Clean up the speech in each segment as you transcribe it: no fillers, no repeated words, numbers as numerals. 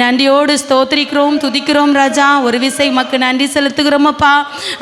நன்றியோடு ஸ்தோத்திரிக்கிறோம், துதிக்கிறோம் ராஜா. ஒரு விசை மக்கு நன்றி செலுத்துகிறோம் அப்பா.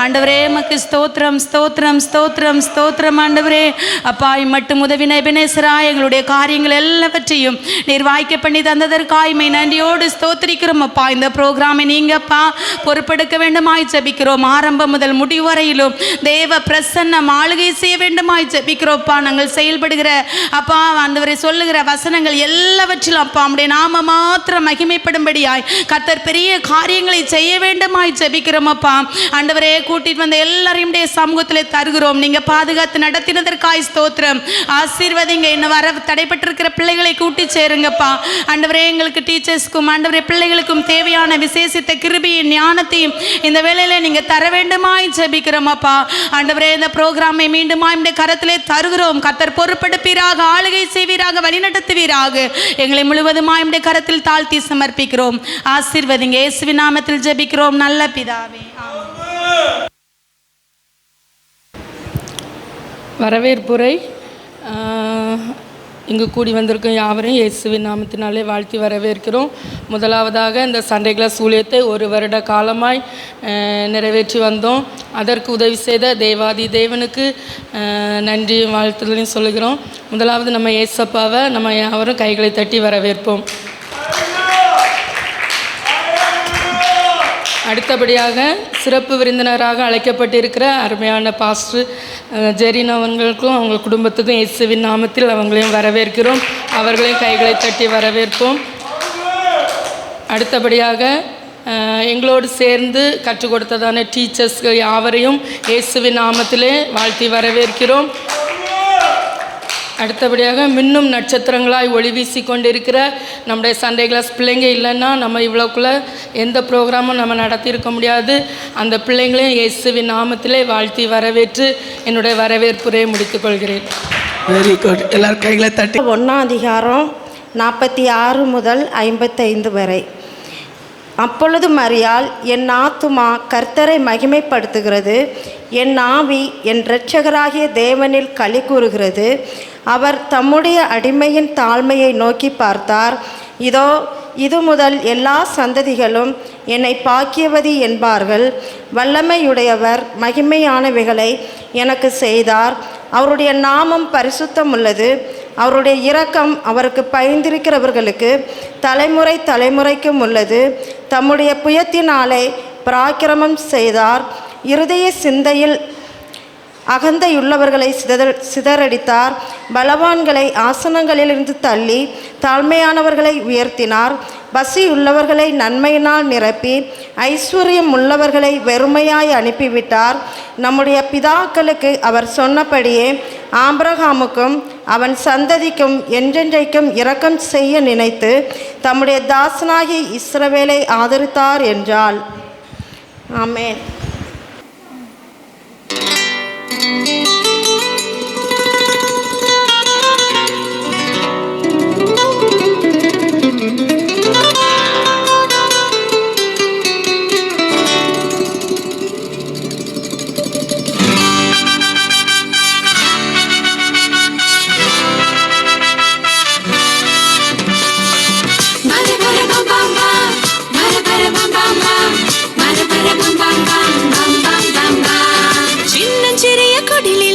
ஆண்டவரே மக்கு ஸ்தோத்திரம் ஸ்தோத்திரம் ஸ்தோத்திரம் ஸ்தோத்திரம் ஆண்டவரே. அப்பா மட்டும் உதவின எபனேசரா எங்களுடைய காரியங்கள் எல்லாவற்றையும் நீர் வாய்க்க பண்ணி தந்ததற்காய்மை நன்றியோடு ஸ்தோத்திரிக்கிறோம் அப்பா. இந்த ப்ரோக்ராமை நீங்கப்பா பொறுப்பெடுக்க வேண்டுமாய் ஜெபிக்கிறோம். ஆரம்பம் முதல் முடிவு வரையிலும் தேவ பிரசன்னம் ஆளுகை செய்ய வேண்டுமாய் ஜெபிக்கிறோம்ப்பா. நாங்கள் செயல்படுகிற அப்பா ஆண்டவரே சொல்லுகிற வசனங்கள் எல்லாவற்றிலும் அப்பா நம்முடைய நாம மாத்திரம் மகிமைப்படும்படியாய் கர்த்தர் பெரிய காரியங்களை செய்ய வேண்டுமாய் ஜெபிக்கிறோம் அப்பா. ஆண்டவரே கூட்டிட்டு வந்த எல்லாரையும் சமூகத்தில் தருகிறோம். நீங்க பாதுகாத்து நடத்தினதற்காய் ஸ்தோத்திரம். ஆசீர்வதிங்க. இன்னும் வர தடைப்பட்டிருக்கிற பிள்ளைகளை கூட்டி சேருங்கப்பா. ஆண்டவரே எங்களுக்கு டீச்சர்ஸ்க்கும் ஆண்டவரே பிள்ளைகளுக்கும் தேவையான விசேஷித்த கிருபையின் ஞானத்தையும் இந்த வேளையில நீங்க தர வேண்டுமாய் ஜெபிக்கிறோம் அப்பா. ஆண்டவரே இந்த ப்ரோக்ராமை மீண்டும் கரத்திலே தருகிறோம். கர்த்தர் பொறுப்பெடுப்பீராக, ஆளுகை செய்வீராக, வழிநடத்துவீராக. எங்களை முழுவதுமாய் கரத்தில் தாழ்த்தி சமர்ப்பிக்கிறோம். ஆசீர்வதிங்க. இயேசுவின் நாமத்தில் ஜெபிக்கிறோம் நல்ல பிதாவே. வரவேற்புரை. இங்கு கூடி வந்திருக்கும் யாவரையும் இயேசுவின் நாமத்தினாலே வாழ்த்தி வரவேற்கிறோம். முதலாவதாக இந்த சண்டே கிளாஸ் ஊழியத்தை 1 வருட காலமாய் நிறைவேற்றி வந்தோம். அதற்கு உதவி செய்த தேவாதி தேவனுக்கு நன்றியும் வாழ்த்துதலையும் சொல்லுகிறோம். முதலாவது நம்ம ஏசப்பாவை நம்ம யாவரும் கைகளை தட்டி வரவேற்போம். அடுத்தபடியாக சிறப்பு விருந்தினராக அழைக்கப்பட்டிருக்கிற அருமையான பாஸ்டர் ஜெரின் அவங்களுக்கும் அவங்க குடும்பத்துக்கும் இயேசுவின் நாமத்தில் அவங்களையும் வரவேற்கிறோம். அவர்களையும் கைகளை தட்டி வரவேற்போம். அடுத்தபடியாக எங்களோடு சேர்ந்து கற்றுக் கொடுத்ததான டீச்சர்ஸ்கள் யாவரையும் இயேசுவின் நாமத்திலே வாழ்த்தி வரவேற்கிறோம். அடுத்தபடியாக மின்னும் நட்சத்திரங்களாய் ஒளி வீசி கொண்டிருக்கிற நம்முடைய சண்டே கிளாஸ் பிள்ளைங்க இல்லைன்னா நம்ம இவ்வளோக்குள்ளே எந்த ப்ரோக்ராமும் நம்ம நடத்தியிருக்க முடியாது. அந்த பிள்ளைங்களையும் இயேசுவின் நாமத்திலே வாழ்த்தி வரவேற்று என்னுடைய வரவேற்புரையை முடித்துக்கொள்கிறேன். Very good. எல்லாரும் கைகளை தட்டி. 1 அதிகாரம் 46 முதல் 55 வரை. அப்பொழுது மரியாள், என் ஆத்துமா கர்த்தரை மகிமைப்படுத்துகிறது, என் ஆவி என் இரட்சகராகிய தேவனில் களி கூறுகிறது. அவர் தம்முடைய அடிமையின் தாழ்மையை நோக்கி பார்த்தார். இதோ இது முதல் எல்லா சந்ததிகளும் என்னை பாக்கியவதி என்பார்கள். வல்லமையுடையவர் மகிமையானவைகளை எனக்கு செய்தார். அவருடைய நாமம் பரிசுத்தம் உள்ளது. அவருடைய இரக்கம் அவருக்கு பயந்திருக்கிறவர்களுக்கு தலைமுறை தலைமுறைக்கும் உள்ளது. தம்முடைய புயத்தினாலே பராக்கிரமம் செய்தார். இருதய சிந்தையில் அகந்தையுள்ளவர்களை சிதறடித்தார். பலவான்களை ஆசனங்களிலிருந்து தள்ளி தாழ்மையானவர்களை உயர்த்தினார். பசியுள்ளவர்களை நன்மையினால் நிரப்பி ஐஸ்வர்யம் உள்ளவர்களை வெறுமையாய் அனுப்பிவிட்டார். நம்முடைய பிதாக்களுக்கு அவர் சொன்னபடியே ஆபிரகாமுக்கும் அவன் சந்ததிக்கும் என்றென்றைக்கும் இரக்கம் செய்ய நினைத்து தம்முடைய தாசனாகி இஸ்ரவேலை ஆதரித்தார் என்றாள். ஆமென். சின்னஞ்சிறிய குடிலில்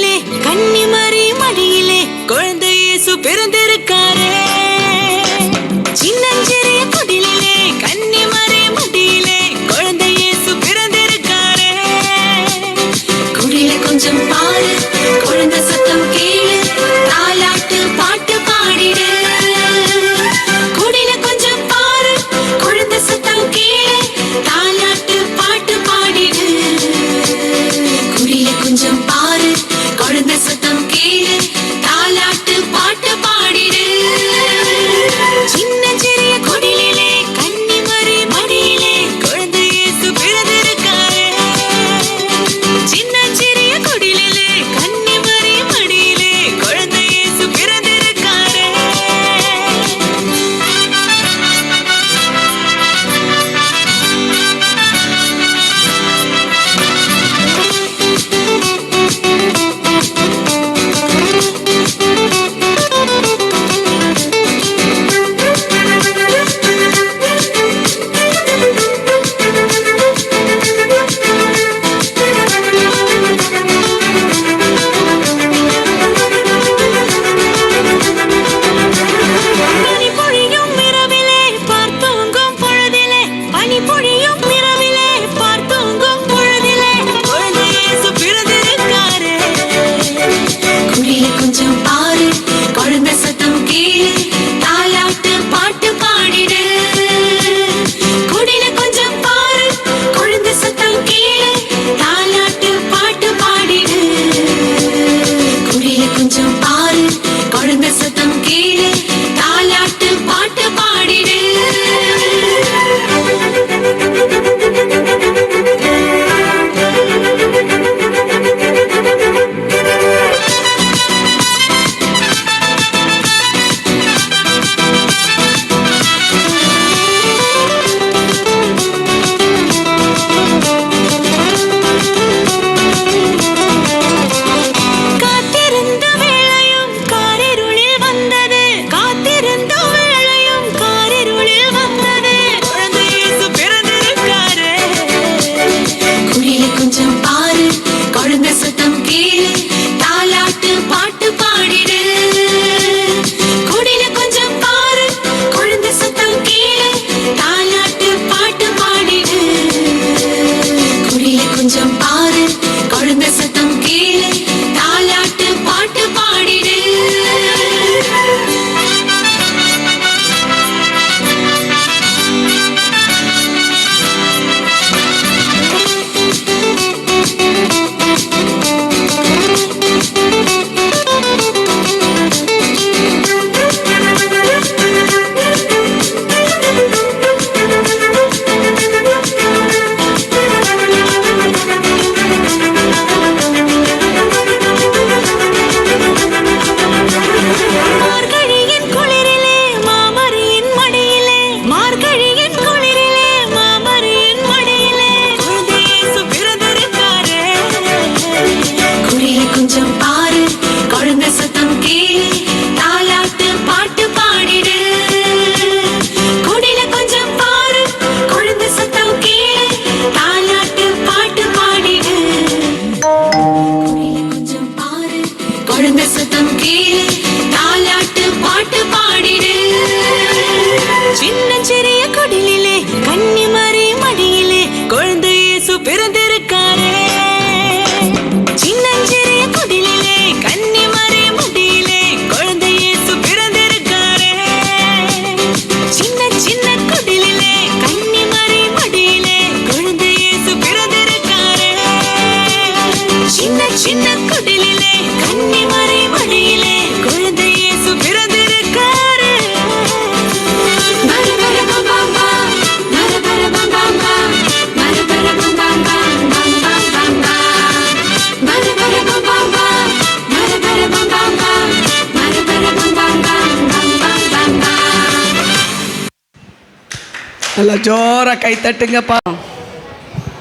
நல்லா ஜோரா கை தட்டுங்கப்பா.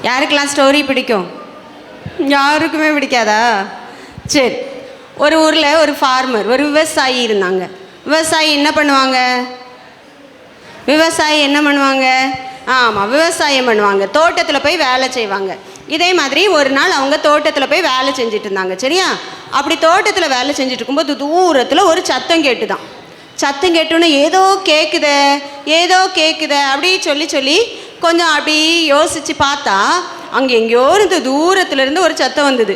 யாருக்கெல்லாம் ஸ்டோரி பிடிக்கும்? யாருக்குமே பிடிக்காதா? சரி, ஒரு ஊரில் ஒரு ஃபார்மர், ஒரு விவசாயி இருந்தாங்க. விவசாயி என்ன பண்ணுவாங்க? ஆமாம், விவசாயம் பண்ணுவாங்க. தோட்டத்தில் போய் வேலை செய்வாங்க. இதே மாதிரி ஒரு நாள் அவங்க தோட்டத்தில் போய் வேலை செஞ்சுட்டு இருந்தாங்க. சரியா? அப்படி தோட்டத்தில் வேலை செஞ்சுட்டு இருக்கும்போது தூரத்தில் ஒரு சத்தம் கேட்டுதான். சத்தம் கேட்டோன்னே ஏதோ கேட்குத அப்படி சொல்லி கொஞ்சம் அப்படி யோசித்து பார்த்தா அங்கே எங்கேயோ இருந்து தூரத்துலேருந்து ஒரு சத்தம் வந்தது.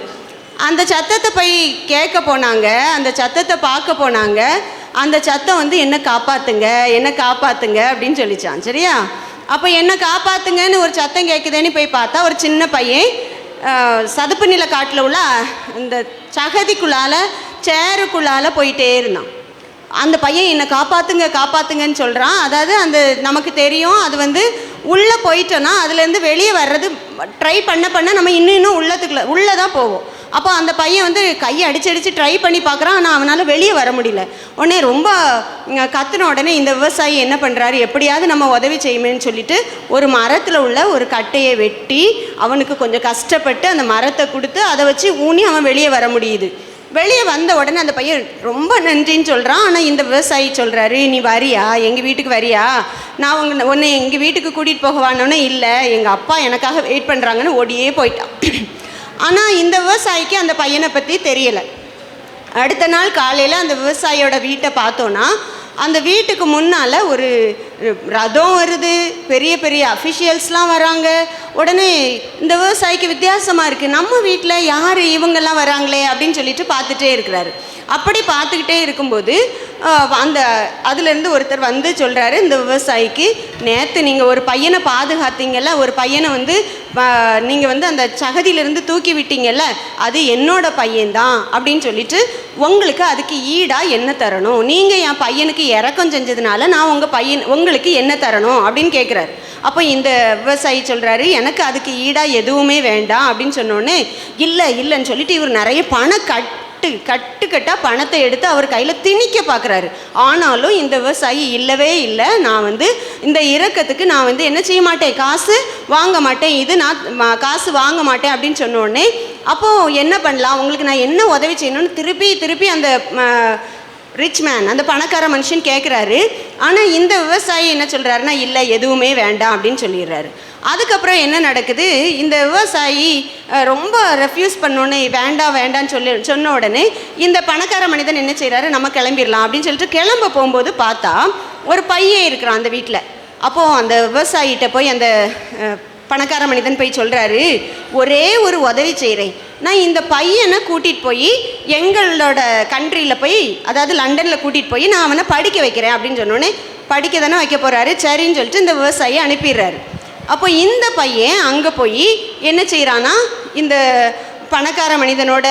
அந்த சத்தத்தை போய் கேட்க போனாங்க, அந்த சத்தத்தை பார்க்க போனாங்க. அந்த சத்தம் வந்து என்ன காப்பாற்றுங்க அப்படின்னு சொல்லிச்சான். சரியா? அப்போ என்ன காப்பாற்றுங்கன்னு ஒரு சத்தம் கேட்குதுன்னு போய் பார்த்தா ஒரு சின்ன பையன் சதுப்பு நில காட்டில் உள்ள இந்த சகதிக்குள்ளால் சேருக்குள்ளால் போயிட்டே இருந்தான். அந்த பையன் என்னை காப்பாற்றுங்கன்னு சொல்கிறான். அதாவது அந்த நமக்கு தெரியும், அது வந்து உள்ளே போயிட்டோன்னா அதுலேருந்து வெளியே வர்றது ட்ரை பண்ண நம்ம இன்னும் உள்ளே தான் போவோம். அப்போ அந்த பையன் வந்து கையை அடித்து ட்ரை பண்ணி பார்க்குறான். ஆனால் அவனால் வெளியே வர முடியல. உடனே ரொம்ப கத்துன உடனே இந்த விவசாயி என்ன பண்ணுறாரு, எப்படியாவது நம்ம உதவி செய்யுமேன்னு சொல்லிட்டு ஒரு மரத்தில் உள்ள ஒரு கட்டையை வெட்டி அவனுக்கு கொஞ்சம் கஷ்டப்பட்டு அந்த மரத்தை கொடுத்து அதை வச்சு ஊனி அவன் வெளியே வர முடியுது. வெளியே வந்த உடனே அந்த பையன் ரொம்ப நன்றின்னு சொல்கிறான். ஆனால் இந்த விவசாயி சொல்கிறாரு, நீ வரியா, எங்கள் வீட்டுக்கு வரியா, நான் உன்னை எங்கள் வீட்டுக்கு கூட்டிகிட்டு போகவானோன்னே இல்லை, எங்கள் அப்பா எனக்காக வெயிட் பண்ணுறாங்கன்னு ஓடியே போயிட்டான். ஆனால் இந்த விவசாயிக்கு அந்த பையனை பற்றி தெரியலை. அடுத்த நாள் காலையில் அந்த விவசாயியோட வீட்டை பார்த்தோன்னா அந்த வீட்டுக்கு முன்னால் ஒரு ரதம் வருது, பெரிய பெரிய அஃபிஷியல்ஸ்லாம் வராங்க. உடனே இந்த விவசாயிக்கு வித்தியாசமாக இருக்குது, நம்ம வீட்டில் யார் இவங்கெல்லாம் வராங்களே அப்படின்னு சொல்லிட்டு பார்த்துட்டே இருக்கிறாரு. அப்படி பார்த்துக்கிட்டே இருக்கும்போது அதுலேருந்து ஒருத்தர் வந்து சொல்கிறாரு இந்த விவசாயிக்கு, நேற்று நீங்கள் ஒரு பையனை பாதுகாத்தீங்கல்ல, ஒரு பையனை வந்து நீங்கள் வந்து அந்த சகதியிலேருந்து தூக்கி விட்டீங்கல்ல, அது என்னோட பையன்தான் அப்படின்னு சொல்லிட்டு உங்களுக்கு அதுக்கு ஈடாக என்ன தரணும், நீங்கள் என் பையனுக்கு இறக்கம் செஞ்சதுனால நான் உங்களுக்கு என்ன தரணும் அப்படின்னு கேட்குறாரு. அப்போ இந்த விவசாயி சொல்கிறாரு, எனக்கு அதுக்கு ஈடாக எதுவுமே வேண்டாம் அப்படின்னு சொன்னோன்னே இல்லைன்னு சொல்லிட்டு இவர் நிறைய பணம் கட்டாக பணத்தை எடுத்து அவர் கையில் திணிக்க பார்க்குறாரு. ஆனாலும் இந்த விவசாயி இல்லை, நான் வந்து இந்த இரக்கத்துக்கு நான் வந்து என்ன செய்ய மாட்டேன், காசு வாங்க மாட்டேன், நான் காசு வாங்க மாட்டேன் அப்படின்னு சொன்னோடனே அப்போது என்ன பண்ணலாம், உங்களுக்கு நான் என்ன உதவி செய்யணும்னு திருப்பி அந்த ரிச் மேன், அந்த பணக்கார மனுஷன் கேட்குறாரு. ஆனால் இந்த விவசாயி என்ன சொல்கிறாருன்னா, இல்லை எதுவுமே வேண்டாம் அப்படின்னு சொல்லிடுறாரு. அதுக்கப்புறம் என்ன நடக்குது, இந்த விவசாயி ரொம்ப ரெஃப்யூஸ் பண்ணோன்னே வேண்டான்னு சொன்ன உடனே இந்த பணக்கார மனிதன் என்ன செய்கிறாரு, நம்ம கிளம்பிடலாம் அப்படின்னு சொல்லிட்டு கிளம்ப போகும்போது பார்த்தா ஒரு பையன் இருக்கிறான் அந்த வீட்டில். அப்போது அந்த விவசாயிகிட்ட போய் அந்த பணக்கார மனிதன் போய் சொல்கிறாரு, ஒரே ஒரு உதவி செய்கிறேன், நான் இந்த பையனை கூட்டிகிட்டு போய் எங்களோட கண்ட்ரியில் போய், அதாவது லண்டனில் கூட்டிகிட்டு போய் நான் அவனை படிக்க வைக்கிறேன் அப்படின்னு சொன்னோடனே படிக்க தானே வைக்க போகிறாரு, சரின்னு சொல்லிட்டு இந்த விவசாயி அனுப்பிடுறாரு. அப்போ இந்த பையன் அங்கே போய் என்ன செய்கிறான்னா, இந்த பணக்கார மனிதனோட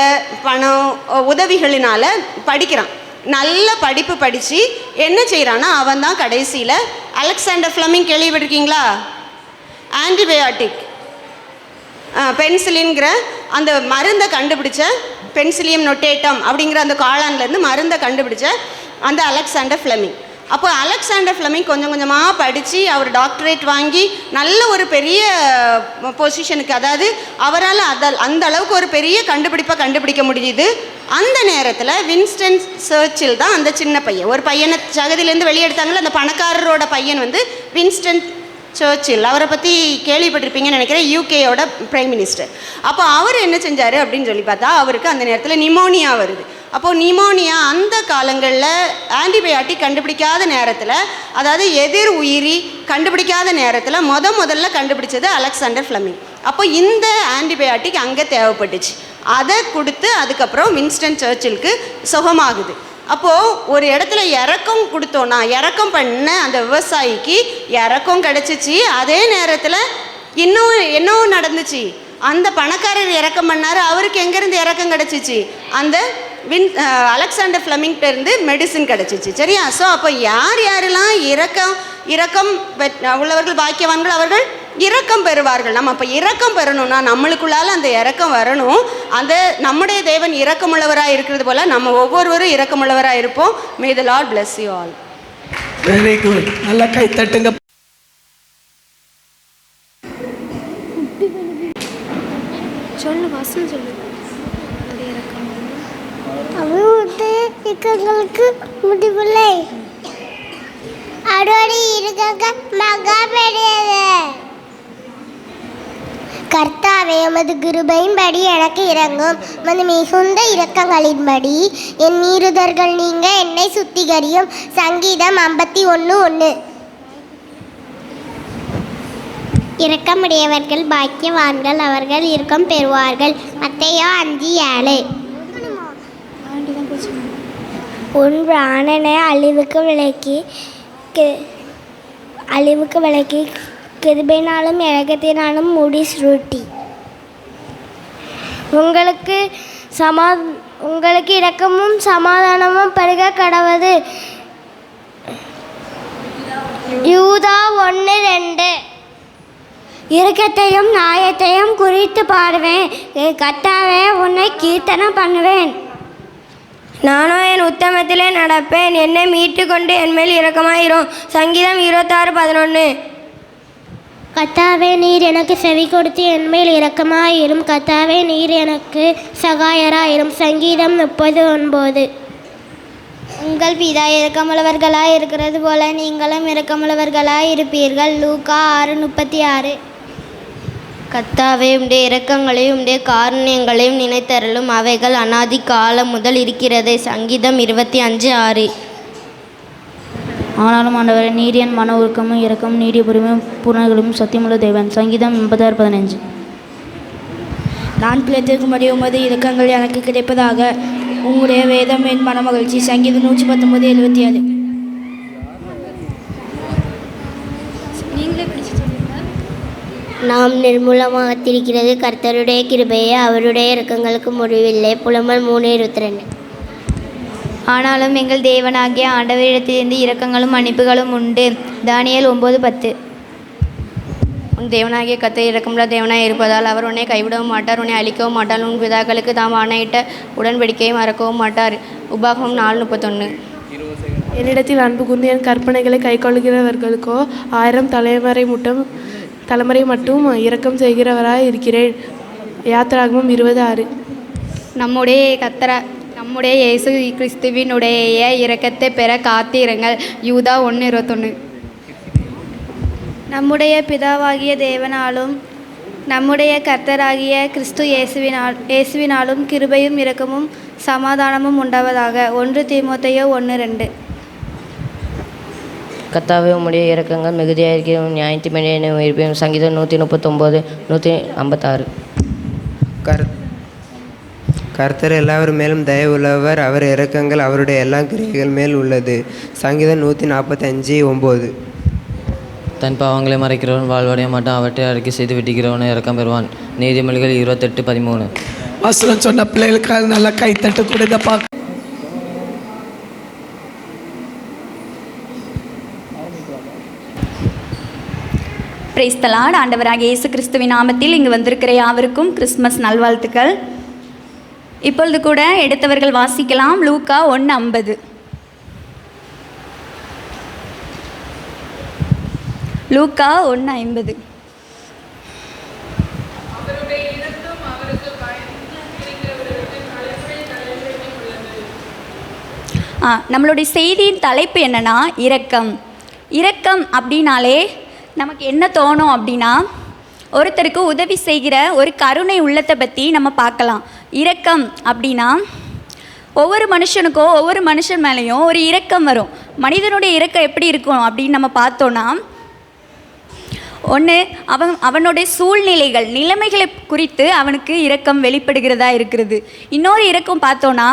பணம் உதவிகளினால் படிக்கிறான். நல்ல படிப்பு படித்து என்ன செய்கிறான்னா, அவன் தான் கடைசியில் அலெக்சாண்டர் ஃப்ளெமிங் கேள்விப்பட்டிருக்கீங்களா? ஆன்டிபயாட்டிக் பென்சிலின்கிற அந்த மருந்தை கண்டுபிடிச்ச, பென்சிலியம் நொட்டேட்டம் அப்படிங்கிற அந்த காளான்லேருந்து மருந்தை கண்டுபிடிச்ச அந்த அலெக்சாண்டர் ஃப்ளெமிங். அப்போ அலெக்சாண்டர் ஃப்ளெமிங் கொஞ்சம் கொஞ்சமாக படித்து அவர் டாக்டரேட் வாங்கி நல்ல ஒரு பெரிய பொசிஷனுக்கு, அதாவது அவரால் அந்த அளவுக்கு ஒரு பெரிய கண்டுபிடிப்பை கண்டுபிடிக்க முடியுது. அந்த நேரத்தில் வின்ஸ்டன் சர்ச்சில் தான் அந்த சின்ன பையன், ஒரு பையனை சகதியிலேருந்து வெளியெடுத்தாங்களே அந்த பணக்காரரோட பையன் வந்து வின்ஸ்டன் சர்ச்சில், அவரை பற்றி கேள்விப்பட்டிருப்பீங்கன்னு நினைக்கிறேன், யூகேயோட பிரைம் மினிஸ்டர். அப்போ அவர் என்ன செஞ்சார் அப்படின்னு சொல்லி பார்த்தா, அவருக்கு அந்த நேரத்தில் நிமோனியா வருது. அப்போது நிமோனியா அந்த காலங்களில் ஆன்டிபயாட்டிக் கண்டுபிடிக்காத நேரத்தில், அதாவது எதிர் உயிரி கண்டுபிடிக்காத நேரத்தில் முதல்ல கண்டுபிடிச்சது அலெக்சாண்டர் ஃப்ளெமிங். அப்போ இந்த ஆன்டிபயாட்டிக் அங்கே தேவைப்பட்டுச்சு, அதை கொடுத்து அதுக்கப்புறம் வின்ஸ்டன் சர்ச்சிலுக்கு சுகமாகுது. அப்போது ஒரு இடத்துல இறக்கம் கொடுத்தோன்னா, இறக்கம் பண்ண அந்த விவசாயிக்கு இறக்கம் கிடச்சிச்சு. அதே நேரத்தில் இன்னும் நடந்துச்சு, அந்த பணக்காரர் இறக்கம் பண்ணார், அவருக்கு எங்கேருந்து இறக்கம் கிடச்சிச்சு, அந்த அலெக்சாண்டர் ஃப்ளெமிங்கிட்ட இருந்து மெடிசின் கிடச்சிச்சு. சரியா? ஸோ அப்போ யாரெல்லாம் இரக்கம் உள்ளவர்கள் பாக்கியவான்கள், அவர்கள் இரக்கம் பெறுவார்கள். நம்ம அப்போ இரக்கம் பெறணும்னா நம்மளுக்குள்ளால அந்த இரக்கம் வரணும். அந்த நம்முடைய தேவன் இரக்கமுள்ளவராக இருக்கிறது போல் நம்ம ஒவ்வொருவரும் இரக்கமுள்ளவராக இருப்போம். May the Lord bless you all. Very good. நல்லா கை தட்டுங்க. சொல்லு வாசம் சொல்லு. அவருடைய இக்கங்களுக்கு முடிவில்லை. அவருடைய இருக்க மகா பெரியது. கர்த்தாவே, உமது கிருபையின்படி எனக்கு இறங்கும். உமது மிகுந்த இரக்கங்களின்படி என் மீறுதல்கள் நீங்க என்னை சுத்திகரியும். சங்கீதம் 51:1. இரக்கமுடையவர்கள் பாக்கியவான்கள், அவர்கள் இரக்கம் பெறுவார்கள். மத்தேயு 5:7. உன் பிராணனை அழிவுக்கு விலக்கி கிருபையினாலும் இரக்கத்தினாலும் முடி சுருட்டி. உங்களுக்கு இரக்கமும் சமாதானமும் பெருக கடவது. யூதா 1:2. இரக்கத்தையும் நியாயத்தையும் குறித்து பாடுவேன். கர்த்தாவே, உன்னை கீர்த்தனம் பண்ணுவேன். நானும் என் உத்தமத்திலே நடப்பேன். என்னை மீட்டு கொண்டு என்மேல் இரக்கமாயிரும். சங்கீதம் 26:11. கர்த்தாவே, நீர் எனக்கு செவி கொடுத்து என்மேல் இரக்கமாயிரும். கர்த்தாவே, நீர் எனக்கு சகாயராயிரும். சங்கீதம் 30:9. உங்கள் பிதா இரக்கமுள்ளவர்களாய் இருக்கிறது போல நீங்களும் இரக்கமுள்ளவர்களாய் இருப்பீர்கள். லூக்கா 6:36. கர்த்தாவே, உம்முடைய இரக்கங்களையும் உம்முடைய காருண்யங்களையும் நினைத்தருளும். அவைகள் அநாதி காலம் முதல் இருக்கிறது. சங்கீதம் 25:6. ஆனாலும் ஆண்டவரே, நீர் என் மன உருக்கமும் இரக்கமும் நீடிய பொறுமையும் பூர்ணங்களும் சத்தியமுள்ள தேவன். சங்கீதம் 86:15. நான் பிழைத்திருக்கும்படி உமது இரக்கங்கள் எனக்கு கிடைப்பதாக. உம்முடைய வேதம் என் மன மகிழ்ச்சி. சங்கீதம் 119:77. நாம் நிர்மூலமாகத்திருக்கிறது கர்த்தருடைய கிருபையே, அவருடைய இரக்கங்களுக்கு முடிவில்லை. புலம்பல் 3:22. ஆனாலும் எங்கள் தேவனாகிய ஆண்டவரிடத்திலிருந்து இரக்கங்களும் மன்னிப்புகளும் உண்டு. தானியேல் 9:10. உன் தேவனாகிய கர்த்தர் இரக்கமுள்ள தேவனாய் இருப்பதால் அவர் உன்னை கைவிடவும் மாட்டார், உன்னை அழிக்கவும் மாட்டார். உன் பிதாக்களுக்கு தாம் ஆணையிட்ட உடன்படிக்கையை மறக்கவும் மாட்டார். உபாகமம் 4:31. என்னிடத்தில் அன்பு கூர்ந்து என் கற்பனைகளை கைக்கொள்கிறவர்களுக்கோ 1000 தலைமுறை மட்டும் இரக்கம் செய்கிறவராய் இருக்கிறேன். யாத்திராகமம் 20:6. நம்முடைய இயேசு கிறிஸ்துவினுடைய இரக்கத்தை பெற காத்திருங்கள். யூதா 1:21. நம்முடைய பிதாவாகிய தேவனாலும் நம்முடைய கர்த்தராகிய கிறிஸ்து இயேசுவினாலும் கிருபையும் இரக்கமும் சமாதானமும் உண்டாவதாக. 1 தீமோத்தேயு 1:2. கர்த்தாவே, உம்முடைய இரக்கங்கள் மிகுதியாயிருக்கிறோம். நியாயத்தின்படி என்னை உயிர்ப்பையும். சங்கீதம் 139:156. கர்த்தர் எல்லாவர் மேலும் தயவுள்ளவர், அவர் இரக்கங்கள் அவருடைய எல்லா கிரியைகள் மேல் உள்ளது. சங்கீதம் 145:9. தன் பாவங்களை மறைக்கிறவன் வாழ்வடைய மாட்டான், அவற்றை அறிக்கை செய்து வெட்டிக்கிறவனை இரக்கம் பெறுவான். நீதிமொழிகள் 28:13. வசனம் சொன்ன பிள்ளைகளுக்காக நல்லா கைத்தட்டு கொடுங்கப்பா. Praise the Lord. ஆண்டவராகிய இயேசு கிறிஸ்துவின் நாமத்தில் இங்கு வந்திருக்கிற யாவருக்கும் கிறிஸ்மஸ் நல்வாழ்த்துக்கள். இப்பொழுது கூட எடுத்தவர்கள் வாசிக்கலாம். லூக்கா 1:50. லூக்கா 1:50. நம்மளுடைய செய்தியின் தலைப்பு என்னன்னா இரக்கம். இரக்கம் அப்படின்னாலே நமக்கு என்ன தோணும் அப்படின்னா, ஒருத்தருக்கு உதவி செய்கிற ஒரு கருணை உள்ளத்தை பற்றி நம்ம பார்க்கலாம். இரக்கம் அப்படின்னா ஒவ்வொரு மனுஷனுக்கும் ஒவ்வொரு மனுஷன் மேலேயும் ஒரு இரக்கம் வரும். மனிதனுடைய இரக்கம் எப்படி இருக்கும் அப்படின்னு நம்ம பார்த்தோன்னா, ஒன்று அவனுடைய சூழ்நிலைகள் நிலைமைகளை குறித்து அவனுக்கு இரக்கம் வெளிப்படுகிறதா இருக்கிறது. இன்னொரு இரக்கம் பார்த்தோன்னா,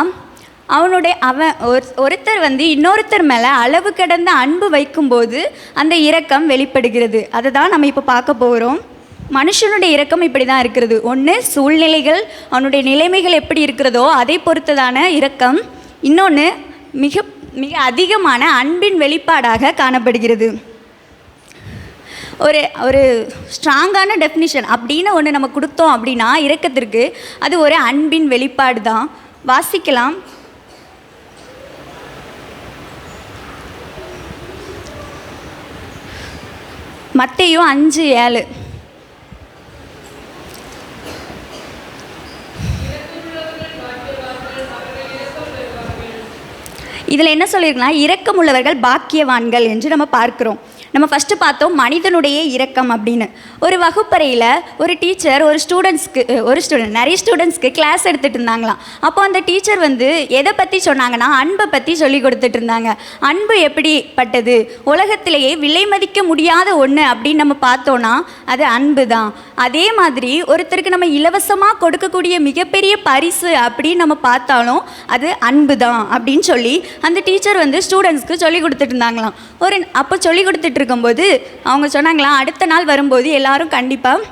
ஒருத்தர் இன்னொருத்தர் மேலே அளவு கடந்த அன்பு வைக்கும்போது அந்த இரக்கம் வெளிப்படுகிறது. அதை தான் நம்ம இப்போ பார்க்க போகிறோம். மனுஷனுடைய இரக்கம் இப்படி தான் இருக்கிறது. ஒன்று சூழ்நிலைகள், அவனுடைய நிலைமைகள் எப்படி இருக்கிறதோ அதை பொறுத்ததான இரக்கம். இன்னொன்று மிக மிக அதிகமான அன்பின் வெளிப்பாடாக காணப்படுகிறது. ஒரு ஸ்ட்ராங்கான டெஃபினிஷன் அப்படின்னு ஒன்று நம்ம கொடுத்தோம் அப்படின்னா இரக்கத்திற்கு, அது ஒரு அன்பின் வெளிப்பாடு தான். வாசிக்கலாம். மத்தேயு 5:7. இதில் என்ன சொல்லியிருக்கலாம், இரக்கமுள்ளவர்கள் பாக்கியவான்கள் என்று நம்ம பார்க்குறோம். நம்ம ஃபஸ்ட்டு பார்த்தோம் மனிதனுடைய இரக்கம் அப்படின்னு. ஒரு வகுப்பறையில் ஒரு டீச்சர் நிறைய ஸ்டூடெண்ட்ஸ்க்கு கிளாஸ் எடுத்துகிட்டு இருந்தாங்களாம். அப்போ அந்த டீச்சர் வந்து எதை பற்றி சொன்னாங்கன்னா அன்பை பற்றி சொல்லி கொடுத்துட்டு இருந்தாங்க. அன்பு எப்படிப்பட்டது, உலகத்திலேயே விலை மதிக்க முடியாத ஒன்று அப்படின்னு நம்ம பார்த்தோன்னா அது அன்பு தான். அதே மாதிரி ஒருத்தருக்கு நம்ம இலவசமாக கொடுக்கக்கூடிய மிகப்பெரிய பரிசு அப்படின்னு நம்ம பார்த்தாலும் அது அன்பு தான் அப்படின்னு சொல்லி அந்த டீச்சர் வந்து ஸ்டூடெண்ட்ஸ்க்கு சொல்லி கொடுத்துட்டு இருந்தாங்களாம். அப்போ சொல்லி கொடுத்துட்டு இருக்கும்போது அவங்க சொன்னாங்களாம், அடுத்த நாள் வரும்போது எல்லாரும் கண்டிப்பாக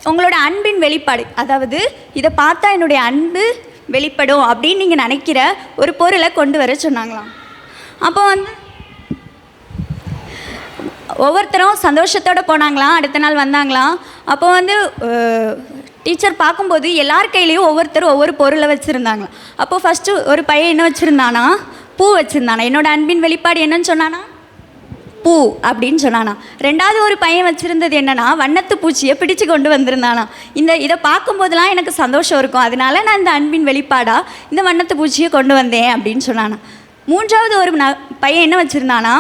உங்களோட அன்பின் வெளிப்பாடு, அதாவது இதை பார்த்தா என்னுடைய அன்பு வெளிப்படும் அப்படின்னு நீங்கள் நினைக்கிற ஒரு பொருளை கொண்டு வர சொன்னாங்களாம். அப்போ வந்து ஒவ்வொருத்தரும் சந்தோஷத்தோடு போனாங்களாம். அடுத்த நாள் வந்தாங்களாம். அப்போ வந்து டீச்சர் பார்க்கும்போது எல்லார் கையிலையும் ஒவ்வொருத்தரும் ஒவ்வொரு பொருளை வச்சுருந்தாங்களாம். அப்போது ஃபஸ்ட்டு ஒரு பையன் என்ன வச்சுருந்தானா, பூ வச்சுருந்தானா. என்னோட அன்பின் வெளிப்பாடு என்னன்னு சொன்னானா, பூ அப்படின்னு சொன்னானா. ரெண்டாவது ஒரு பையன் வச்சுருந்தது என்னன்னா, வண்ணத்து பூச்சியை பிடிச்சு கொண்டு வந்திருந்தானா. இதை பார்க்கும்போதெல்லாம் எனக்கு சந்தோஷம் இருக்கும், அதனால நான் இந்த அன்பின் வெளிப்பாடாக இந்த வண்ணத்து பூச்சியை கொண்டு வந்தேன் அப்படின்னு சொன்னானா. மூன்றாவது ஒரு பையன் என்ன வச்சுருந்தானா,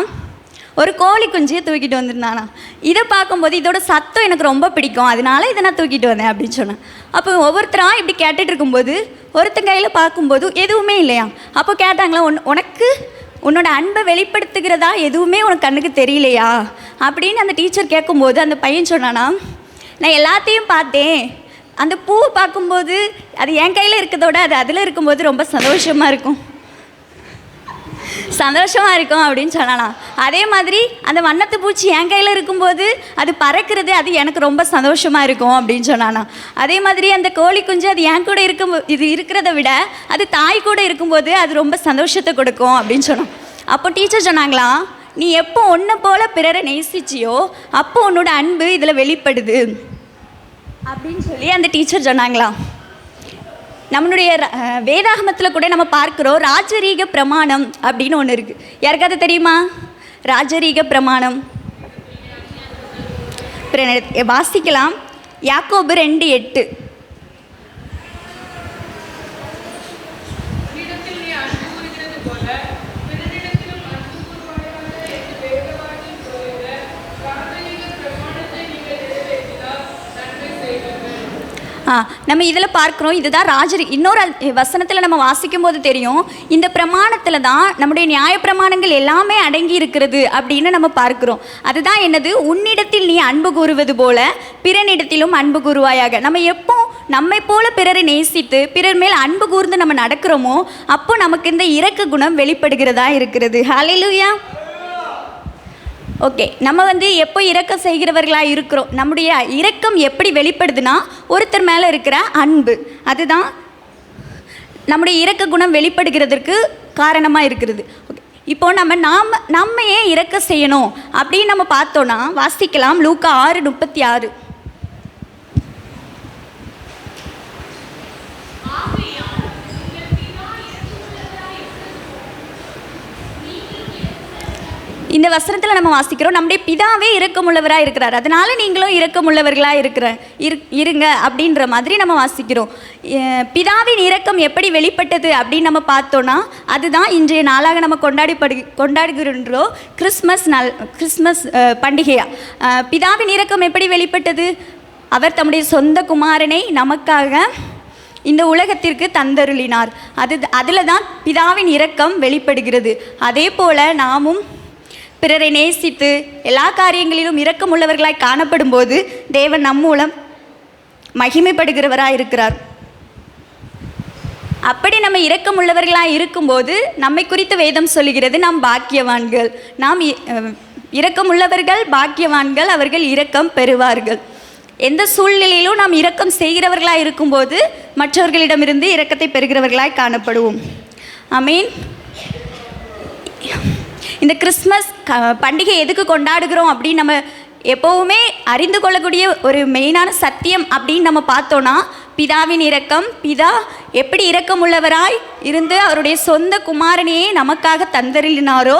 ஒரு கோழி குஞ்சியை தூக்கிட்டு வந்திருந்தானா. இதை பார்க்கும்போது இதோட சத்தம் எனக்கு ரொம்ப பிடிக்கும், அதனால இதை நான் தூக்கிட்டு வந்தேன் அப்படின்னு சொன்னேன். அப்போ ஒவ்வொருத்தராக இப்படி கேட்டுட்டு இருக்கும்போது ஒருத்தன் கையில் பார்க்கும்போது எதுவுமே இல்லையா. அப்போ கேட்டாங்களா, உனக்கு உன்னோட அன்பை வெளிப்படுத்துகிறதா எதுவுமே உனக்கு கண்ணுக்கு தெரியலையா அப்படின்னு அந்த டீச்சர் கேட்கும்போது அந்த பையன் சொன்னானா, நான் எல்லாத்தையும் பார்த்தேன், அந்த பூவை பார்க்கும்போது அது என் கையில் இருக்கிறதோட அது அதில் இருக்கும்போது ரொம்ப சந்தோஷமாக இருக்கும் அப்படின்னு சொன்னானா. அதே மாதிரி அந்த வண்ணத்து பூச்சி என் கையில் இருக்கும்போது அது பறக்கிறது, அது எனக்கு ரொம்ப சந்தோஷமாக இருக்கும் அப்படின்னு சொன்னானா. அதே மாதிரி அந்த கோழி குஞ்சு அது என் கூட இருக்கிறத விட அது தாய் கூட இருக்கும்போது அது ரொம்ப சந்தோஷத்தை கொடுக்கும் அப்படின்னு சொன்னான். அப்போ டீச்சர் சொன்னாங்களா, நீ எப்போ ஒன்றை போல் பிறரை நேசிச்சியோ அப்போ உன்னோட அன்பு இதில் வெளிப்படுது அப்படின்னு சொல்லி அந்த டீச்சர் சொன்னாங்களா. நம்மளுடைய வேதாகமத்தில் கூட நம்ம பார்க்குறோம், ராஜரீக பிரமாணம் அப்படின்னு ஒன்று இருக்குது. யாருக்காவது தெரியுமா ராஜரீக பிரமாணம்? வாசிக்கலாம். யாக்கோபு 2:8. நம்ம இதில் பார்க்குறோம், இதுதான் இன்னொரு வசனத்தில் நம்ம வாசிக்கும் போது தெரியும், இந்த பிரமாணத்தில் தான் நம்முடைய நியாயப்பிரமாணங்கள் எல்லாமே அடங்கி இருக்கிறது அப்படின்னு நம்ம பார்க்குறோம். அதுதான் என்னது, உன்னிடத்தில் நீ அன்பு கூறுவது போல பிறனிடத்திலும் அன்பு கூறுவாயாக. நம்ம எப்போ நம்மை போல பிறரை நேசித்து பிறர் மேல் அன்பு கூர்ந்து நம்ம நடக்கிறோமோ அப்போ நமக்கு இந்த இரக்க குணம் வெளிப்படுகிறதா இருக்கிறது. ஹல்லேலூயா. ஓகே, நம்ம வந்து எப்போ இரக்கம் செய்கிறவர்களாக இருக்கிறோம், நம்முடைய இரக்கம் எப்படி வெளிப்படுதுன்னா ஒருத்தர் மேலே இருக்கிற அன்பு, அதுதான் நம்முடைய இரக்க குணம் வெளிப்படுகிறதுக்கு காரணமாக இருக்கிறது. ஓகே, இப்போ நம்ம ஏன் இரக்கம் செய்யணும் அப்படின்னு நம்ம பார்த்தோன்னா வாசிக்கலாம். லூக்கா 6:36. இந்த வசனத்தில் நம்ம வாசிக்கிறோம், நம்முடைய பிதாவே இரக்கமுள்ளவராக இருக்கிறார், அதனால நீங்களும் இரக்கமுள்ளவர்களாக இருங்க அப்படின்ற மாதிரி நம்ம வாசிக்கிறோம். பிதாவின் இரக்கம் எப்படி வெளிப்பட்டது அப்படின்னு நம்ம பார்த்தோன்னா அதுதான் இன்றைய நாளாக நம்ம கொண்டாடுகின்றோம் கிறிஸ்மஸ் பண்டிகையா. பிதாவின் இரக்கம் எப்படி வெளிப்பட்டது, அவர் தம்முடைய சொந்த குமாரனை நமக்காக இந்த உலகத்திற்கு தந்தருளினார். அதில் தான் பிதாவின் இரக்கம் வெளிப்படுகிறது. அதே போல் நாமும் பிறரை நேசித்து எல்லா காரியங்களிலும் இரக்கமுள்ளவர்களாய் காணப்படும் போது தேவன் நம் மூலம் மகிமைப்படுகிறவராக இருக்கிறார். அப்படி நம்ம இரக்கமுள்ளவர்களாக இருக்கும்போது நம்மை குறித்து வேதம் சொல்லுகிறது, நாம் பாக்கியவான்கள். நாம் இரக்கமுள்ளவர்கள் பாக்கியவான்கள், அவர்கள் இரக்கம் பெறுவார்கள். எந்த சூழ்நிலையிலும் நாம் இரக்கம் செய்கிறவர்களாக இருக்கும்போது மற்றவர்களிடமிருந்து இரக்கத்தை பெறுகிறவர்களாய் காணப்படுவோம். ஆமீன். இந்த கிறிஸ்மஸ் பண்டிகை எதுக்கு கொண்டாடுகிறோம் அப்படின்னு நம்ம எப்போவுமே அறிந்து கொள்ளக்கூடிய ஒரு மெயினான சத்தியம் அப்படின்னு நம்ம பார்த்தோன்னா பிதாவின் இரக்கம். பிதா எப்படி இரக்கமுள்ளவராய் இருந்து அவருடைய சொந்த குமாரனையே நமக்காக தந்தருளினாரோ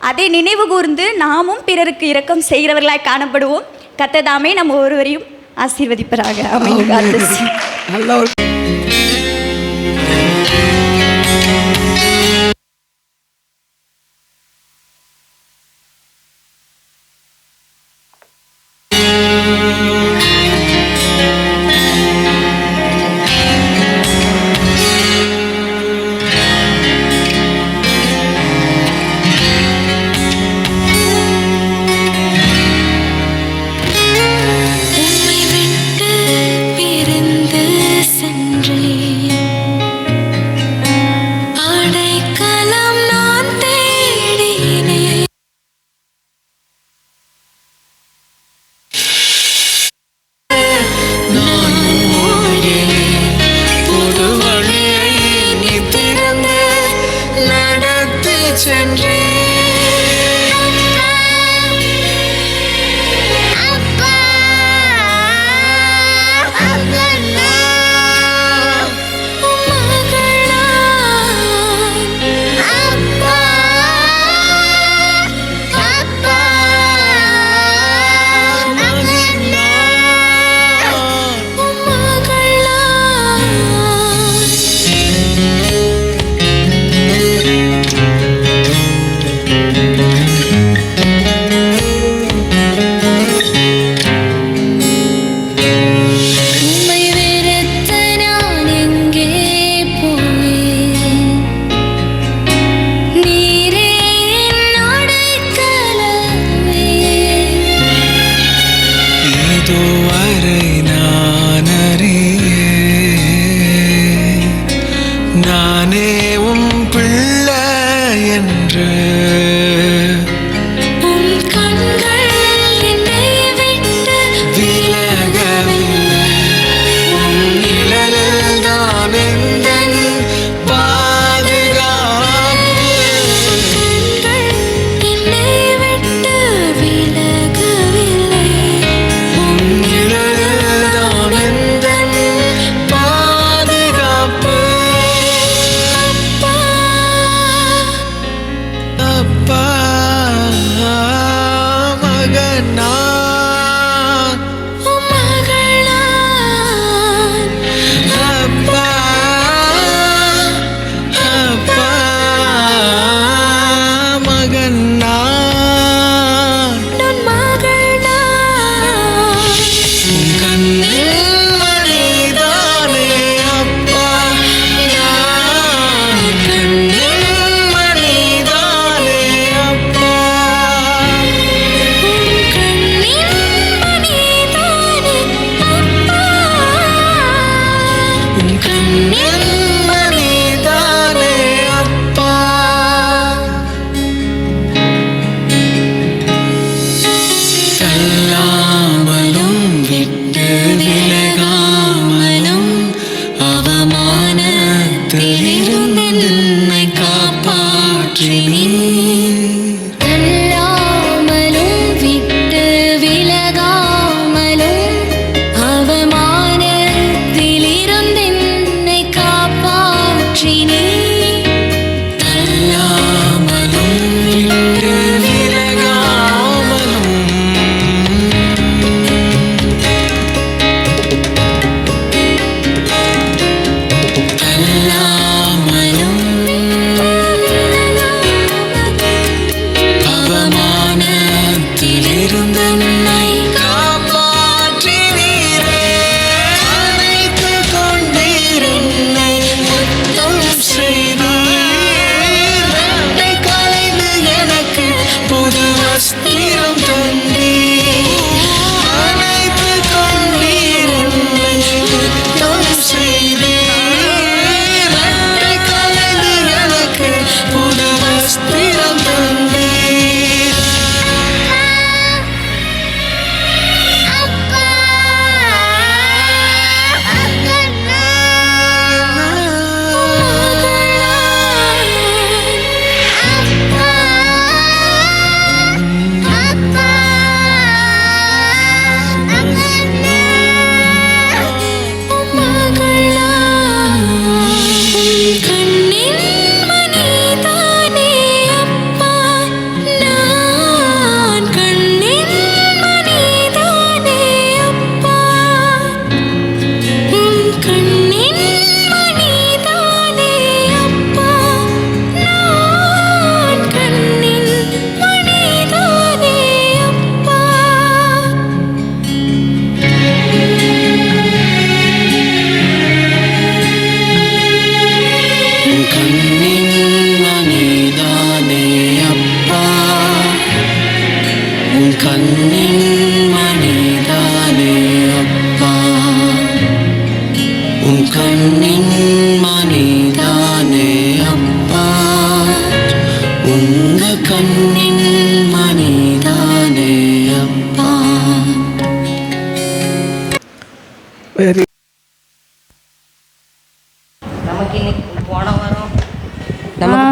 அதை நினைவு கூர்ந்து நாமும் பிறருக்கு இரக்கம் செய்கிறவர்களாய் காணப்படுவோம். கர்த்தர் நம்ம ஒருவரையும் ஆசீர்வதிப்பராக. ஆமென். இதுவரை நான் அறியேன் நானே உன் பிள்ளை என்று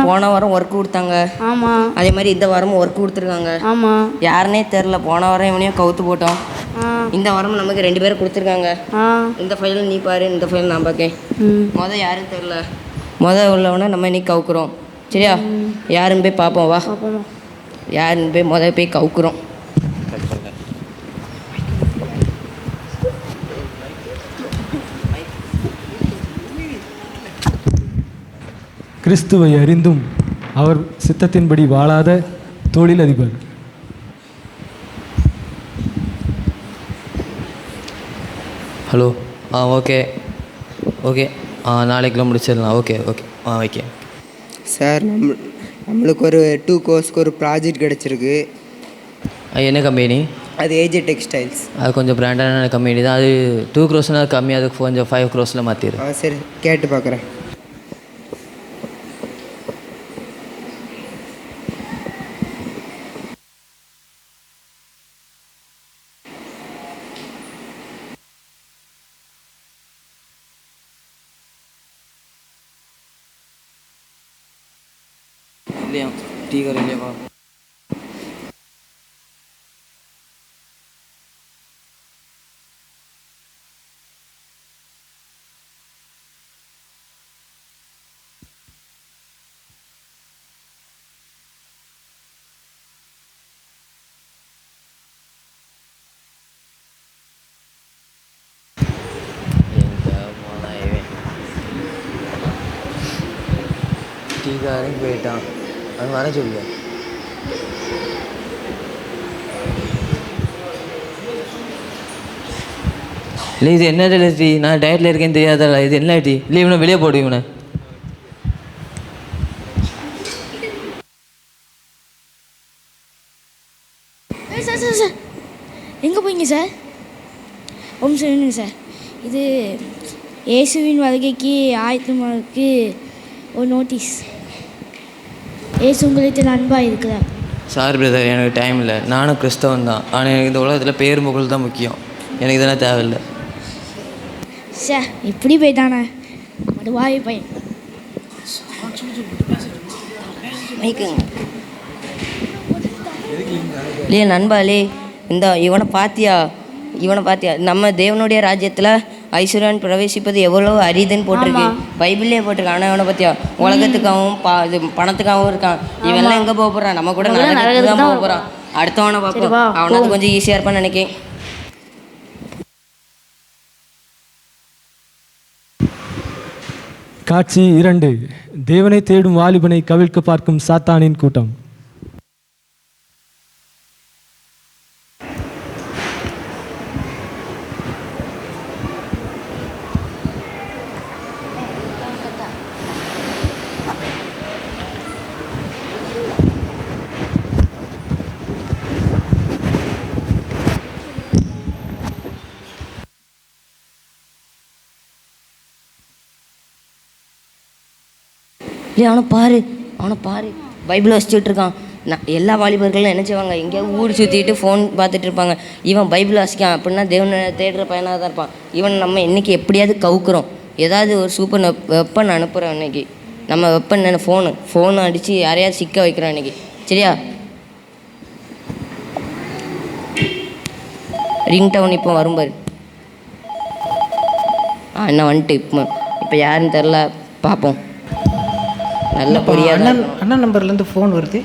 போன வாரம் ஒர்க் கொடுத்தாங்க. ஆமாம். அதே மாதிரி இந்த வாரமும் ஒர்க் கொடுத்துருக்காங்க. ஆமாம். யாருன்னே தெரில. போன வாரம் இவனையும் கவுத்து போட்டோம். இந்த வாரம் நமக்கு 2 பேரும் கொடுத்துருக்காங்க. இந்த ஃபைல் நீ பாரு, இந்த ஃபைல் நான் பார்க்கேன். மொதல் யாரும் தெரில. மொதல் உள்ளவனை நம்ம இன்னைக்கு கவுக்குறோம். சரியா? யாருன்னு போய் பார்ப்போம். வா, யாருன்னு போய் மொதல் போய் கவுக்குறோம். கிறிஸ்துவை அறிந்தும் அவர் சித்தத்தின்படி வாழாத தொழிலதிபர். ஹலோ. Okay okay. நாளைக்குள்ள முடிச்சிடலாம். Okay okay. ஓகே சார், நம்மளுக்கு ஒரு 2 கோர்ஸ்க்கு ஒரு ப்ராஜெக்ட் கிடச்சிருக்கு. என்ன கம்பெனி? அது ஏஜ் டெக்ஸ்டைல்ஸ். அது கொஞ்சம் பிராண்டான கம்பெனி தான். அது 2 crores கம்மி, அதுக்கு கொஞ்சம் 5 crores மாற்றிடு. சரி கேட்டு பார்க்குறேன். இல்லையா டீ கடை இல்லையாப்பா? டீக்காரன் போயிட்டான், அவன் வர சொல்லு. இல்லை இது என்ன டீ? நான் டயட்டில் இருக்கேன்னு தெரியாதல்ல, இது என்ன டீ? இல்லை இவனை வெளியே போடு இவனை. சார் சார் சார் எங்கே போய்ங்க சார்? சொல்லுங்க சார். இது இயேசுவின் வருகைக்கு ஆயத்தமாக்கு ஒரு நோட்டீஸ். இயேசு உங்களுக்கு அன்பாக இருக்கிறார். சாரி பிரதர், எனக்கு டைம் இல்லை. நானும் கிறிஸ்தவன் தான், ஆனால் எனக்கு இந்த உலகத்தில் பேர் புகழ் தான் முக்கியம். எனக்கு இதெல்லாம் தேவையில்லை. சார் இப்படி போயிட்டானே மடுவாய் பையன். இல்லையே நண்பாலே, இந்த இவனை பார்த்தியா? நம்ம தேவனுடைய ராஜ்யத்தில் ஐஸ்வர்யான் பிரவேசிப்பது எவ்வளோ அரிதுன்னு போட்டிருக்கு, பைபிள்லேயே போட்டிருக்கு. ஆனால் இவனை பார்த்தியா, உலகத்துக்காகவும் இது பணத்துக்காகவும் இருக்கான். இவெல்லாம் எங்கே போக போகிறான்? நம்ம கூட நரகத்துக்கு தான் போக போகிறான். அடுத்தவனை பார்ப்போம், அவனுக்கு கொஞ்சம் ஈஸியாக இருப்பான்னு நினைக்கிறேன். காட்சி 2. தேவனை தேடும் வாலிபனை கவிழ்க்க பார்க்கும் சாத்தானின் கூட்டம். இல்லையே அவனை பாரு பைபிள் வச்சுட்டு இருக்கான். எல்லா வாலிபர்களும் என்ன செய்வாங்க, எங்கேயாவது ஊர் சுற்றிட்டு ஃபோன் பார்த்துட்டு இருப்பாங்க. இவன் பைபிள் வாசிக்கான் அப்படின்னா தேவனை தேடுற பையனாக தான் இருப்பான். இவன் நம்ம இன்றைக்கி எப்படியாவது கவுக்குறோம், ஏதாவது ஒரு சூப்பர் வெப்பன் அனுப்புகிறோம். இன்றைக்கி நம்ம வெப்பன் என்ன, ஃபோனு அடித்து யாரையாவது சிக்க வைக்கிறோம் இன்றைக்கி. சரியா? ரிங் டவுன் இப்போ வரும்பாரு. என்ன வந்துட்டு இப்போ யாருன்னு தெரில, பார்ப்போம். நல்லபடியாக அண்ணன் நம்பர்லேருந்து ஃபோன் வருது.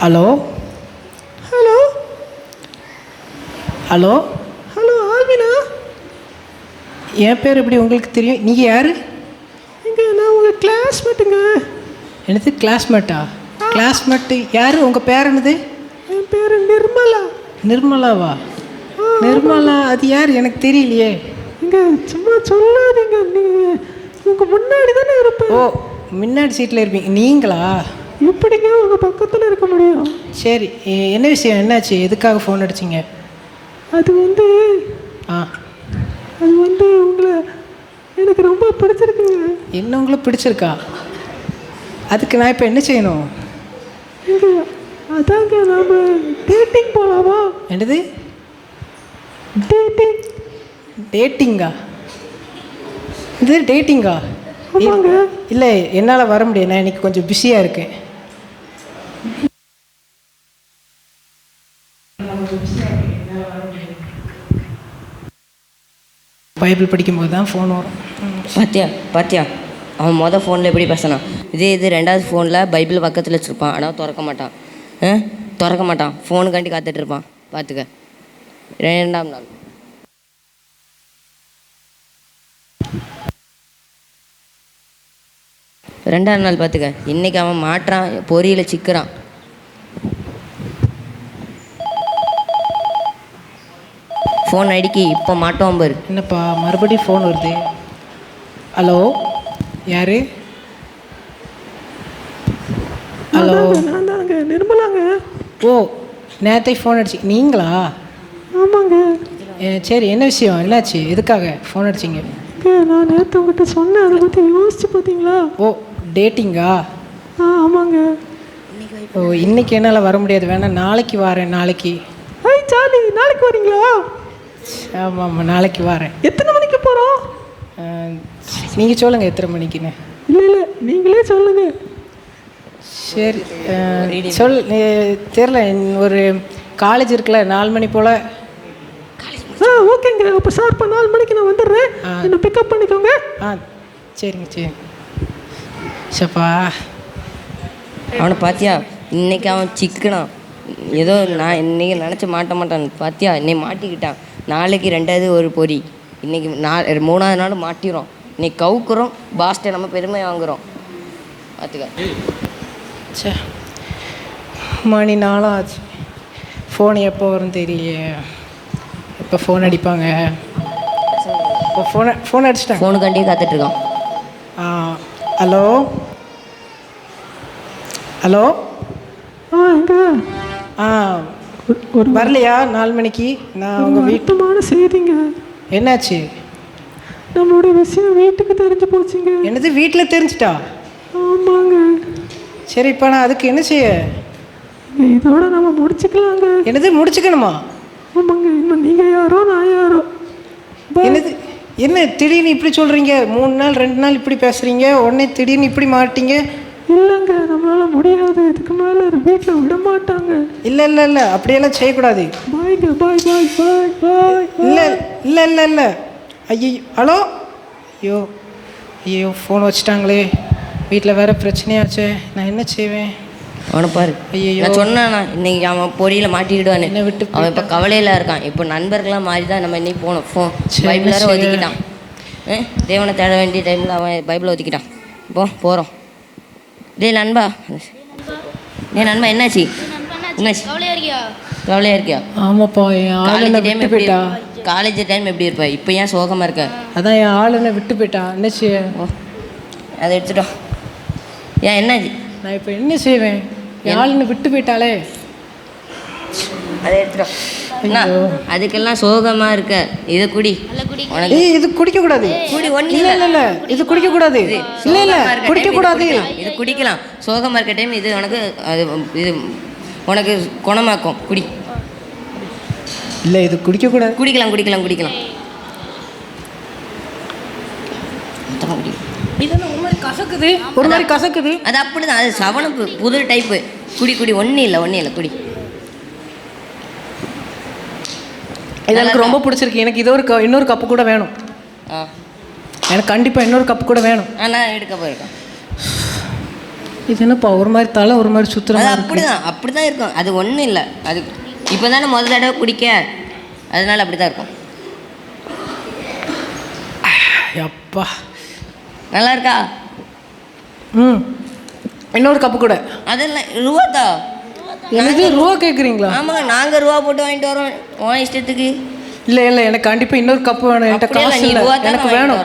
Hello hello hello hello Alvina, என் பேர் எப்படி உங்களுக்கு தெரியும்? நீங்கள் யார்? நான் உங்கள் கிளாஸ்மேட்டுங்க. என்னது கிளாஸ்மேட்டா? கிளாஸ்மேட்டு யார்? உங்கள் பேர் என்னது? என் பேர் நிர்மலா. நிர்மலாவா? நிர்மலா அது யார்? எனக்கு தெரியலையே. இங்கே சும்மா சொல்லாதீங்க, நீங்கள் உங்கள் முன்னாடி தானே இருப்பேன். ஓ, முன்னாடி சீட்டில் இருப்பீங்க நீங்களா? எப்படிங்க உங்கள் பக்கத்தில் இருக்க முடியும்? சரி, என்ன விஷயம், என்னாச்சு, எதுக்காக ஃபோன் அடிச்சிங்க? அது வந்து உங்களை எனக்கு ரொம்ப பிடிச்சிருக்குங்க. என்ன உங்களை பிடிச்சிருக்கா? அதுக்கு நான் இப்போ என்ன செய்யணும்? அதாங்க நாம் டேட்டிங் போகலாமா? என்னது டேட்டிங்கா? இது டேட்டிங்கா? இல்லை, என்னால் வர முடியாது, நான் இன்றைக்கி கொஞ்சம் பிஸியாக இருக்கேன். பைபிள் படிக்கும்போது தான் ஃபோன் வரும். பாத்தியா அவன் மொதல் ஃபோனில் எப்படி பேசினான். இது ரெண்டாவது ஃபோனில் பைபிள் பக்கத்தில் வச்சுருப்பான், ஆனால் திறக்க மாட்டான். ஃபோனுக்காண்டி காத்துட்ருப்பான். பார்த்துக்க. 2ஆம் நாள் பார்த்துக்க. இன்றைக்கி அவன் மாட்டுறான், பொறியில் சிக்கிறான். ஃபோன் அடிக்கி இப்போ மாட்டோம் பாரு. என்னப்பா மறுபடியும் ஃபோன் வருது? ஹலோ யார்? ஹலோ நான் தாங்க நிர்மலாங்க. ஓ நேற்றை ஃபோன் அடிச்சு நீங்களா? ஆமாங்க. சரி, என்ன விஷயம், என்னாச்சு, எதுக்காக ஃபோன் அடிச்சிங்க? நான் நேற்று உங்கள்கிட்ட சொன்னேன், அதை பற்றி யோசிச்சு பார்த்தீங்களா? ஓ, டேட்டிங்கா? ஆமாங்க. ஓ, இன்றைக்கி என்னால் வர முடியாது, வேணா நாளைக்கு வரேன். நாளைக்கு? சாலி, நாளைக்கு வரீங்களா? ஆமாம், நாளைக்கு வரேன். எத்தனை மணிக்கு போகிறோம்? நீங்கள் சொல்லுங்கள் எத்தனை மணிக்குன்னு. இல்லை நீங்களே சொல்லுங்கள். சரி, தெரில, ஒரு காலேஜ் இருக்குல்ல, 4 மணி போல். ஓகேங்க, அப்போ ஷார்ப்பா 4 மணிக்கு நான் வந்துடுறேன், என்னை பிக்கப் பண்ணிக்கோங்க. சரிங்க. சரி சப்பா, அவனை பார்த்தியா, இன்னைக்கு அவன் சிக்கனான். ஏதோ நான் இன்றைக்கி நினச்சி மாட்டான் பார்த்தியா, இன்னைக்கு மாட்டிக்கிட்டான். நாளைக்கு 2வது ஒரு பொறி, இன்றைக்கி 3வது நாள் மாட்டிடுறோம். இன்னைக்கு கவுக்குறோம், பாஸ்ட்டை நம்ம பெருமை வாங்குகிறோம். பார்த்துக்க. சே, மணி 4 ஆச்சு, ஃபோன் எப்போ வரும் தெரியலையே. இப்போ ஃபோன் அடிப்பாங்க. இப்போ ஃபோன் அடிச்சிட்டேன். ஃபோனுக்காண்டியே காத்துட்ருக்கான். Hello hello. எங்க வரலையா 4 மணிக்கு? நான் உங்கள் வீட்டுமான செய்திங்க. என்னாச்சு? நம்மளுடைய விஷயம் வீட்டுக்கு தெரிஞ்சு போச்சுங்க. என்னது, வீட்டில் தெரிஞ்சிட்டா? ஆமாங்க. சரி, இப்போ நான் அதுக்கு என்ன செய்ய? இதோட நம்ம முடிச்சுக்கலாங்க. என்னது, முடிச்சுக்கணுமா? ஆமாங்க. இன்னும் நீங்கள் யாரோ நான் யாரோ. என்னது, என்ன திடீர்னு இப்படி சொல்கிறீங்க? 3 நாள் 2 நாள் இப்படி பேசுகிறீங்க, உடனே திடீர்னு இப்படி மாட்டீங்க. இல்லைங்க, நம்மளால் முடியாது, இதுக்கு மேலே வீட்டில் விட மாட்டாங்க. இல்லை அப்படியெல்லாம் செய்யக்கூடாது. பாய்ங்க, பாய் பாய் பாய் பாய். இல்லை. ஐயோ, ஹலோ. ஐயோ ஃபோன் வச்சுட்டாங்களே, வீட்டில் வேறு பிரச்சனையாச்சே, நான் என்ன செய்வேன்? அவனை பாரு, ஐயோ, நான் சொன்னானா இன்னைக்கு அவன் பொறியில் மாட்டிக்கிடுவான்னு. என்னை விட்டு அவன் இப்போ கவலையில் இருக்கான். இப்போ நண்பர்களாக மாறி தான் நம்ம இன்னைக்கு போனோம். பைபிள் வேறு ஒதுக்கிட்டான். தேவனை தேட வேண்டிய டைமில் அவன் பைபிளை ஒதுக்கிட்டான். போகிறோம். நண்பா, என்னாச்சு? கவலையாக இருக்கியா? ஆமாப்பா, என் ஆளுநை விட்டு போயிட்டா. காலேஜ் டைம் எப்படி இருப்பா? இப்போ ஏன் சோகமாக இருக்க? அதான் என் ஆளுநை விட்டு போயிட்டா. என்ன செய்ய? அதை எடுத்துட்டோம். ஏன் என்னாச்சு? நான் இப்போ என்ன செய்வேன்? என் ஆளுநை விட்டு போயிட்டாலே. அதை எடுத்துட்டோம். அதுக்கெல்லாம் சோகமாக இருக்க. இதை குடி. இது குடிக்கக்கூடாது. குடி. ஒன்று இல்லை, இது குடிக்கக்கூடாது. இல்லை, குடிக்கக்கூடாது. இது குடிக்கலாம். சோகமாக இருக்க டைம் இது உனக்கு, இது உனக்கு குணமாக்கும். குடி. இல்லை, இது குடிக்கக்கூடாது. குடிக்கலாம். இதெல்லாம் ஒரு மாதிரி கசக்குது. அது அப்படிதான், அது சவனப்பு புது டைப்பு. குடி. ஒன்றும் இல்லை குடி. இது எனக்கு ரொம்ப பிடிச்சிருக்கு. எனக்கு இது இன்னொரு கப்பு கூட வேணும். எனக்கு கண்டிப்பாக இன்னொரு கப்பு கூட வேணும். நான் எடுக்க போயிருக்கேன். இது என்னப்பா, ஒரு மாதிரி தலை ஒரு மாதிரி சுற்றுறது? அப்படிதான் இருக்கும். அது ஒன்றும் இல்லை. அது இப்போ தானே முதல் தடவை குடிக்க, அதனால அப்படி தான் இருக்கும். அப்பா, நல்லா இருக்கா? இன்னொரு கப்பு கூட. அதெல்லாம் ரூபாத்தா? என்னது, ரூபா கேட்குறீங்களா? ஆமாங்க, நாங்கள் ரூபா போட்டு வாங்கிட்டு வரோம் உன் இஷ்டத்துக்கு. இல்லை எனக்கு கண்டிப்பாக இன்னொரு கப்பு வேணும். என்கிட்ட காசு இல்லை, எனக்கு வேணும்.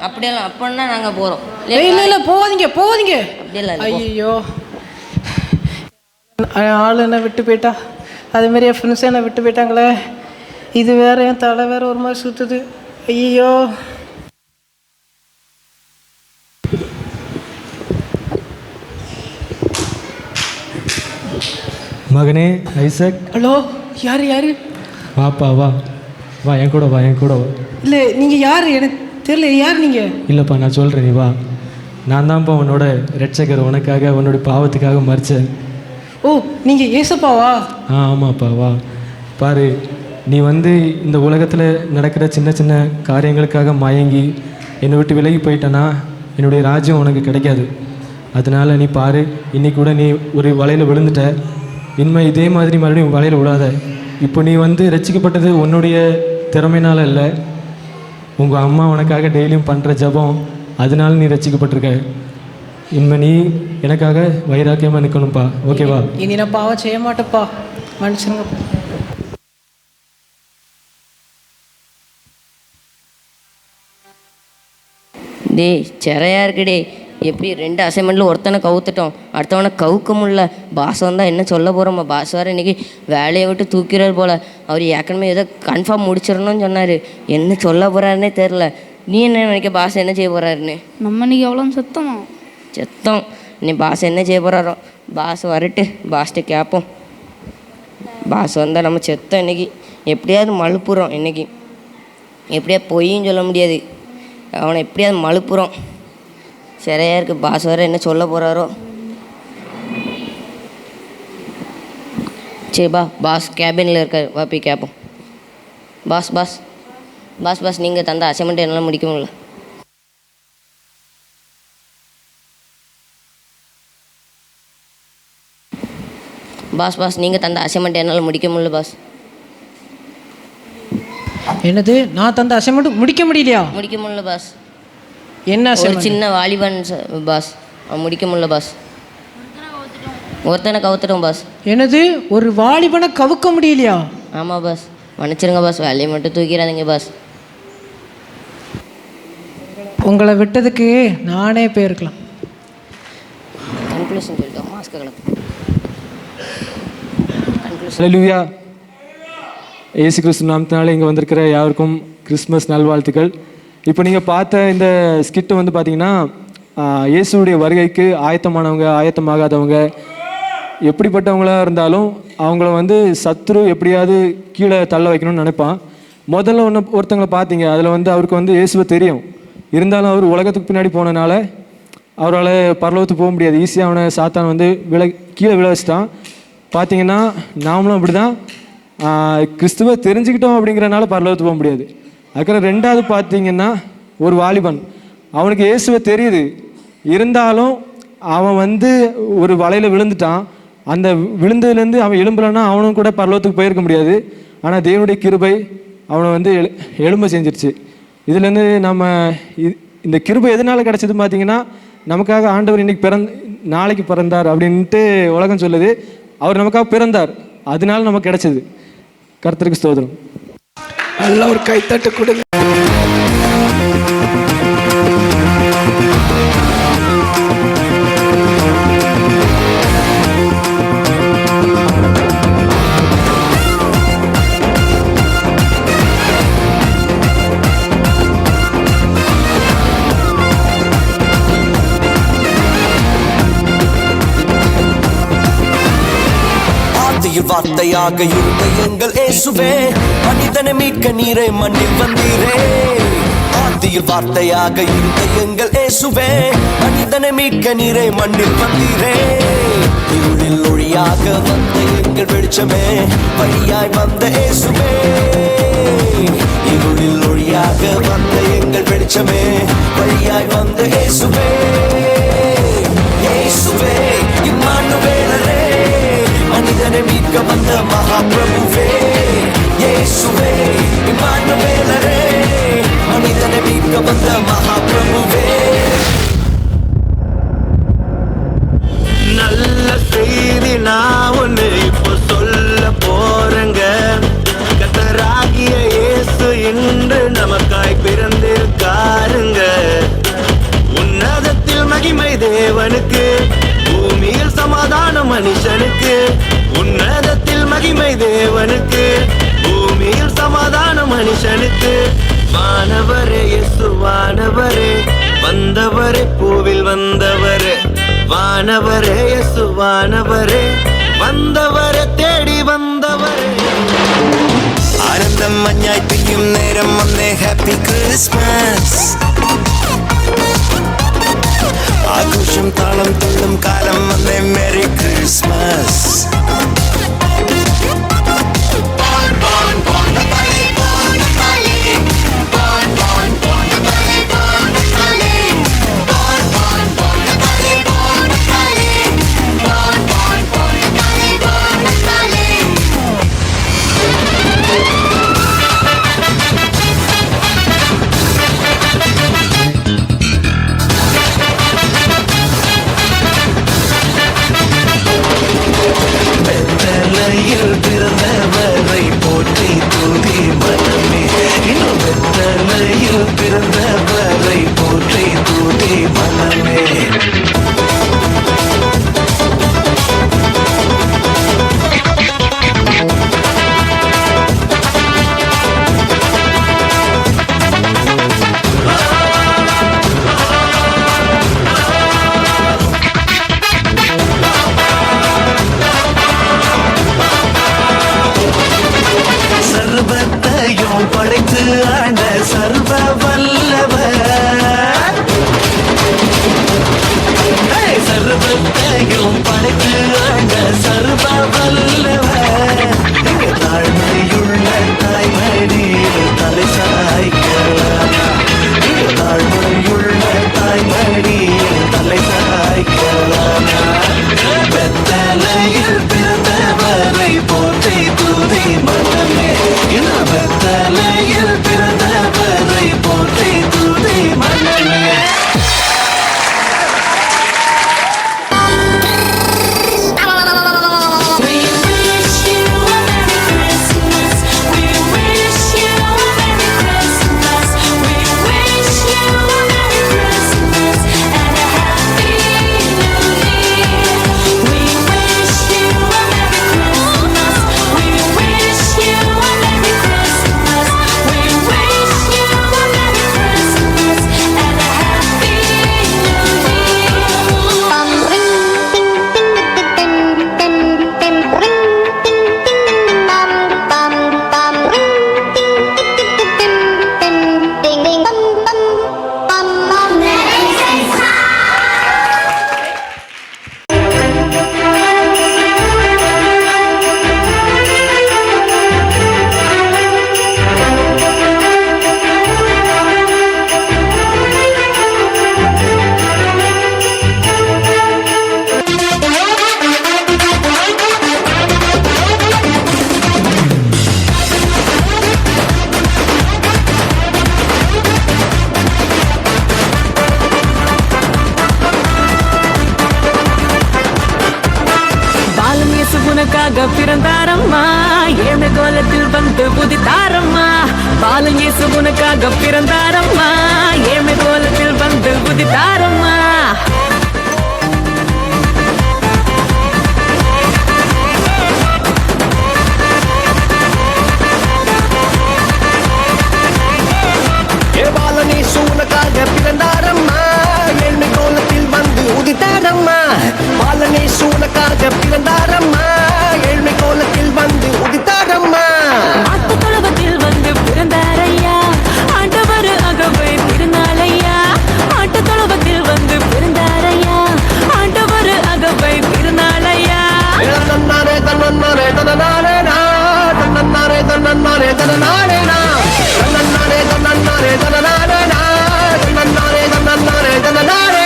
அப்படியெல்லாம் அப்படின்னா நாங்கள் போகிறோம். இல்லை போகாதீங்க. அப்படியெல்லாம் ஐயோ, ஆள் என்ன விட்டு போயிட்டா, அதேமாரி என் ஃப்ரெண்ட்ஸை என்னை விட்டு போயிட்டாங்களே. இது வேற, என் தலை வேற ஒரு மாதிரி சுற்றுது. ஐயோ, மகனே ஐசக். ஹலோ, யார்? வாப்பா, வா என் கூட வா. இல்லை, நீங்கள் யார்? எனக்கு தெரியல, யார் நீங்கள்? இல்லைப்பா, நான் சொல்கிறேன், நீ வா. நான் தான்ப்பா உன்னோட ரட்சகர், உனக்காக உன்னோட பாவத்துக்காக மறிச்சேன். ஓ, நீங்கள் ஏசப்பாவா? ஆமாப்பா, வா. பாரு, நீ இந்த உலகத்தில் நடக்கிற சின்ன சின்ன காரியங்களுக்காக மயங்கி என்னை விட்டு விலகி போயிட்டனா என்னுடைய ராஜ்யம் உனக்கு கிடைக்காது. அதனால் நீ பாரு, இன்னைக்கு கூட நீ ஒரு வலையில் விழுந்துட்ட. இனிமே இதே மாதிரி மறுபடியும் வலையில் விடாத. இப்போ நீ ரட்சிக்கப்பட்டது உன்னுடைய திறமையினால இல்லை, உங்கள் அம்மா உனக்காக டெய்லியும் பண்ணுற ஜபம், அதனால நீ ரட்சிக்கப்பட்டிருக்க. இனிமே நீ எனக்காக வைராக்கியமாக நிற்கணும்ப்பா. ஓகேவா? இனி நான் பாவம் செய்ய மாட்டேப்பா, மனுஷனுங்க. சிறையா இருக்குடே. எப்படி 2 அசைன்மெண்ட்டில் ஒருத்தனை கவுத்துட்டோம், அடுத்தவனை கவுக்க முடியல. பாஸ் வந்தால் என்ன சொல்ல போகிறோம்மா? பாஸ் வேறு இன்றைக்கி வேலையை விட்டு தூக்கிறார் போல். அவர் ஏற்கனவே ஏதோ கன்ஃபார்ம் முடிச்சிடணும்னு சொன்னார். என்ன சொல்ல போகிறாருன்னே தெரில. நீ என்ன நினைக்க பாஸ் என்ன செய்ய போகிறாருன்னு? நம்ம இன்னைக்கு எவ்வளோ செத்தம். நீ பாஸ் என்ன செய்ய போகிறாரோ? பாஸ் வரட்டு, பாஸ்ட்டு கேட்போம். பாஸ் வந்தால் நம்ம செத்தோம் இன்றைக்கி. எப்படியாவது மழுப்புறோம் இன்றைக்கி. எப்படியாவது பொய்யும் சொல்ல முடியாது, அவனை எப்படியாவது மழுப்புறோம். சரியா இருக்குது. பாஸ் வேறு என்ன சொல்ல போகிறாரோ? சரிப்பா, பாஸ் கேபினில் இருக்கார், வா போய் கேட்போம். பாஸ் பாஸ் பாஸ் பாஸ் நீங்கள் தந்த அசைன்மெண்ட் என்னால் முடிக்க முடியல. பாஸ் நீங்கள் தந்த அசைன்மெண்ட் என்னால் முடிக்க முடியல பாஸ். என்னது? நான் தந்த அசைன்மெண்ட் முடிக்க முடியலையா? முடிக்க முடியல பாஸ். என்ன? ஒரு சின்ன வாலிபன் பாஸ், அவன் முடிக்க முடியல பாஸ். ஒருத்தனை கவுத்துட்டோம் பாஸ். என்னது? ஒரு வாலிபனை கவுக்க முடியலையா? ஆமாம் பாஸ், மன்னிச்சிருங்க பாஸ், வேலையை மட்டும் தூக்கிறாதீங்க பாஸ். உங்களை விட்டதுக்கு நானே போயிருக்கலாம். கன்க்ளூஷன் சொல்லிட்டோம், மாஸ்க் கலக்கு. ஹல்லேலூயா. இயேசு கிறிஸ்து நாமத்தினால இங்கே வந்திருக்கிற யாருக்கும் கிறிஸ்மஸ் நல்வாழ்த்துக்கள். இப்போ நீங்கள் பார்த்த இந்த ஸ்கிட்டு வந்து பார்த்தீங்கன்னா இயேசுடைய வருகைக்கு ஆயத்தமாகாதவங்க எப்படிப்பட்டவங்களாக இருந்தாலும் அவங்கள வந்து சத்ரு எப்படியாவது கீழே தள்ள வைக்கணும்னு நினைப்பான். முதல்ல ஒருத்தங்களை பார்த்தீங்க, அதில் வந்து அவருக்கு வந்து இயேசுவை தெரியும். இருந்தாலும் அவர் உலகத்துக்கு பின்னாடி போனனால அவரால் பரலோகத்துக்கு போக முடியாது. ஈஸியாக அவனை சாத்தான் வந்து கீழே விழ வச்சிட்டான். பார்த்தீங்கன்னா நாமளும் அப்படி தான் கிறிஸ்துவை தெரிஞ்சுக்கிட்டோம் அப்படிங்கிறனால பரலோகத்துக்கு போக முடியாது. அதுக்கப்புறம் 2வது பார்த்தீங்கன்னா ஒரு வாலிபன், அவனுக்கு இயேசுவை தெரியுது, இருந்தாலும் அவன் வந்து ஒரு வலையில் விழுந்துட்டான். அந்த விழுந்ததுலேருந்து அவன் எழும்பலைன்னா அவனும் கூட பரலோகத்துக்கு போயிருக்க முடியாது. ஆனால் தேவனுடைய கிருபை அவனை வந்து எழும்ப செஞ்சிருச்சு. இதுலேருந்து நம்ம இந்த கிருபை எதனால் கிடச்சது பார்த்தீங்கன்னா, நமக்காக ஆண்டவர் இன்னைக்கு நாளைக்கு பிறந்தார் அப்படின்ட்டு உலகம் சொல்லுது. அவர் நமக்காக பிறந்தார், அதனால நமக்கு கிடைச்சது. கர்த்தருக்கு ஸ்தோத்திரம். நல்ல ஒரு கைத்தட்டு கொடுங்க. வார்த்தையாக இருந்த எங்கள் இயேசுவே, மனிதனை மீட்க நீரை மண்ணில் வந்தீரே. ஆதியில் வார்த்தையாக இருந்த எங்கள் இயேசுவே, மனிதனை மீட்க நீரை மண்ணில் வந்தீரே. இருளில் ஒளியாக வந்த எங்கள் வெளிச்சமே, வழியாய் வந்த இயேசுவே. இருளில் ஒளியாக வந்த எங்கள் வெளிச்சமே, வழியாய் வந்த இயேசுவே. இயேசுவே இம்மானுவேலரே, மனிதனை மீட்க வந்த மகாபிரபுவே. இயேசுவே இம்மானுவேலரே, மனிதனை மீட்க வந்த மகாபிரபுவே. நல்ல செய்தி நான் ஒன்று இப்போ சொல்ல போறேங்க. கர்த்தராகிய இயேசு இன்று நமக்காய் பிறந்திருக்காருங்க. உன்னதத்தில் மகிமை தேவனுக்கு, பூமியில் சமாதானம் மனுஷனுக்கு. உன்னதத்தில் மகிமை தேவனுக்கு, பூமியில் சமாதானம் மனுஷனுக்கு. வானவரே இயேசு வானவரே, வந்தவரே பூவில் வந்தவரே. வானவரே இயேசு வானவரே, வந்தவரே தேடி வந்தவரே. ஆனந்தம் மഞ്ഞാய் பெய்யும் நேரம் வந்தே, ஹாப்பி கிறிஸ்மஸ். ആഘോഷം താളം തുള്ളും കാലം വന്നേ, മെരി ക്രിസ്മസ്. பிறந்த உனக்காக பிறந்தாரம்மா ஏழை கோலத்தில் வந்து புதித்தாரம்மா பாலன் இயேசு உனக்காக பிறந்தாரம்மா ஏழை கோலத்தில் வந்து புதித்தாரம்மா பாலனேசு உனக்காக பிறந்தாரம்மா ஏழ்மை கோலத்தில் வந்து உதித்தாரம்மா பாலனேசு உனக்காக பிறந்தாரம்மா ஏழ்மை கோலத்தில் வந்து உதித்தாரம்மா ஆட்டுத்தொழுவத்தில் வந்து பிறந்தாரையா ஆண்டவர் அகவை திருநாளையா ஆட்டுத்தொழுவத்தில் வந்து பிறந்தாரையா ஆண்டவர் அகவை திருநாளையா தன்னாரே தன்னாரே தன்னாரே தன்னாரே தன்னாரே தன்னாரே தன்னாரே தன்னாரே தன்னாரே தன்னாரே தன்னாரே தன்னாரே தன்னாரே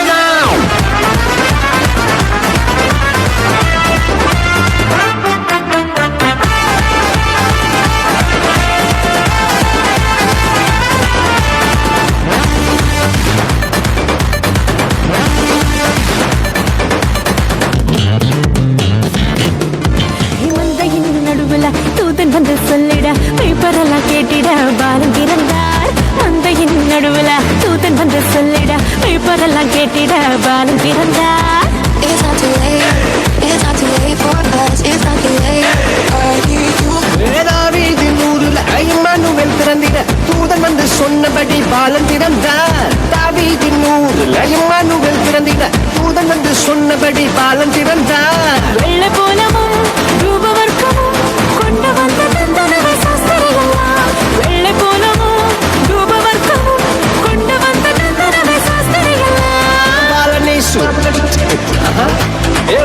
தூதன் வந்து சொல்லிட பேப்பரெல்லாம் கேட்டிட பாலன் பிறந்தார் மந்தையின் நடுவில் தூதன் வந்து சொல்லிட பேப்பரெல்லாம் கேட்டிட பாலன் பிறந்தார் இம்மானுவேல் பிறந்திட தூதன் வந்து சொன்னபடி பாலன் பிறந்தார் தாவீதின் ஊரில் இம்மானுவேல் பிறந்திட தூதன் வந்து சொன்னபடி பாலன் பிறந்தார் வெள்ளை போலவும் ரூபவர்க்கமும் கொண்டு வந்த தந்தனவை சாஸ்திரிகள்லாம் வெள்ளை போலவும் ரூபவர்க்கமும் கொண்டு வந்த தந்தனவை சாஸ்திரிகள்லாம் பாலனேசு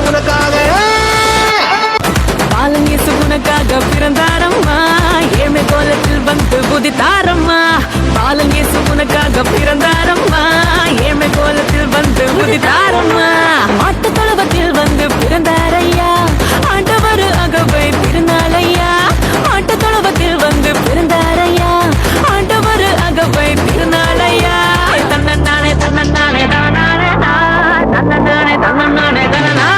உனக்காக பாலன் இயேசு உனக்காக பிறந்தாரம்மா ஏழ்மை கோலத்தில் வந்து புதித்தாரம்மா பாலன் இயேசு உனக்காக பிறந்தாரம்மா ஏழ்மை கோலத்தில் வந்து புதித்தாரம்மா ஆட்டுத்தொழுவத்தில் வந்து பிறந்தாரையா ஆண்டவர் அகவை திருநாளையா ஆட்டுத்தொழுவத்தில் வந்து பிறந்தாரையா ஆண்டவர் அகவை திருநாளையா தன்னே தன்னே தானே தன்னே தன்னே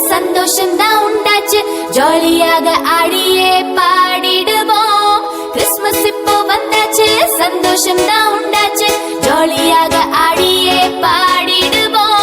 சந்தோஷம் தான் உண்டாச்சு ஜாலியாக ஆடியே பாடிடுவோம் கிறிஸ்மஸ் இப்போ வந்தாச்சு சந்தோஷம் தான் உண்டாச்சு ஜாலியாக ஆடியே பாடிடுவோம்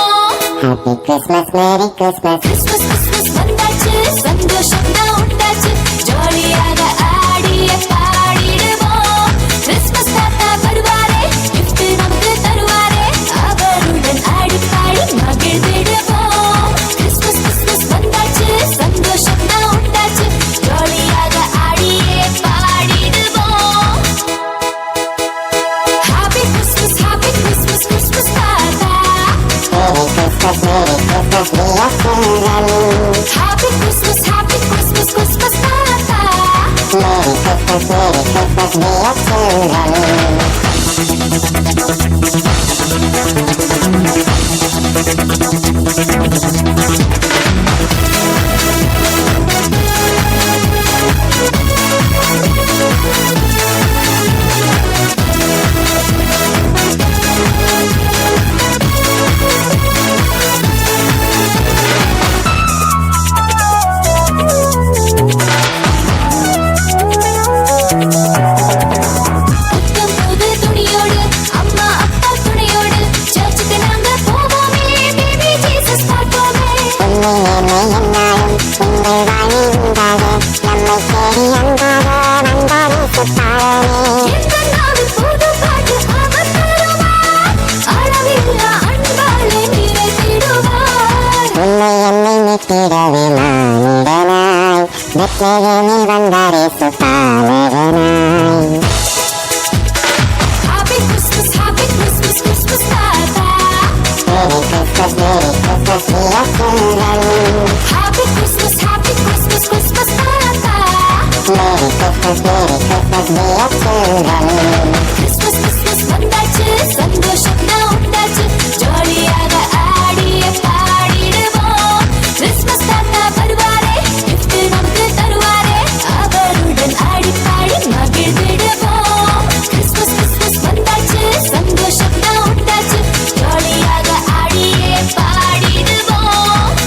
Happy Christmas, Merry Christmas. Christmas Christmas வந்தாச்சு சந்தோஷம் தான் உண்டாச்சு ஜாலியாக ஆடியே பாடிடுவோம் கிறிஸ்மஸ் தாத்தா வருவாரே gift நமக்கு தருவாரே அவருடன் ஆடி பாடி மகிழ்ந்திடுவோம் கிறிஸ்மஸ் கிறிஸ்மஸ் வந்தாச்சு சந்தோஷம் தான் உண்டாச்சு ஜாலியாக ஆடியே பாடிடுவோம் ஹாப்பி கிறிஸ்மஸ் கிறிஸ்மஸ் தாத்தா Merry Christmas, Merry Christmas, we are children. Happy Christmas, Christmas தாத்தா Merry Christmas, we are children. புத்தம் புது துணியோடு அம்மா அப்பா துணையோடு சர்ச்சுக்கு நாங்க போவோமே பேபி ஜீசஸ் பார்ப்போமே உன்னை என்னாலும் உங்கள் வாழ்வில் உண்டாக நம்மை தேடி அன்பாக வந்தார் சுத்தாரமே. எங்கள் நாவில் புது பாட்டு அவர் தருவார் அளவில்லா அன்பாலே நிறைத்திடுவார் உன்னை என்னை நித்திடவே மானிடனாய் பெத்லகேமில் வந்தாரே சுத்தாலகனாய். Happy Christmas, Christmas தாத்தா Merry Christmas, Merry Christmas, we are children. Happy Christmas, Christmas தாத்தா Merry Christmas, Merry Christmas, we are children. Christmas Christmas வந்தாச்சு சந்தோஷம் தான் உண்டாச்சு ஜாலியாக ஆடிய பாடிடுவோம் கிறிஸ்மஸ் தாத்தா வருவாரே gift நமக்கு தருவாரே அவருடன் ஆடி பாடி மகிழ்ந்திடுவோம் கிறிஸ்மஸ் கிறிஸ்மஸ் வந்தாச்சு சந்தோஷம் தான் உண்டாச்சு ஜாலியாக ஆடியே பாடிடுவோம்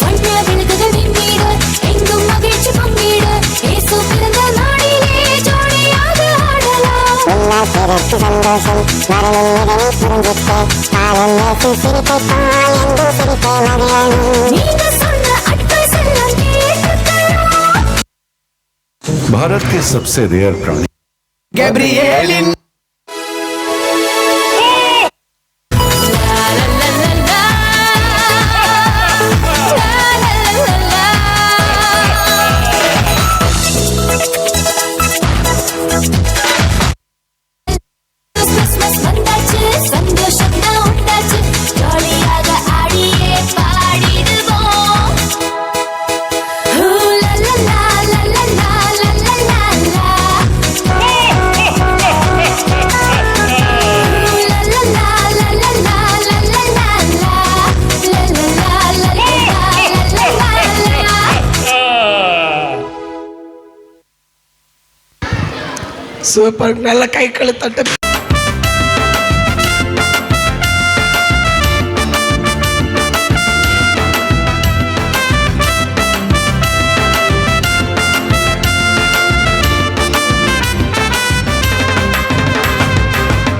வண்ண விளக்குகள் மின்னிட எங்கும் மகிழ்ச்சி பொங்கிட இயேசு பிறந்த நாளிலே ஜாலியாக ஆடலாம் எல்லா பேருக்கு சந்தோஷம் வரணும் இதனை புரிஞ்சிட்டு காலம் நேசி சிரிப்பை பால் என்று சிரிப்பை மகிழணும் நீங்க சொன்ன அட்வைஸ் எல்லாம் கேட்டுக்கலாம் भारत के सबसे रेयर प्राणी गैब्रिएलिन கிறிஸ்மஸ் வந்தாச்சு சந்தோஷம் தான் உண்டாச்சு ஜாலியாக ஆடியே பாடிடுவோம் who law law law law law law law law law who law law law law law law law law law super நல்ல கை கழுத்தட்டு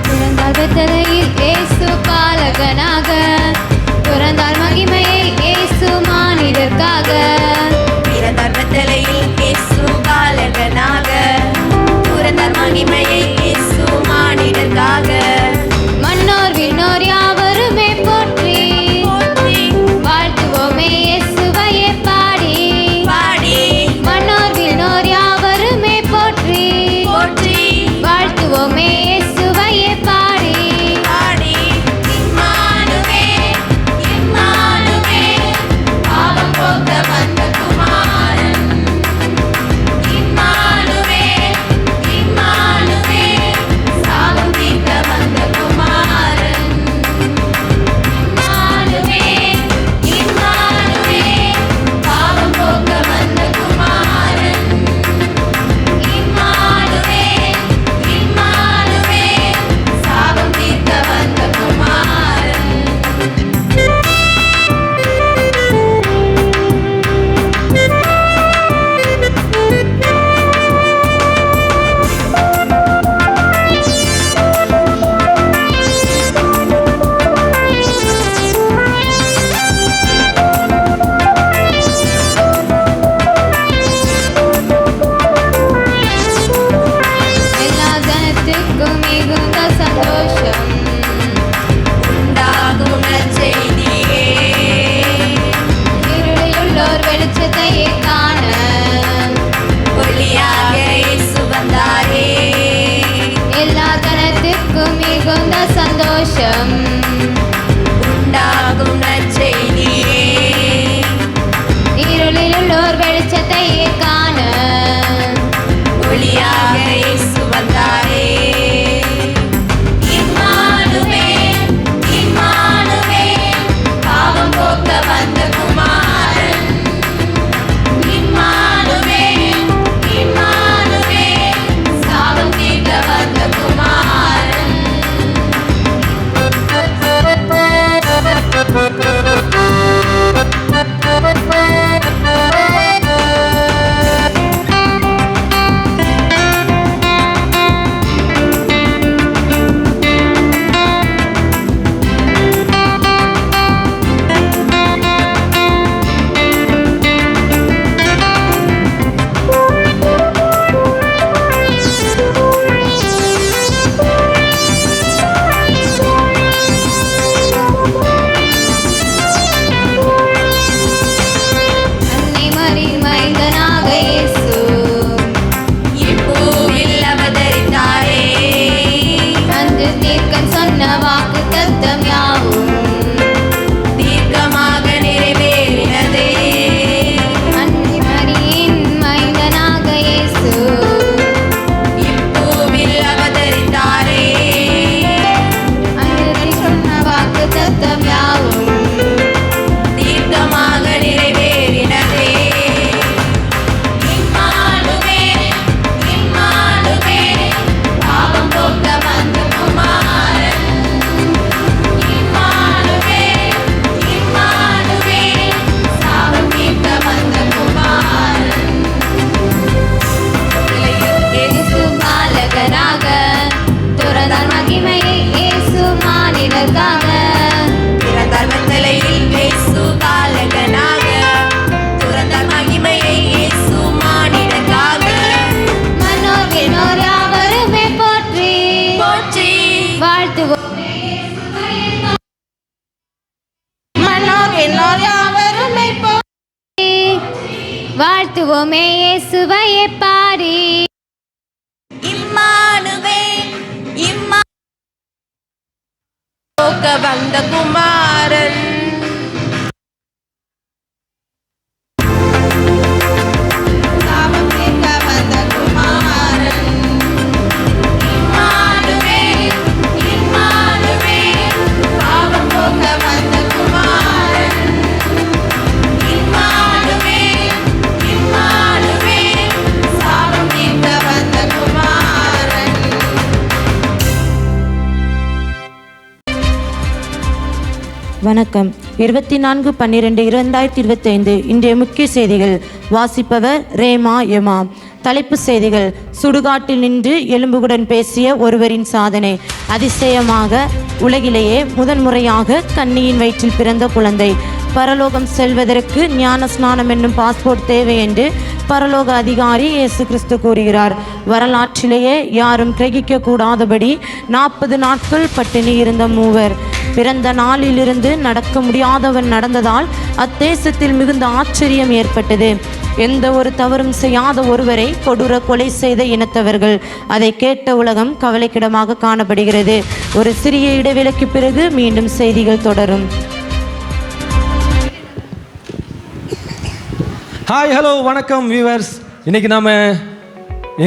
பிறந்தால் பெத்தலையில் இயேசு பாலகனாக பிறந்தால் மகிமையை இயேசு மானிடர்க்காக பிறந்தார் பெத்தலேயில் இயேசு பாலகனாக பிறந்தார் மகிமையை இயேசு மானிடர்க்காக மன்னோர் விண்ணோர் யாவருமே போற்றி வாழ்த்துவோமே இயேசுவையே பாடி பாடி மன்னோர் விண்ணோர் யாவருமே போற்றி வாழ்த்துவோமே இயேசுவையே பாடி பாடி இம்மானுவேல் வாழ்த்துவோமே இயேசுவையே பாடி. இம்மானுவே இம்மா வந்த குமாரன் வணக்கம். 24/12/2025 இன்றைய முக்கிய செய்திகள். வாசிப்பவர் ரேமா எமா. தலைப்பு செய்திகள். சுடுகாட்டில் நின்று எலும்புடன் பேசிய ஒருவரின் சாதனை. அதிசயமாக உலகிலேயே முதன்முறையாக கன்னியின் வயிற்றில் பிறந்த குழந்தை. பரலோகம் செல்வதற்கு ஞான ஸ்நானம் என்னும் பாஸ்போர்ட் தேவை என்று பரலோக அதிகாரி இயேசு கிறிஸ்து கூறுகிறார். வரலாற்றிலேயே யாரும் கிரகிக்க கூடாதபடி 40 நாட்கள் பட்டினி இருந்த மூவர். பிறந்த நாளிலிருந்து நடக்க முடியாதவன் நடந்ததால் அத்தேசத்தில் மிகுந்த ஆச்சரியம் ஏற்பட்டது. எந்த ஒரு தவறும் செய்யாத ஒருவரை கொடூர கொலை செய்த இனத்தவர்கள். அதை கேட்ட உலகம் கவலைக்கிடமாக காணப்படுகிறது. ஒரு சிறிய இடைவேளைக்கு பிறகு மீண்டும் செய்திகள் தொடரும். ஹாய் ஹலோ வணக்கம் வியூவர்ஸ். இன்றைக்கி நாம்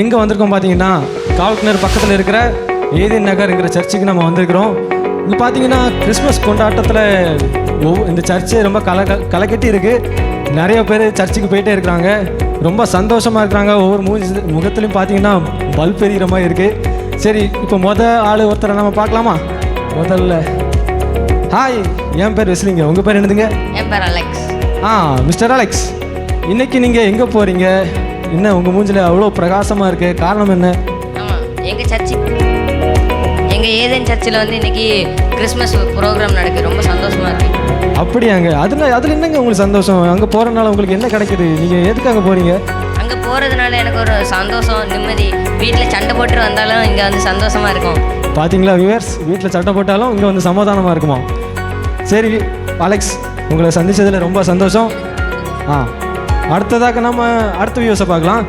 எங்கே வந்திருக்கோம் பார்த்தீங்கன்னா காவல்கிணறு பக்கத்தில் இருக்கிற ஏதேன் நகர்ங்கிற சர்ச்சுக்கு நம்ம வந்திருக்கிறோம். இங்கே பார்த்தீங்கன்னா கிறிஸ்மஸ் கொண்டாட்டத்தில் இந்த சர்ச்சு ரொம்ப களைக்கட்டி இருக்குது. நிறைய பேர் சர்ச்சுக்கு போயிட்டே இருக்கிறாங்க. ரொம்ப சந்தோஷமாக இருக்கிறாங்க. ஒவ்வொரு முகத்துலையும் பார்த்தீங்கன்னா பல்ப் எரிகிற மாதிரி இருக்குது. சரி, இப்போ ஆள் ஒருத்தரை நம்ம பார்க்கலாமா? முதல்ல ஹாய், என் பேர் வெஸ்லிங்க. உங்கள் பேர் என்னதுங்க? என் பேர் அலெக்ஸ். மிஸ்டர் அலெக்ஸ், இன்னைக்கு நீங்கள் எங்கே போகிறீங்க? என்ன உங்கள் மூஞ்சில் அவ்வளோ பிரகாசமாக இருக்குது, காரணம் என்ன? ஆமாம், எங்கள் ஏதேன் சர்ச்சில் வந்து இன்னைக்கு கிறிஸ்மஸ் ப்ரோக்ராம் நடக்குது. ரொம்ப சந்தோஷமாக இருக்குது. அப்படியாங்க? அதில் என்னங்க உங்களுக்கு சந்தோஷம்? அங்கே போகிறதுனால உங்களுக்கு என்ன கிடைக்குது? நீங்கள் எதுக்காக போகிறீங்க? அங்கே போகிறதுனால எனக்கு ஒரு சந்தோஷம், நிம்மதி. வீட்டில் சண்டை போட்டு வந்தாலும் இங்கே வந்து சந்தோஷமாக இருக்கும். பார்த்தீங்களா வியூவர்ஸ், வீட்டில் சட்டை போட்டாலும் இங்கே வந்து சமாதானமாக இருக்குமா? சரி அலெக்ஸ், உங்களை சந்தித்ததில் ரொம்ப சந்தோஷம். அடுத்ததாக நம்ம அடுத்த வியூஸை பார்க்கலாம்.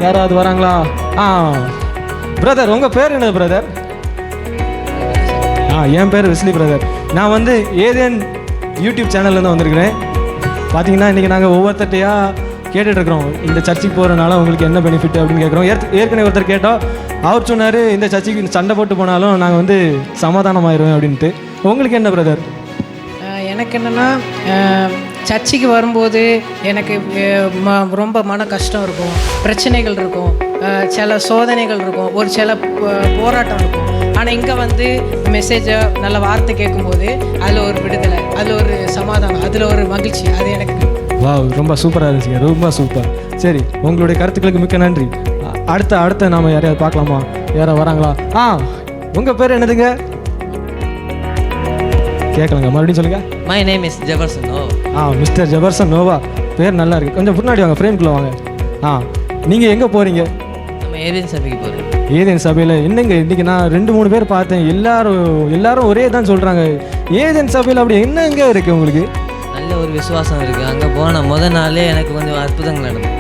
யாராவது வராங்களா? பிரதர், உங்கள் பேர் என்ன பிரதர்? என் பேர் வெஸ்லி பிரதர். நான் வந்து ஏதேன் யூடியூப் சேனல்லேருந்து வந்திருக்கிறேன். பார்த்தீங்கன்னா இன்றைக்கி நாங்கள் ஒவ்வொருத்தட்டையாக கேட்டுட்ருக்குறோம், இந்த சர்ச்சுக்கு போகிறனால உங்களுக்கு என்ன பெனிஃபிட் அப்படின்னு கேட்குறோம். ஏற்கனவே ஒருத்தர் கேட்டோம், அவர் சொன்னார் இந்த சர்ச்சுக்கு சண்டை போட்டு போனாலும் நாங்கள் வந்து சமாதானமாயிருவேன் அப்படின்ட்டு. உங்களுக்கு என்ன பிரதர்? எனக்கு என்னென்னா, சர்ச்சுக்கு வரும்போது எனக்கு ரொம்ப மன கஷ்டம் இருக்கும், பிரச்சனைகள் இருக்கும், சில சோதனைகள் இருக்கும், ஒரு சில போராட்டம் இருக்கும். ஆனால் இங்கே வந்து மெசேஜை நல்ல வார்த்தை கேட்கும்போது அதில் ஒரு விடுதலை, அதில் ஒரு சமாதானம், அதில் ஒரு மகிழ்ச்சி. அது எனக்கு ரொம்ப சூப்பராக இருந்துச்சுங்க, ரொம்ப சூப்பர். சரி, உங்களுடைய கருத்துக்களுக்கு மிக்க நன்றி. அடுத்த நாம் யாரையாவது பார்க்கலாமா? யாராவது வராங்களா? உங்கள் பேர் என்னதுங்க? கேட்கலங்க, மறுபடியும் சொல்லுங்கள். My name is Jefferson Noah. Mister Jefferson Noah, பேர் நல்லா இருக்குது. கொஞ்சம் முன்னாடி வாங்க, ஃப்ரேம்குள்ளே வாங்க. நீங்கள் எங்கே போகிறீங்க? நம்ம ஏதேன் சபைக்கு போகிறோம். ஏதேன் சபையில் என்னங்க? இன்றைக்கி நான் 2-3 பேர் பார்த்தேன். எல்லாரும் ஒரே தான் சொல்கிறாங்க. ஏதேன் சபையில் அப்படி என்னங்க இருக்குது உங்களுக்கு? நல்ல ஒரு விசுவாசம் இருக்குது. அங்கே போன முதல் நாளே எனக்கு கொஞ்சம் அற்புதங்கள் நடந்தது.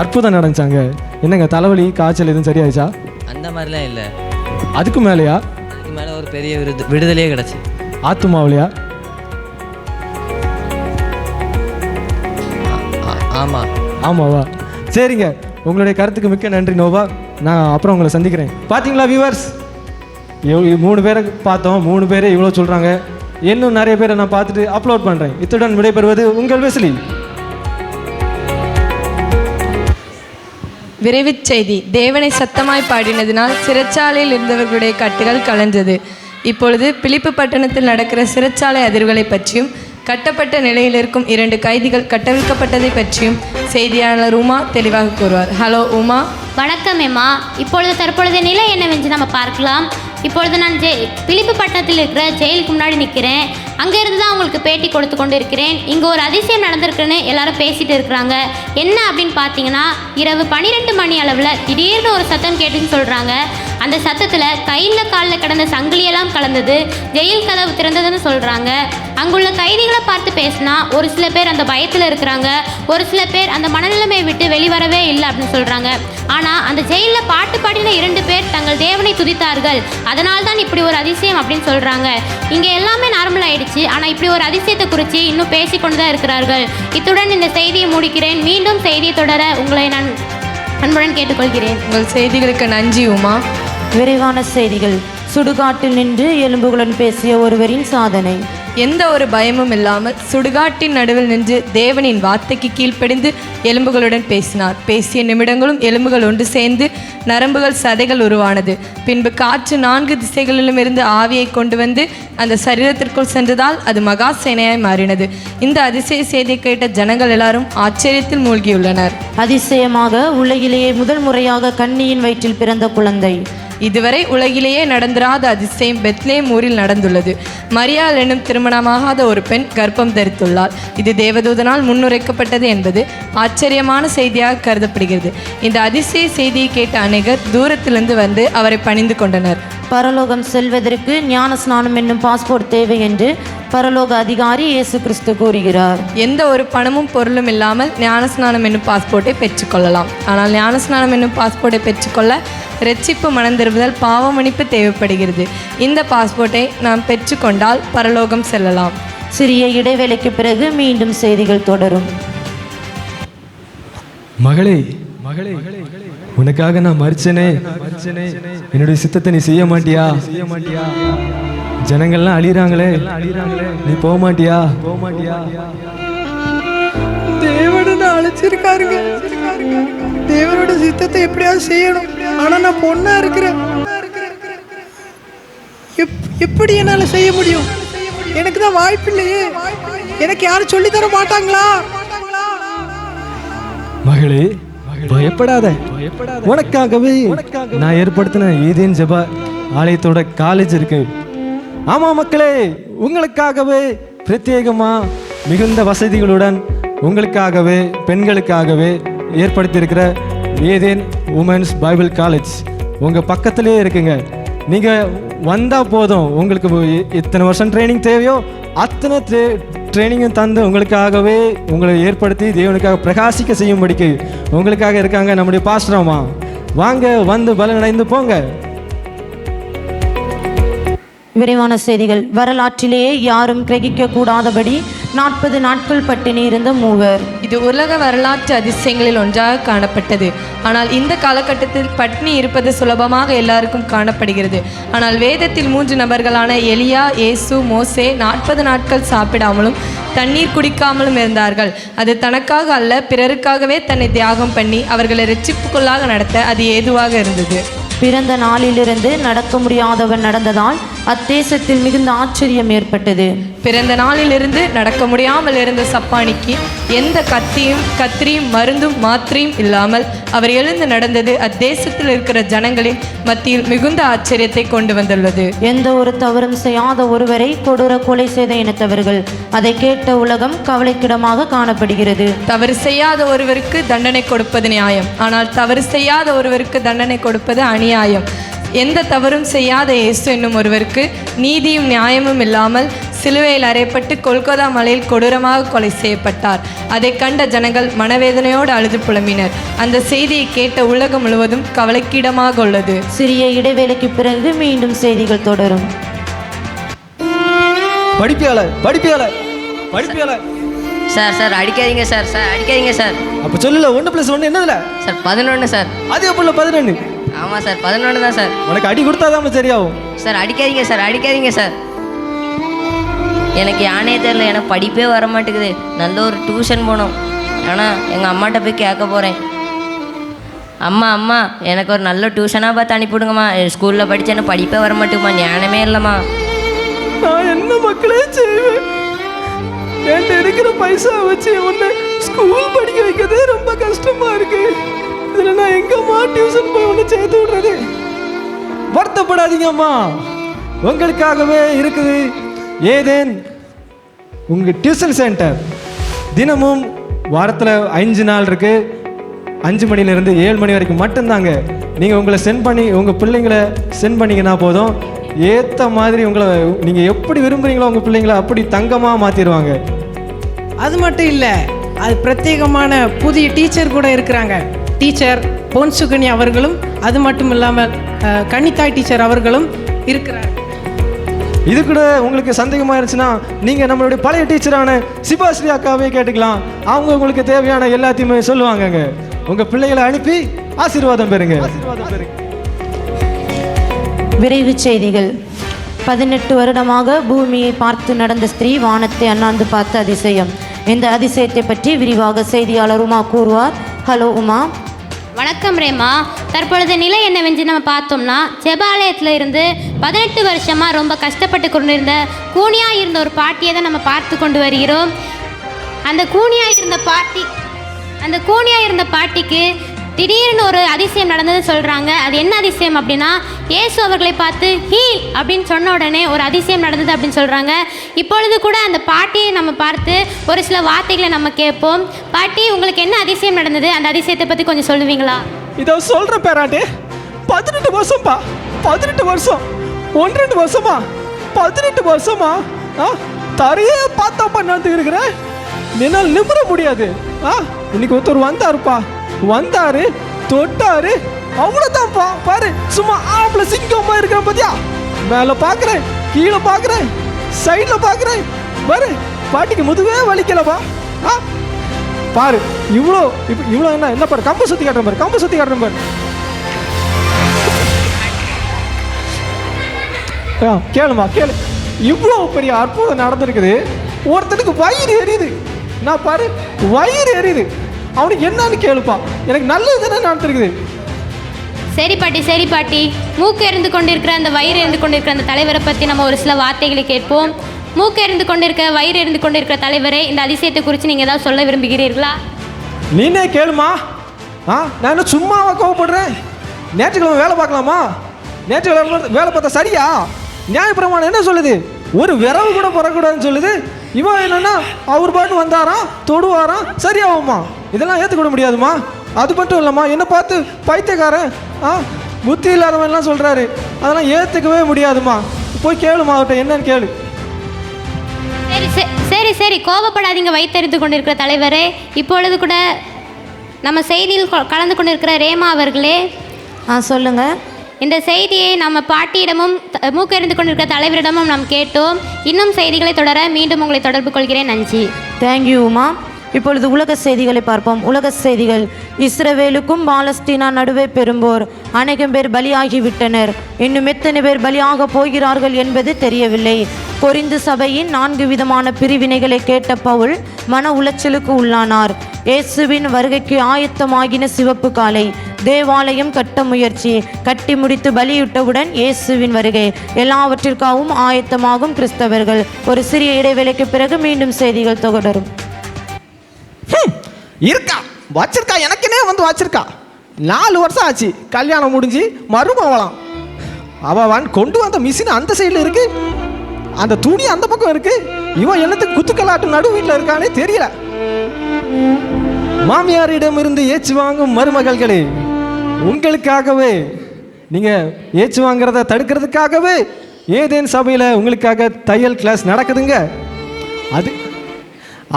அற்புதம் நடந்துச்சாங்க? என்னங்க, தலைவலி காய்ச்சல் எதுவும் சரியாயிச்சா? அந்த மாதிரிலாம் இல்லை. அதுக்கு மேலேயா? அதுக்கு மேலே ஒரு பெரிய விடுதலையே கிடச்சி. ஆத்துமாவிலையா? ஆமாவா? சரிங்க, உங்களுடைய கருத்துக்கு மிக்க நன்றி நோவா. நான் அப்புறம் உங்களை சந்திக்கிறேன். பார்த்தீங்களா வியூவர்ஸ், 3 பேரை பார்த்தோம். 3 பேரே இவ்வளோ சொல்கிறாங்க. இன்னும் நிறைய பேரை நான் பார்த்துட்டு அப்லோட் பண்ணுறேன். இத்துடன் விடைபெறுவது உங்கள் வெஸ்லி. விரைவுச் செய்தி. தேவனை சத்தமாய் பாடினதினால் சிறைச்சாலையில் இருந்தவர்களுடைய கட்டுகள் கலைஞ்சது. இப்பொழுது பிலிப்பு பட்டணத்தில் நடக்கிற சிறைச்சாலை அதிர்வுகளை பற்றியும் கட்டப்பட்ட நிலையில் இருக்கும் 2 கைதிகள் கட்டவிழ்க்கப்பட்டதை பற்றியும் செய்தியாளர் உமா தெளிவாக கூறுவார். ஹலோ உமா. வணக்கம் எம்மா. இப்பொழுது தற்பொழுது நிலை என்னவென்று நம்ம பார்க்கலாம். இப்பொழுது நான் பிலிப்பு பட்டணத்தில் இருக்கிற ஜெயிலுக்கு முன்னாடி நிற்கிறேன். அங்கேருந்து தான் உங்களுக்கு பேட்டி கொடுத்து கொண்டு இருக்கிறேன். இங்கே ஒரு அதிசயம் நடந்திருக்குன்னு எல்லாரும் பேசிகிட்டு இருக்கிறாங்க. என்ன அப்படின்னு பார்த்தீங்கன்னா, இரவு 12 மணி அளவில் திடீர்னு ஒரு சத்தம் கேட்டுன்னு சொல்கிறாங்க. அந்த சத்தத்தில் கையில் காலில் கிடந்த சங்கிலியெல்லாம் கலந்தது, ஜெயில் கதவு திறந்ததுன்னு சொல்கிறாங்க. அங்குள்ள கைதிகளை பார்த்து பேசினா ஒரு சில பேர் அந்த பயத்தில் இருக்கிறாங்க, ஒரு சில பேர் அந்த மனநிலைமையை விட்டு வெளிவரவே இல்லை அப்படின்னு சொல்கிறாங்க. ஆனால் அந்த ஜெயிலில் பாட்டு பாடின 2 பேர் தங்கள் தேவனை துதித்தார்கள், அதனால் தான் இப்படி ஒரு அதிசயம் அப்படின்னு சொல்கிறாங்க. இங்கே எல்லாமே நார்மல் ஆயிடுச்சு, ஆனால் இப்படி ஒரு அதிசயத்தை குறித்து இன்னும் பேசிக்கொண்டு தான் இருக்கிறார்கள். இத்துடன் இந்த செய்தியை முடிக்கிறேன். மீண்டும் செய்தியை தொடர உங்களை நான் அன்புடன் கேட்டுக்கொள்கிறேன். உங்கள் செய்திகளுக்கு நன்றி உமா. விரைவான செய்திகள். சுடுகாட்டில் நின்று எலும்புகளுடன் பேசிய ஒருவரின் சாதனை. எந்த ஒரு பயமும் இல்லாமல் சுடுகாட்டின் நடுவில் நின்று தேவனின் வார்த்தைக்கு கீழ்ப்படிந்து எலும்புகளுடன் பேசினார். பேசிய நிமிடங்களும் எலும்புகள் ஒன்று சேர்ந்து நரம்புகள் சதைகள் உருவானது. பின்பு காற்று 4 திசைகளிலும் இருந்து ஆவியை கொண்டு வந்து அந்த சரீரத்திற்குள் சென்றதால் அது மகா சேனையாய் மாறினது. இந்த அதிசய செய்தியை கேட்ட ஜனங்கள் எல்லாரும் ஆச்சரியத்தில் மூழ்கியுள்ளனர். அதிசயமாக உலகிலேயே முதல் முறையாக கன்னியின் வயிற்றில் பிறந்த குழந்தை. இதுவரை உலகிலேயே நடந்திராத அதிசயம் பெத்லேம் ஊரில் நடந்துள்ளது. மரியாள் என்னும் திருமணமாகாத ஒரு பெண் கர்ப்பம் தரித்துள்ளார். இது தேவதூதனால் முன்னுரைக்கப்பட்டது என்பது ஆச்சரியமான செய்தியாக கருதப்படுகிறது. இந்த அதிசய செய்தியை கேட்ட அநேகர் தூரத்திலிருந்து வந்து அவரை பணிந்து கொண்டனர். பரலோகம் செல்வதற்கு ஞான ஸ்நானம் என்னும் பாஸ்போர்ட் தேவை என்று பரலோக அதிகாரி இயேசு கிறிஸ்து கூறுகிறார். எந்த ஒரு பணமும் பொருளும் இல்லாமல் ஞானஸ்நானம் என்னும் பாஸ்போர்ட்டை பெற்றுக்கொள்ளலாம். ஆனால் ஞானஸ்நானம் என்னும் பாஸ்போர்ட்டை பெற்றுக்கொள்ள இரட்சிப்பு மனந்திரும்புதல் பாவ மன்னிப்பு தேவைப்படுகிறது. இந்த பாஸ்போர்ட்டை நாம் பெற்றுக்கொண்டால் பரலோகம் செல்லலாம். சிறிய இடைவேளைக்கு பிறகு மீண்டும் செய்திகள் தொடரும். மகளே, உனக்காக நான் மரிச்சனே, என்னுடைய சித்தத்தை நீ செய்ய மாட்டியா? ஜனங்கள்லாம் அழிறாங்களே, நீ போக மாட்டியா? தேவனை அழைச்சிருக்காருங்க. தேவனோட சித்தத்தை எப்படியாவது செய்யணும். ஆனா நான் பொண்ணா இருக்கிறேன். எப்படி என்னால செய்ய முடியும்? எனக்கு தான் வாய்ப்பு இல்லையே. எனக்கு யாரும் சொல்லி தர மாட்டாங்களா? மகளே, பயப்படாத. உனக்காகவே நான் ஏற்படுத்தின ஏதேன் ஜெப ஆலயத்தோட காலேஜ் இருக்கு. ஆமா மக்களே, உங்களுக்காகவே பிரத்யேகமா மிகுந்த வசதிகளுடன் உங்களுக்காகவே பெண்களுக்காகவே ஏற்படுத்தியிருக்கிற ஏதேன் உமன்ஸ் பைபிள் காலேஜ் உங்கள் பக்கத்திலே இருக்குங்க. நீங்கள் வந்தால் போதும், உங்களுக்கு எத்தனை வருஷம் ட்ரைனிங் தேவையோ அத்தனை ட்ரைனிங்கும் தந்து உங்களுக்காகவே உங்களை ஏற்படுத்தி தேவனுக்காக பிரகாசிக்க செய்யும்படிக்கு உங்களுக்காக இருக்காங்க நம்முடைய பாஸ்டரம்மா. வாங்க, வந்து பலனடைந்து போங்க. விரைவான செய்திகள். வரலாற்றிலேயே யாரும் கிரகிக்க கூடாதபடி 40 நாட்கள் பட்டினி இருந்த மூவர். இது உலக வரலாற்று அதிசயங்களில் ஒன்றாக காணப்பட்டது. ஆனால் இந்த காலகட்டத்தில் பட்டினி இருப்பது சுலபமாக எல்லாருக்கும் காணப்படுகிறது. ஆனால் வேதத்தில் 3 நபர்களான எலியா, இயேசு, மோசே 40 நாட்கள் சாப்பிடாமலும் தண்ணீர் குடிக்காமலும் இருந்தார்கள். அது தனக்காக அல்ல, பிறருக்காகவே தன்னை தியாகம் பண்ணி அவர்களை இரட்சிப்புக்குள்ளாக நடத்த அது ஏதுவாக இருந்தது. பிறந்த நாளிலிருந்து நடக்க முடியாதவன் நடந்ததால் அத்தேசத்தில் மிகுந்த ஆச்சரியம் ஏற்பட்டது. பிறந்த நாளிலிருந்து நடக்க முடியாமல் இருந்த சப்பானிக்கு எந்த கத்திரியும் மருந்தும் மாத்திரையும் இல்லாமல் அவர் எழுந்து நடந்தது அத்தேசத்தில் இருக்கிற ஜனங்களின் மத்தியில் மிகுந்த ஆச்சரியத்தை கொண்டு வந்துள்ளது. எந்த ஒரு தவறும் செய்யாத ஒருவரை கொடூர கொலை செய்த இனத்தவர்கள். அதை கேட்ட உலகம் கவலைக்கிடமாக காணப்படுகிறது. தவறு செய்யாத ஒருவருக்கு தண்டனை கொடுப்பது நியாயம், ஆனால் தவறு செய்யாத ஒருவருக்கு தண்டனை கொடுப்பது அநியாயம். எந்த தவறும் செய்யாத இயேசு என்னும் ஒருவருக்கு நீதியும் நியாயமும் இல்லாமல் சிலுவையில் அறையப்பட்டு கொல்கத்தா மலையில் கொடூரமாக கொலை செய்யப்பட்டார். அதை கண்ட ஜனங்கள் மனவேதனையோடு அழுது புலம்பினர். அந்த செய்தியை கேட்ட உலகம் முழுவதும் கவலைக்கிடமாக உள்ளது. சிறிய இடைவேளைக்கு பிறகு மீண்டும் செய்திகள் தொடரும். படிப்பியாளர் சார் அடிக்காதீங்க சார், அடிக்காதீங்க சார். அப்போ சொல்லல 1+1 என்னதுல சார்? 11 சார். அது எப்போ 11? ஆமாம் சார், 11 தான் சார். உனக்கு அடி கொடுத்தாதான் சரியாகும் சார். அடிக்காதீங்க சார், அடிக்காதீங்க சார். எனக்கு யானே தெரியல, எனக்கு படிப்பே வர மாட்டேங்குது. நல்ல ஒரு டியூஷன் போகணும். ஆனால் எங்கள் அம்மாட்ட போய் கேட்க போகிறேன். அம்மா எனக்கு ஒரு நல்ல டியூஷனாக பார்த்து அனுப்பிவிடுங்கம்மா. ஸ்கூலில் படித்து எனக்கு படிப்பே வர மாட்டேங்குமா, ஞானமே இல்லைம்மா. நான் என்ன மக்களே செய்வேன்? என்கிட்ட இருக்கிற பைசா வச்சு உன்னை ஸ்கூல் படிக்க வைக்கிறதே ரொம்ப கஷ்டமா இருக்கு. இதில் நான் எங்கம்மா டியூஷன் போய் உன்னை சேர்த்து விடுறது? வருத்தப்படாதீங்க அம்மா, உங்களுக்காகவே இருக்குது ஏதேன் உங்கள் டியூஷன் சென்டர். தினமும் வாரத்தில் 5 நாள் இருக்குது. 5 மணிலேருந்து 7 மணி வரைக்கும் மட்டும்தாங்க. நீங்கள் உங்களை உங்கள் பிள்ளைங்களை சென்ட் பண்ணிங்கன்னா போதும், ஏற்ற மாதிரி உங்களை நீங்கள் எப்படி விரும்புகிறீங்களோ உங்கள் பிள்ளைங்களை அப்படி தங்கமாக மாற்றிடுவாங்க. அது மட்டும் இல்லை, அது பிரத்யேகமான புதிய டீச்சர் கூட இருக்கிறாங்க. டீச்சர் பொன் சுகன்யா அவர்களும், அது மட்டும் இல்லாமல் கன்னித்தாய் டீச்சர் அவர்களும் இருக்கிறார். இது கூட உங்களுக்கு சந்தேகமாக இருந்துச்சுன்னா நீங்கள் நம்மளுடைய பழைய டீச்சரான சிபாஸ்ரீ அக்காவே கேட்டுக்கலாம். அவங்க உங்களுக்கு தேவையான எல்லாத்தையுமே சொல்லுவாங்கங்க. உங்கள் பிள்ளைகளை அனுப்பி ஆசீர்வாதம் பெறுங்க. விரைவு செய்திகள். 18 வருடமாக பூமியை பார்த்து நடந்த ஸ்திரீ வானத்தை அண்ணாந்து பார்த்த அதிசயம். இந்த அதிசயத்தை பற்றி விரிவாக செய்தியாளர் உமா கூறுவார். ஹலோ உமா. வணக்கம் ரேமா. தற்பொழுது நிலை என்னவென்று நம்ம பார்த்தோம்னா, ஜெபாலயத்தில் இருந்து 18 வருஷமாக ரொம்ப கஷ்டப்பட்டு கொண்டிருந்த கூனியாக இருந்த ஒரு பாட்டியை தான் நம்ம பார்த்து கொண்டு வருகிறோம். அந்த கூனியாக இருந்த பாட்டிக்கு திடீர்னு ஒரு அதிசயம் நடந்தது சொல்கிறாங்க. அது என்ன அதிசயம் அப்படின்னா, இயேசு அவர்களை பார்த்து ஹீல் அப்படின்னு சொன்ன உடனே ஒரு அதிசயம் நடந்தது அப்படின்னு சொல்கிறாங்க. இப்பொழுது கூட அந்த பாட்டியை நம்ம பார்த்து ஒரு சில வார்த்தைகளை நம்ம கேட்போம். பாட்டி, உங்களுக்கு என்ன அதிசயம் நடந்தது? அந்த அதிசயத்தை பற்றி கொஞ்சம் சொல்லுவீங்களா? இதோ சொல்கிற பேராட்டி, 18 வருஷம்ப்பா. 18 வருஷம் 1-2 வருஷமா 18 வருஷமா தரையே பார்த்தா பண்ணாந்து இருக்கிறேன். என்னால் நிமிர முடியாது. இன்னைக்கு ஒருத்தர் வந்தாரு தொட்டாரு, அவ்வளோதான்ப்பா. பாரு, சும்மா ஆம்பளை சிங்கமா இருக்கிற பத்தியா? மேலே பார்க்குறேன், கீழே பார்க்குறேன், சைடில் பார்க்குறேன். பாரு, பாட்டிக்கு முதுவே வலிக்கலப்பா. பாரு, இவ்வளோ என்ன பாரு, கம்பு சுற்றி காட்டுறேன் பாரு. கேளுமா கேளு. இவ்வளோ பெரிய அற்புதம் நடந்திருக்குது. ஒருத்தனுக்கு வயிறு எரியுது. நான் பாரு, வயிறு எரியுது. அவனுக்கு என்னன்னு கேளுப்பா. எனக்கு நல்லது தானே நடந்திருக்குது. சரி பாட்டி, மூக்கு எறிந்து கொண்டிருக்கிற அந்த வயிறு எறிந்து கொண்டிருக்கிற அந்த தலைவரை பற்றி நம்ம ஒரு சில வார்த்தைகளை கேட்போம். மூக்கு எறிந்து கொண்டிருக்க வயிறு எறிந்து கொண்டிருக்கிற தலைவரை, இந்த அதிசயத்தை குறித்து நீங்கள் ஏதாவது சொல்ல விரும்புகிறீர்களா? நீனே கேளுமா. நான் என்ன சும்மாவா கோவப்படுறேன்? நேற்றுக்கிழமை வேலை பார்க்கலாமா? நேற்றுக்கிழமை வேலை பார்த்தா சரியா? நியாயப்பிரமாணம் என்ன சொல்லுது? ஒரு விரவு கூட போடக்கூடாதுன்னு சொல்லுது. இவன் என்னன்னா அவர் பாட்டு வந்தாராம், தொடுவாராம், சரியாகுமா? இதெல்லாம் ஏற்றுக்கூட முடியாதுமா. அது மட்டும் இல்லைம்மா, என்னை பார்த்து பைத்தியக்காரன் புத்தி இல்லாதவன்லாம் சொல்கிறாரு. அதெல்லாம் ஏற்றுக்கவே முடியாதுமா. போய் கேளுமா, அவர்கிட்ட என்னன்னு கேளு. சரி, கோபப்படாதீங்க வைத்தறிந்து கொண்டிருக்கிற தலைவரே. இப்பொழுது கூட நம்ம செய்தியில் கலந்து கொண்டிருக்கிற ரேமா அவர்களே, சொல்லுங்க. இந்த செய்தியை நம்ம பாட்டியிடமும் மூக்கறிந்து கொண்டிருக்கிற தலைவரிடமும் நாம் கேட்டோம். இன்னும் செய்திகளை தொடர மீண்டும் உங்களை தொடர்பு கொள்கிறேன். நன்றி. தேங்க்யூ உமா. இப்பொழுது உலக செய்திகளை பார்ப்போம். உலக செய்திகள். இஸ்ரவேலுக்கும் பாலஸ்தீனா நடுவே பெரும்போர். அநேகம் பேர் பலியாகிவிட்டனர். இன்னும் எத்தனை பேர் பலியாக போகிறார்கள் என்பது தெரியவில்லை. கொரிந்து சபையின் 4 விதமான பிரிவினைகளை கேட்ட பவுல் மன உளைச்சலுக்கு உள்ளானார். இயேசுவின் வருகைக்கு ஆயத்தமாகின சிவப்பு காலை. தேவாலயம் கட்ட முயற்சி. கட்டி முடித்து பலியிட்டவுடன் இயேசுவின் வருகை. எல்லாவற்றிற்காகவும் ஆயத்தமாகும் கிறிஸ்தவர்கள். ஒரு சிறிய இடைவேளைக்கு பிறகு மீண்டும் செய்திகள் தொடரும். வச்சிருக்கா, எனக்குனே வச்சிருக்கா. 4 வருஷம் ஆச்சு கல்யாணம் முடிஞ்சு மருமவளாம். அவன் கொண்டு வந்த மிஷின் அந்த சைடில் இருக்கு, அந்த துணி அந்த பக்கம் இருக்கு. இவன் என்னத்துக்கு குத்துக்கலாட்டு நடு வீட்டில் இருக்கானே தெரியல. மாமியாரிடம் இருந்து ஏச்சு வாங்கும் மருமகள்களே, உங்களுக்காகவே, நீங்க ஏச்சு வாங்குறத தடுக்கிறதுக்காகவே ஏதேன் சபையில் உங்களுக்காக தையல் கிளாஸ் நடக்குதுங்க.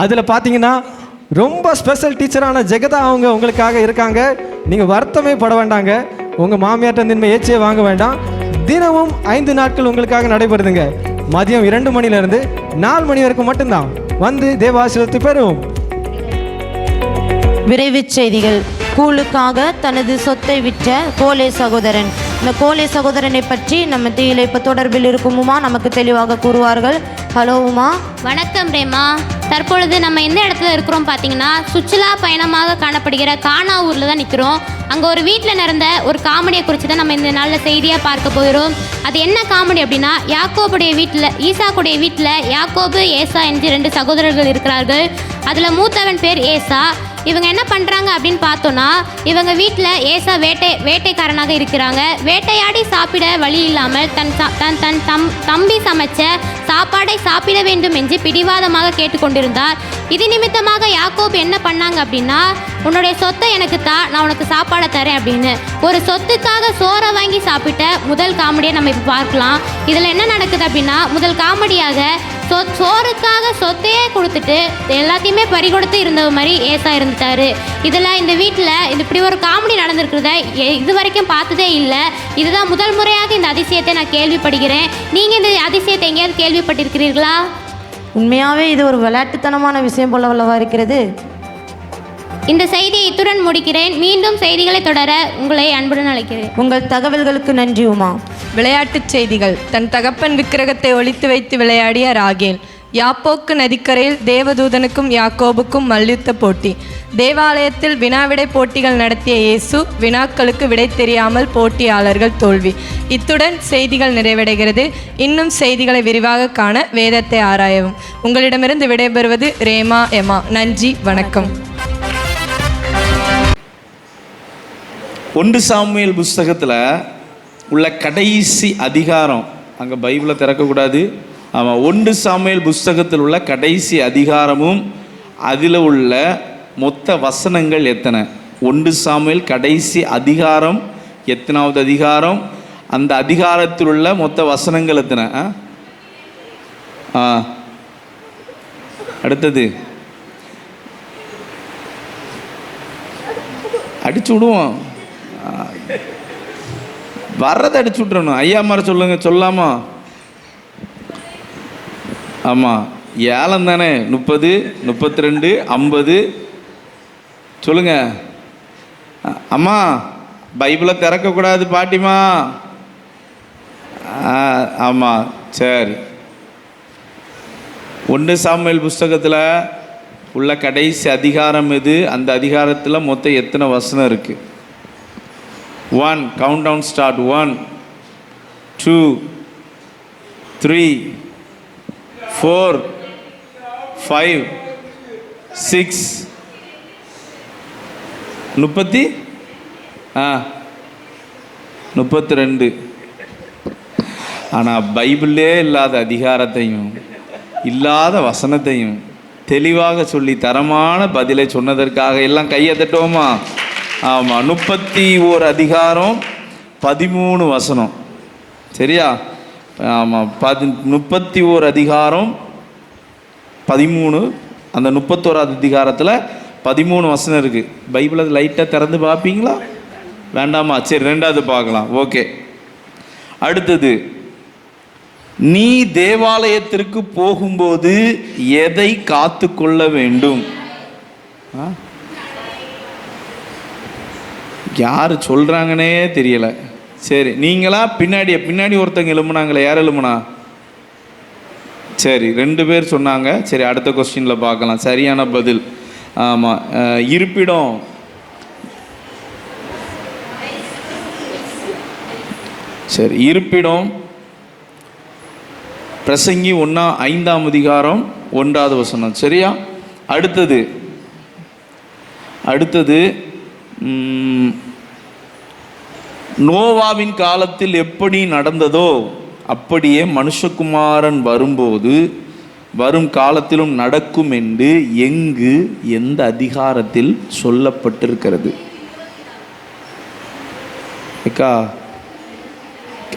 அதில் பார்த்தீங்கன்னா ரொம்ப ஸ்பெஷல் டீச்சரான ஜெகதா அவங்க உங்களுக்காக இருக்காங்க. நீங்கள் வருத்தமே பட வேண்டாங்க. உங்கள் மாமியார்ட்ட இனிமேல் ஏச்சியே வாங்க வேண்டாம். தினமும் 5 நாட்கள் உங்களுக்காக நடைபெறுதுங்க. மதியம் 2 மணிலேருந்து 4 மணி வரைக்கும் மட்டும்தான். வந்து தேவாசீர்வாதத்தை பெறுவோம். விரைவு செய்திகள். கூழுக்காக தனது சொத்தை விற்ற கோலே சகோதரன். இந்த கோலே சகோதரனை பற்றி நம்ம தீயில இப்போ தொடர்பில் இருக்கும் உமா நமக்கு தெளிவாக கூறுவார்கள். ஹலோ உமா. வணக்கம் ரேமா. தற்பொழுது நம்ம எந்த இடத்துல இருக்கிறோம் பார்த்தீங்கன்னா, சுற்றுலா பயணமாக காணப்படுகிற கானா ஊரில் தான் நிற்கிறோம். அங்கே ஒரு வீட்டில் நடந்த ஒரு காமெடியை குறித்து தான் நம்ம இந்த நாளில் செய்தியாக பார்க்க போகிறோம். அது என்ன காமெடி அப்படின்னா, ஈசாக்குடைய வீட்டில் யாக்கோபு ஏசா என்று 2 சகோதரர்கள் இருக்கிறார்கள். அதில் மூத்தவன் பேர் ஏசா. இவங்க என்ன பண்ணுறாங்க அப்படின்னு பார்த்தோன்னா, இவங்க வீட்டில் ஏசா வேட்டைக்காரனாக இருக்கிறாங்க. வேட்டையாடி சாப்பிட வழி இல்லாமல் தன் தம்பி சமைச்ச சாப்பாடை சாப்பிட வேண்டும் என்று பிடிவாதமாக கேட்டுக்கொண்டிருந்தார். இது நிமித்தமாக யாக்கோபு என்ன பண்ணாங்க அப்படின்னா, உன்னுடைய சொத்தை எனக்கு தா, நான் உனக்கு சாப்பாடை தரேன் அப்படின்னு. ஒரு சொத்துக்காக சோறை வாங்கி சாப்பிட்ட முதல் காமெடியை நம்ம இப்போ பார்க்கலாம். இதில் என்ன நடக்குது அப்படின்னா, முதல் காமெடியாக சோறுக்காக சொத்தையே கொடுத்துட்டு எல்லாத்தையுமே பறிகொடுத்து இருந்த மாதிரி ஏசா இருந்துட்டாரு. இதில் இந்த வீட்டில் இப்படி ஒரு காமெடி நடந்திருக்கிறத இது வரைக்கும் பார்த்ததே இல்லை. இதுதான் முதல் முறையாக இந்த அதிசயத்தை நான் கேள்விப்படுகிறேன். நீங்கள் இந்த அதிசயத்தை எங்கேயாவது கேள்விப்பட்டிருக்கிறீர்களா? உண்மையாகவே இது ஒரு விளையாட்டுத்தனமான விஷயம் போல வல்லவா இருக்கிறது. இந்த செய்தியை இத்துடன் முடிக்கிறேன். மீண்டும் செய்திகளை தொடர உங்களை அன்புடன் அழைக்கிறேன். உங்கள் தகவல்களுக்கு நன்றி உமா. விளையாட்டுச் செய்திகள். தன் தகப்பன் விக்கிரகத்தை ஒளித்து வைத்து விளையாடிய ராகேல். யாப்போக்கு நதிக்கரையில் தேவதூதனுக்கும் யாக்கோபுக்கும் மல்யுத்த போட்டி. தேவாலயத்தில் வினாவிடை போட்டிகள் நடத்திய இயேசு வினாக்களுக்கு விடை தெரியாமல் போட்டியாளர்கள் தோல்வி. இத்துடன் செய்திகள் நிறைவடைகிறது. இன்னும் செய்திகளை விரிவாக காண வேதத்தை ஆராயவும். உங்களிடமிருந்து விடைபெறுவது ரேமா எமா. நன்றி, வணக்கம். 1 சாமுவேல் புஸ்தகத்தில் உள்ள கடைசி அதிகாரம், அங்கே பைபிளை திறக்கக்கூடாது. ஆமாம், 1 சாமுவேல் புஸ்தகத்தில் உள்ள கடைசி அதிகாரமும் அதில் உள்ள மொத்த வசனங்கள் எத்தனை? 1 சாமுவேல் கடைசி அதிகாரம் எத்தனாவது அதிகாரம்? அந்த அதிகாரத்தில் உள்ள மொத்த வசனங்கள் எத்தனை? அடுத்தது அடிச்சு விடுவோம், வர்றதை அடிச்சு விட்றணும். ஐயா மாதிரி சொல்லுங்க, சொல்லாமா? ஆமாம், ஏலம் தானே. 30, 32, 50 சொல்லுங்க. அம்மா பைபிளை திறக்கக்கூடாது பாட்டிமா. ஆமாம், சரி. 1 சாமுவேல் புஸ்தகத்தில் உள்ள கடைசி அதிகாரம் எது? அந்த அதிகாரத்தில் மொத்தம் எத்தனை வசனம் இருக்குது? 1, count down start. 1, 2, 3, 4, 5, 6, 32. ஆனால் பைபிளே இல்லாத அதிகாரத்தையும் இல்லாத வசனத்தையும் தெளிவாக சொல்லி தரமான பதிலை சொன்னதற்காக எல்லாம் கையை தட்டுவோமா? ஆமாம், 31 அதிகாரம் 13 வசனம். சரியா? ஆமாம், 31 அதிகாரம் 13. அந்த 31வது அதிகாரத்தில் 13 வசனம் இருக்குது. பைபிளை லைட்டாக திறந்து பார்ப்பீங்களா? வேண்டாமா? சரி, 2வது பார்க்கலாம். ஓகே. அடுத்தது, நீ தேவாலயத்திற்கு போகும்போது எதை காத்து கொள்ள வேண்டும்? யார் சொல்கிறாங்கன்னே தெரியலை. சரி, நீங்களா பின்னாடி ஒருத்தங்க எழும்புனாங்களே, யார் எழும்புனா? சரி, 2 பேர் சொன்னாங்க. சரி, அடுத்த கொஸ்டினில் பார்க்கலாம் சரியான பதில். ஆமாம், இருப்பிடம். சரி, இருப்பிடம். பிரசங்கி 5ஆம் அதிகாரம் 1வது வசனம். சரியா? அடுத்தது நோவாவின் காலத்தில் எப்படி நடந்ததோ அப்படியே மனுஷகுமாரன் வரும்போது வரும் காலத்திலும் நடக்கும் என்று எங்கு எந்த அதிகாரத்தில் சொல்லப்பட்டிருக்கிறது? அக்கா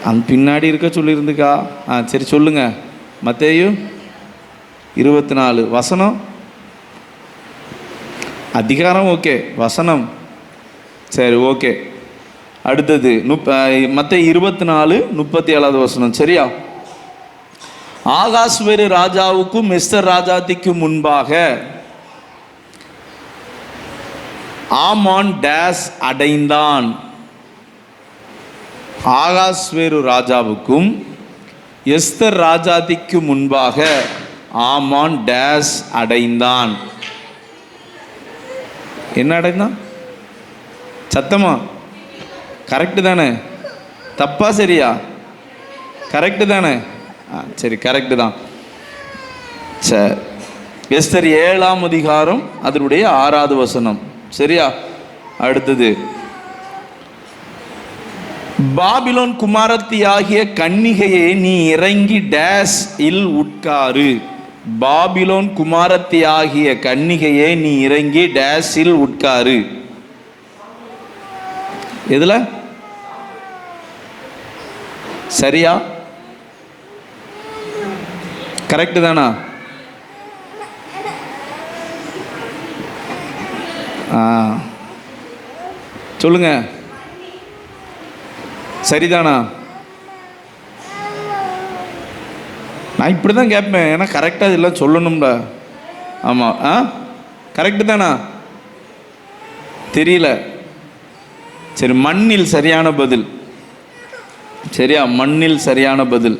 அந்த பின்னாடி இருக்க சொல்லியிருந்துக்கா. சரி சொல்லுங்க. மத்தேயு 24 வசனம். அதிகாரம் ஓகே, வசனம் சரி ஓகே. அடுத்தது மத்தேயு 24 37வது வசனம். சரியா? ஆகாஸ்வேரு ராஜாவுக்கும் எஸ்தர் ராஜாத்திக்கும் முன்பாக ஆமான் டேஸ் அடைந்தான். ஆகாஸ்வேரு ராஜாவுக்கும் எஸ்தர் ராஜாத்திக்கு முன்பாக ஆமான் டேஸ் அடைந்தான். என்ன அடைந்தான்? சத்தமா? கரெக்டு தானே? தப்பா சரியா? கரெக்டு தானே? சரி, கரெக்டு தான். சரி, எஸ்தர் 7ஆம் அதிகாரம் அதனுடைய 6வது வசனம். சரியா? அடுத்தது, பாபிலோன் குமாரத்தி ஆகிய கன்னிகையே நீ இறங்கி டேஸ் இல் உட்காரு. பாபிலோன் குமாரத்தி ஆகிய கன்னிகையே நீ இறங்கி டேஸில் உட்காரு. எதுல? சரியா? கரெக்டு தானா? சொல்லுங்க, சரிதானா? நான் இப்படி தான் கேட்பேன், ஏன்னா கரெக்டாக இதெல்லாம் சொல்லணும்ல. ஆமாம், கரெக்டு தானா? தெரியல. சரி, மண்ணில் சரியான பதில். சரியா? மண்ணில் சரியான பதில்.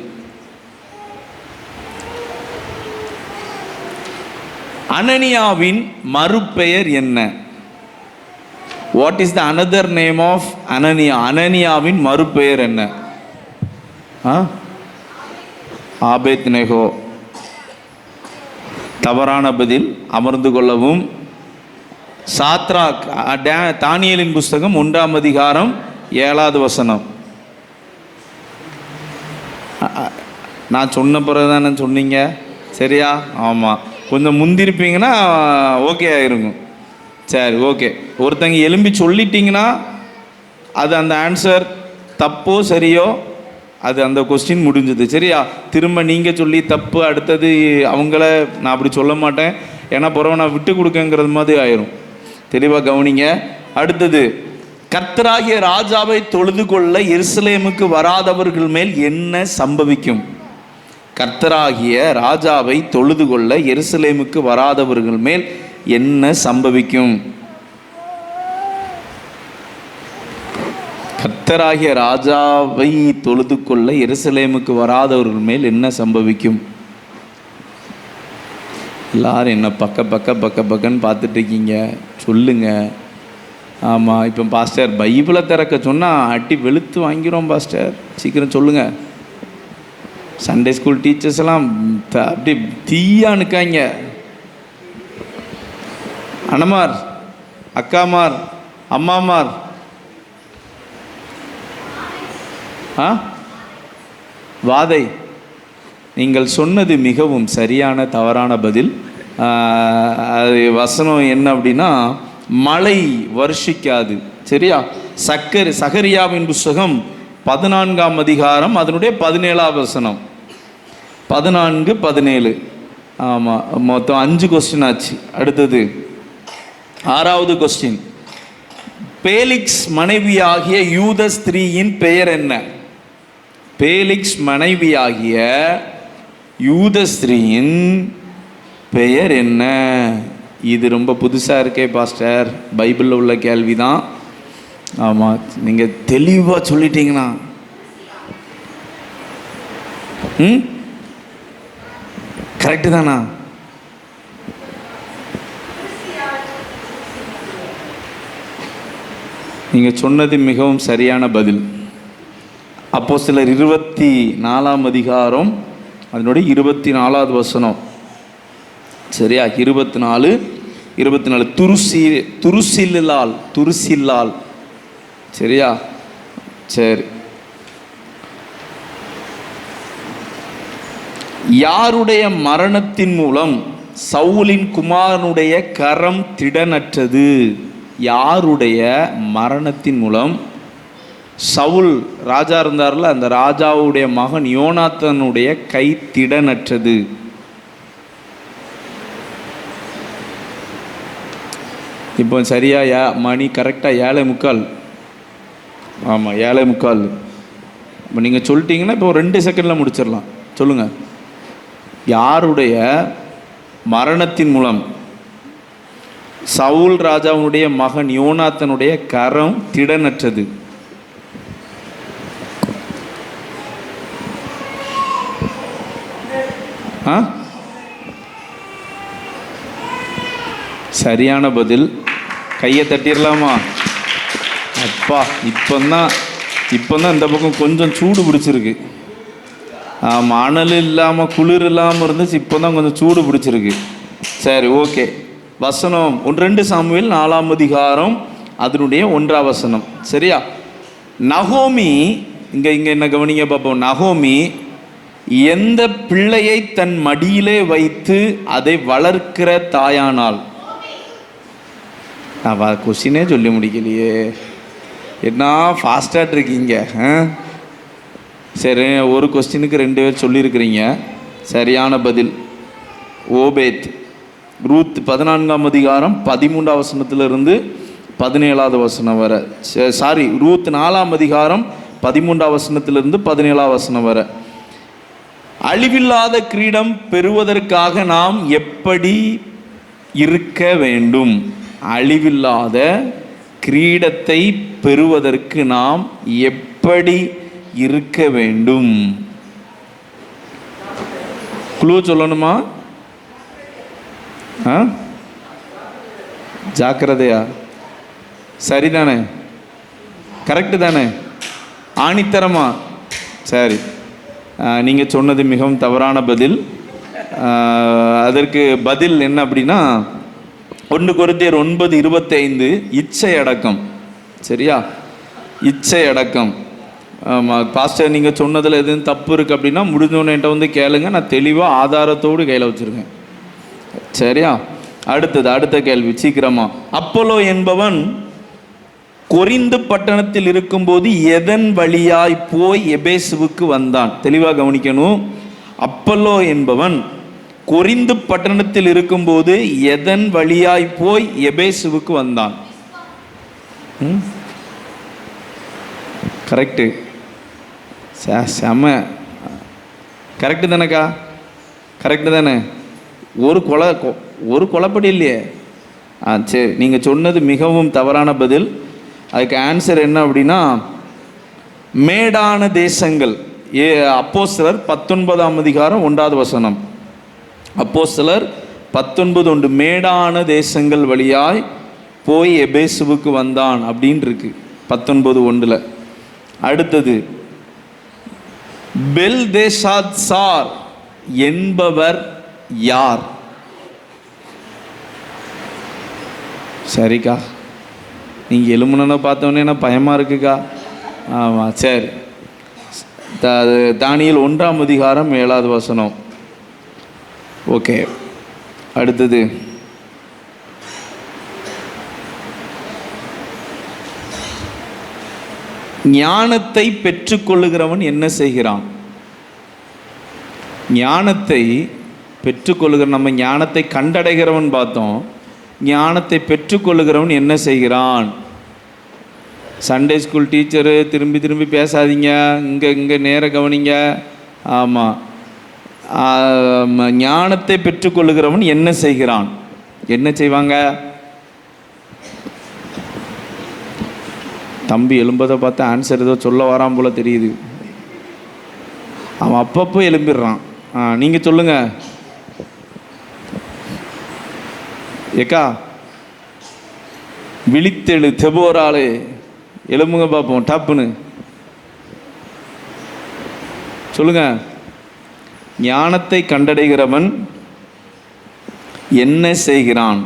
அனனியாவின் மறுபெயர் என்ன? What is the another name of Hananiah? அனனியாவின் மறுபெயர் என்ன? ஆபேத்நேகோ. தவறான பதில். அமர்ந்து கொள்ளவும். சாத்ராக். தானியேலின் புஸ்தகம் 1ஆம் அதிகாரம் 7வது வசனம். நான் சொன்ன பிறகு தானே சொன்னீங்க. சரியா? ஆமாம், கொஞ்சம் முந்திருப்பீங்கன்னா ஓகே ஆயிருங்க. சரி, ஓகே. ஒருத்தங்க எலும்பி சொல்லிட்டீங்கன்னா அது அந்த ஆன்சர் தப்போ சரியோ அது அந்த கொஸ்டின் முடிஞ்சது. சரியா? திரும்ப நீங்கள் சொல்லி தப்பு அடுத்தது அவங்கள நான் அப்படி சொல்ல மாட்டேன், ஏன்னா பிறகு நான் விட்டு கொடுக்கங்கிறது மாதிரி ஆயிரும். தெளிவாக கவனிங்க. அடுத்தது, கர்த்தராகிய ராஜாவை தொழுது கொள்ள எருசலேமுக்கு வராதவர்கள் மேல் என்ன சம்பவிக்கும்? கர்த்தராகிய ராஜாவை தொழுது கொள்ள எருசலேமுக்கு வராதவர்கள் மேல் என்ன சம்பவிக்கும்? கர்த்தராகிய ராஜாவை தொழுது கொள்ள எருசலேமுக்கு வராதவர்கள் மேல் என்ன சம்பவிக்கும்? எல்லாரும் என்ன பக்கன்னு பார்த்துட்டு இருக்கீங்க, சொல்லுங்க. ஆமாம், இப்போ பாஸ்டர் பைபிளை திறக்க சொன்னால் அட்டி வெளுத்து வாங்கிறோம் பாஸ்டர், சீக்கிரம் சொல்லுங்க. சண்டே ஸ்கூல் டீச்சர்ஸ் எல்லாம் அப்படி தீயா நிற்காங்க. அண்ணமார், அக்காமார், அம்மாமார், வாதை, நீங்கள் சொன்னது மிகவும் சரியான தவறான பதில். அது வசனம் என்ன அப்படின்னா, மழை வருஷிக்காது. சரியா? சகரியாவின் புஸ்தகம் 14ஆம் அதிகாரம் அதனுடைய 17ஆம் வசனம். 14, 17. ஆமாம், மொத்தம் 5 கொஸ்டின் ஆச்சு. அடுத்தது 6வது கொஸ்டின், பேலிக்ஸ் மனைவியாகிய யூத ஸ்திரீயின் பெயர் என்ன? பேலிக்ஸ் மனைவியாகிய யூத ஸ்திரீயின் பெயர் என்ன? இது ரொம்ப புதுசாக இருக்கே பாஸ்டர், பைபிளில் உள்ள கேள்வி தான். ஆமாம், நீங்கள் தெளிவாக சொல்லிட்டீங்கன்னா கரெக்டு தானா? நீங்கள் சொன்னது மிகவும் சரியான பதில். அப்போஸ்தலர் 24ஆம் அதிகாரம் அதனுடைய 24வது வசனம். சரியா? 24, 24. துருசில்லால். சரியா? சரி. யாருடைய மரணத்தின் மூலம் சவுலின் குமாரனுடைய கரம் திடனற்றது? யாருடைய மரணத்தின் மூலம் சவுல் ராஜா இருந்தார்ல, அந்த ராஜாவுடைய மகன் யோனாத்தனுடைய கை திடனற்றது? இப்போ சரியா? மணி கரெக்டாக 7:45. ஆமாம், 7:45. இப்போ நீங்கள் சொல்லிட்டீங்கன்னா இப்போ 2 செகண்டில் முடிச்சிடலாம். சொல்லுங்கள். யாருடைய மரணத்தின் மூலம் சவுல் ராஜாவுடைய மகன் யோனாத்தனுடைய கரம் திடனற்றது? சரியான பதில். கையை தட்டிடலாமா? அப்பா, இப்போதான் இந்த பக்கம் கொஞ்சம் சூடு பிடிச்சிருக்கு. ஆமாம், அனல் இல்லாமல் குளிர் இல்லாமல் இருந்துச்சு, இப்போ தான் கொஞ்சம் சூடு பிடிச்சிருக்கு. சரி, ஓகே. வசனம் 2 சாமுவேல் 4ஆம் அதிகாரம் அதனுடைய 1ஆம் வசனம். சரியா? நகோமி, இங்கே என்ன கவனிங்க பார்ப்போம். நகோமி எந்த பிள்ளையை தன் மடியிலே வைத்து அதை வளர்க்கிற தாயானால்? நான் கொஸ்டினே சொல்லி முடிக்கலையே, என்ன ஃபாஸ்டாக இருக்கீங்க. சரி, ஒரு கொஸ்டினுக்கு 2 பேர் சொல்லியிருக்கிறீங்க. சரியான பதில் ஓபேத். ரூத் 14ஆம் அதிகாரம் 13ஆம் வசனத்திலிருந்து 17ஆவது வசனம் வரை. சாரி, ரூத் 4ஆம் அதிகாரம் 13ஆம் வசனத்திலிருந்து 17ஆம் வசனம் வரை. அழிவில்லாத கிரீடம் பெறுவதற்காக நாம் எப்படி இருக்க வேண்டும்? அழிவில்லாத கிரீடத்தை பெறுவதற்கு நாம் எப்படி இருக்க வேண்டும்? குழு சொல்லணுமா? ஜாக்கிரதையா? சரிதானே? கரெக்டு தானே? ஆணித்தரமா? சரி, நீங்கள் சொன்னது மிகவும் தவறான பதில். அதற்கு பதில் என்ன அப்படின்னா 1 கொரிந்தியர் 9:25 இச்சை அடக்கம். சரியா? இச்சை அடக்கம். ஆமாம் பாஸ்டர், நீங்கள் சொன்னதில் எதுவும் தப்பு இருக்குது அப்படின்னா முடிஞ்சோன்னு என்கிட்ட வந்து கேளுங்க, நான் தெளிவாக ஆதாரத்தோடு கையில் வச்சுருக்கேன். சரியா? அடுத்த கேள்வி சீக்கிரமா. அப்போலோ என்பவன் கொரிந்து பட்டணத்தில் இருக்கும்போது எதன் வழியாய் போய் எபேசுவுக்கு வந்தான்? தெளிவாக கவனிக்கணும். அப்போலோ என்பவன் கொரிந்து பட்டணத்தில் இருக்கும்போது எதன் வழியாய் போய் எபேசுவுக்கு வந்தான்? கரெக்டு. செம கரெக்டு தானேக்கா? கரெக்டு தானே? ஒரு குழப்படி இல்லையே. சரி, நீங்கள் சொன்னது மிகவும் தவறான பதில். அதுக்கு ஆன்சர் என்ன அப்படின்னா மேடான தேசங்கள். அப்போஸ்தலர் 19ஆம் அதிகாரம் 1ஆவது வசனம். அப்போஸ்தலர் 19:1 மேடான தேசங்கள் வழியாய் போய் எபேசுவுக்கு வந்தான் அப்படின்னு இருக்கு 19:1. அடுத்தது பெல்தேஷாத்சார் என்பவர் யார்? சரிக்கா, நீங்கள் எலும்புனனை பார்த்தோன்னே என்ன பயமாக இருக்குக்கா? ஆமாம், சரி. தானியேல் 1ஆம் அதிகாரம் 7ஆவது வசனம். ஓகே, அடுத்தது ஞானத்தை பெற்றுக்கொள்ளுகிறவன் என்ன செய்கிறான்? ஞானத்தை பெற்றுக்கொள்ளுகிற, நம்ம ஞானத்தை கண்டடைகிறவன் பார்த்தோம். ஞானத்தை பெற்றுக்கொள்ளுகிறவன் என்ன செய்கிறான்? சண்டே ஸ்கூல் டீச்சரு திரும்பி பேசாதீங்க, இங்கே நேர கவனிங்க. ஆமாம், ஞானத்தை பெற்றுக்கொள்ளுகிறவன் என்ன செய்கிறான்? என்ன செய்வாங்க? தம்பி எலும்பதை பார்த்து ஆன்சர் ஏதோ சொல்ல வரான் போல தெரியுது. அவன் அப்பப்போ எழும்பிடுறான். நீங்கள் சொல்லுங்க ஏக்கா. விழித்தெழு தெபோராளே, எலும்புங்க பார்ப்போம் டப்புன்னு சொல்லுங்க. ஞானத்தை கண்டடைகிறவன் என்ன செய்கிறான்?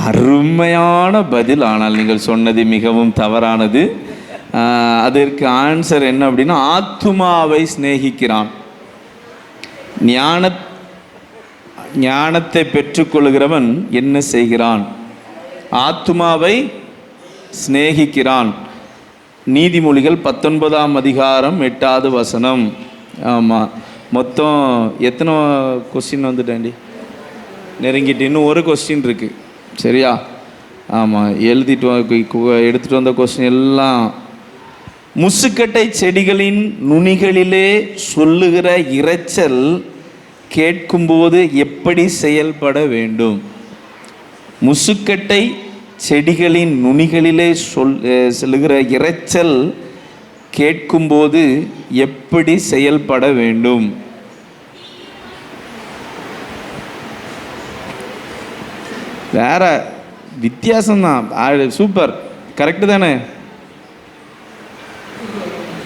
அருமையான பதில். ஆனால் நீங்கள் சொன்னது மிகவும் தவறானது. அதற்கு ஆன்சர் என்ன அப்படின்னா ஆத்துமாவை சிநேகிக்கிறான். ஞானத்தை பெற்றுக்கொள்கிறவன் என்ன செய்கிறான்? ஆத்துமாவை சிநேகிக்கிறான். நீதிமொழிகள் 19ஆம் அதிகாரம் 8ஆவது வசனம். ஆமாம், மொத்தம் எத்தனை கொஸ்டின் வந்துட்டேன்டி? நெருங்கிட்டு இன்னும் ஒரு கொஸ்டின் இருக்குது. சரியா? ஆமாம், எடுத்துகிட்டு வந்த கொஸ்டின் எல்லாம் முசுக்கட்டை செடிகளின் நுனிகளிலே சொல்லுகிற இரைச்சல் கேட்கும்போது எப்படி செயல்பட வேண்டும்? முசுக்கட்டை செடிகளின் நுனிகளிலே சொல்லுகிற இரைச்சல் கேட்கும்போது எப்படி செயல்பட வேண்டும்? வேற வித்தியாசம்தான். சூப்பர், கரெக்டு தானே?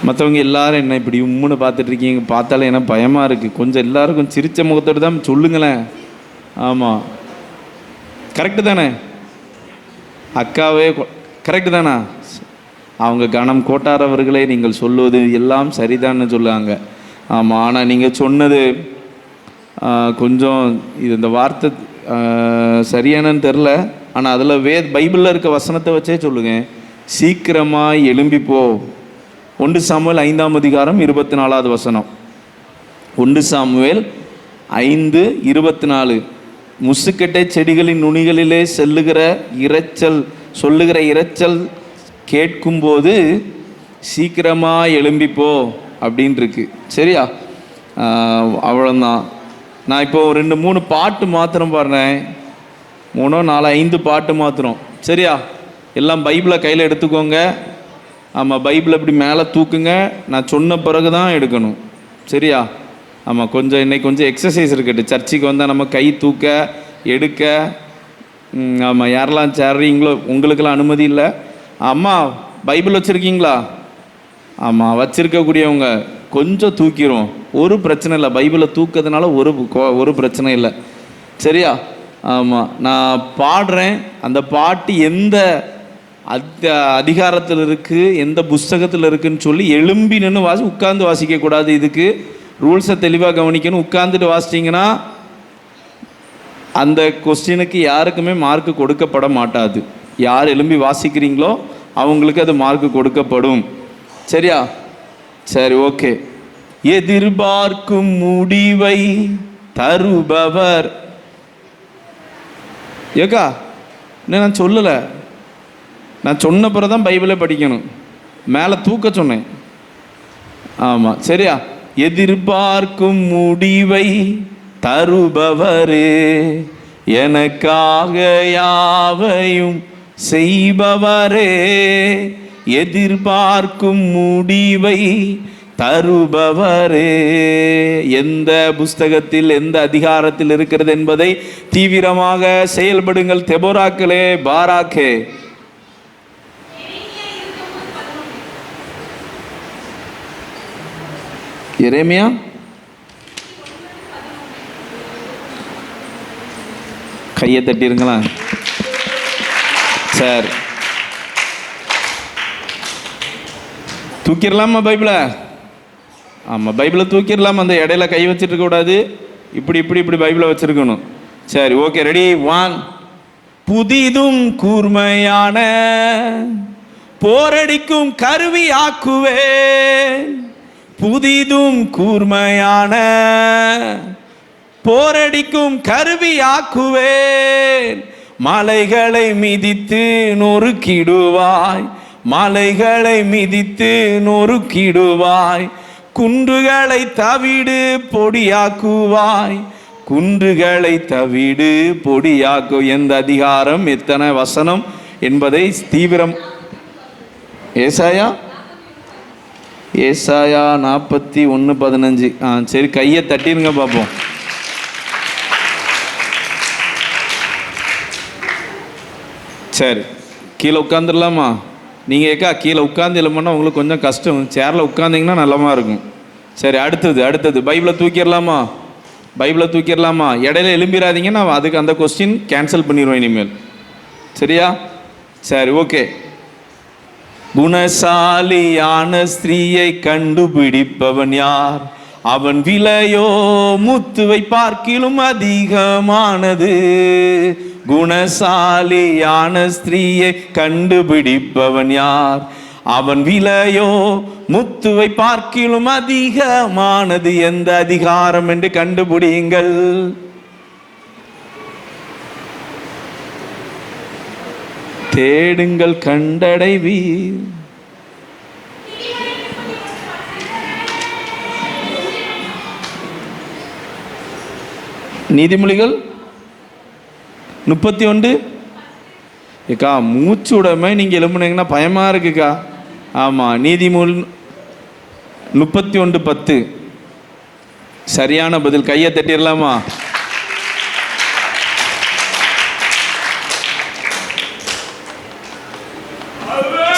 மற்றவங்க எல்லாரும் என்ன இப்படி உம்முன்னு பார்த்துட்டு இருக்கீங்க, பார்த்தாலே என்ன பயமாக இருக்குது. கொஞ்சம் எல்லாருக்கும் சிரித்த முகத்தோடு தான் சொல்லுங்களேன். ஆமாம், கரெக்டு தானே அக்காவே? கரெக்டு தானா? அவங்க கணம் கோட்டாரவர்களே, நீங்கள் சொல்லுவது எல்லாம் சரிதான்னு சொல்லுவாங்க. ஆமாம், ஆனால் நீங்கள் சொன்னது கொஞ்சம் இந்த வார்த்தை சரியானன்னு தெரில. ஆனால் அதில் பைபிளில் இருக்க வசனத்தை வச்சே சொல்லுங்க. சீக்கிரமாக எழும்பிப்போ. 1 சாமுவேல் 5ஆம் அதிகாரம் 24வது வசனம். 1 சாமுவேல் 5:24. முசுக்கட்டை செடிகளின் நுனிகளிலே சொல்லுகிற இரைச்சல் கேட்கும்போது சீக்கிரமாக எழும்பிப்போ அப்படின்ட்டு இருக்கு. சரியா? அவ்வளோதான். நான் இப்போ 2-3 பாட்டு மாத்திரம் பாடுறேன். 3, 4, 5 பாட்டு மாத்திரம். சரியா? எல்லாம் பைபிளை கையில் எடுத்துக்கோங்க. ஆமாம், பைபிளை இப்படி மேலே தூக்குங்க. நான் சொன்ன பிறகு தான் எடுக்கணும். சரியா? ஆமாம், கொஞ்சம் இன்னைக்கு கொஞ்சம் எக்ஸசைஸ் இருக்கட்டும். சர்ச்சுக்கு வந்தால் நம்ம கை தூக்க எடுக்க. ஆமாம், யாரெல்லாம் சேர்றீங்களோ உங்களுக்கெல்லாம் அனுமதி இல்லை. அம்மா பைபிள் வச்சுருக்கீங்களா? ஆமாம், வச்சுருக்கக்கூடியவங்க கொஞ்சம் தூக்கிடும், ஒரு பிரச்சனை இல்லை. பைபிளை தூக்கிறதுனால ஒரு பிரச்சனை இல்லை. சரியா? ஆமாம், நான் பாடுறேன். அந்த பாட்டு எந்த அதிகாரத்தில் இருக்குது, எந்த புஸ்தகத்தில் இருக்குதுன்னு சொல்லி எழும்பி நின்று உட்கார்ந்து வாசிக்கக்கூடாது. இதுக்கு ரூல்ஸை தெளிவாக கவனிக்கணும். உட்கார்ந்துட்டு வாசிட்டிங்கன்னா அந்த கொஸ்டினுக்கு யாருக்குமே மார்க்கு கொடுக்கப்பட மாட்டாது. யார் எழும்பி வாசிக்கிறீங்களோ அவங்களுக்கு அது மார்க்கு கொடுக்கப்படும். சரியா? சரி, ஓகே. எதிர்பார்க்கும் முடிவை தருபவர். ஏக்கா இன்னும் நான் சொல்லலை. நான் சொன்ன பிறகு தான் பைபிளை படிக்கணும். மேலே தூக்க சொன்னேன். ஆமாம், சரியா? எதிர்பார்க்கும் முடிவை தருபவரே, எனக்காக யாவையும் செய்பவரே. எதிர்பார்க்கும் முடிவை தருபவரே. எந்த புஸ்தகத்தில் எந்த அதிகாரத்தில் இருக்கிறது என்பதை தீவிரமாக செயல்படுங்கள். தெபோராக்களே, பாராக்கே. எரேமியா கையை தட்டிருங்களா? சரி, தூக்கிடலாமா பைபிளை? ஆமாம், பைபிளை தூக்கிடலாம். அந்த இடையில கை வச்சுட்டு இருக்கக்கூடாது. இப்படி பைபிளை வச்சுருக்கணும். சரி, ஓகே, ரெடி? 1. புதிதும் கூர்மையான போரடிக்கும் கருவி ஆக்குவேன். புதிதும் கூர்மையான போரடிக்கும் கருவி ஆக்குவேன். மலைகளை மிதித்து நொறுக்கிடுவாய், மலைகளை மிதித்து நொறுக்கிடுவாய். குன்றுகளை தவிடு பொடியாக்குவாய், குன்றுகளை தவிடு பொடியாக்கு. எந்த அதிகாரம், எத்தனை வசனம் என்பதை தீவிரம். ஏசாயா 41:15. சரி, கையை தட்டிருங்க பார்ப்போம். சரி, கீழே உட்காந்துடலாமா? நீங்கள் ஏக்கா கீழே உட்காந்து இல்லைன்னா உங்களுக்கு கொஞ்சம் கஷ்டம். சேரில் உட்காந்திங்கன்னா நல்லமாக இருக்கும். சரி, அடுத்தது பைபிளை தூக்கிடலாமா? பைபிளை தூக்கிடலாமா? இடையில எழும்பிடாதீங்க. நான் அதுக்கு அந்த கொஸ்டின் கேன்சல் பண்ணிடுவேன் இனிமேல். சரியா? சரி, ஓகே. குணசாலியான ஸ்திரீயை கண்டுபிடிப்பவன் யார்? அவன் விலையோ முத்துவை பார்க்கிலும் அதிகமானது. குணசாலியான ஸ்திரீயை கண்டுபிடிப்பவன் யார்? அவன் விலையோ முத்துவை பார்க்கிலும் அதிகமானது. எந்த அதிகாரம் என்று கண்டுபிடியுங்கள். தேடுங்கள், கண்டடைவீர். நீதிமொழிகள் 31. ஏக்கா மூச்சு விடாம நீங்கள் எழுப்புனீங்கன்னா பயமாக இருக்குக்கா. ஆமாம், நீதிமொழி 31:10. சரியான பதில். கையை தட்டிடலாமா?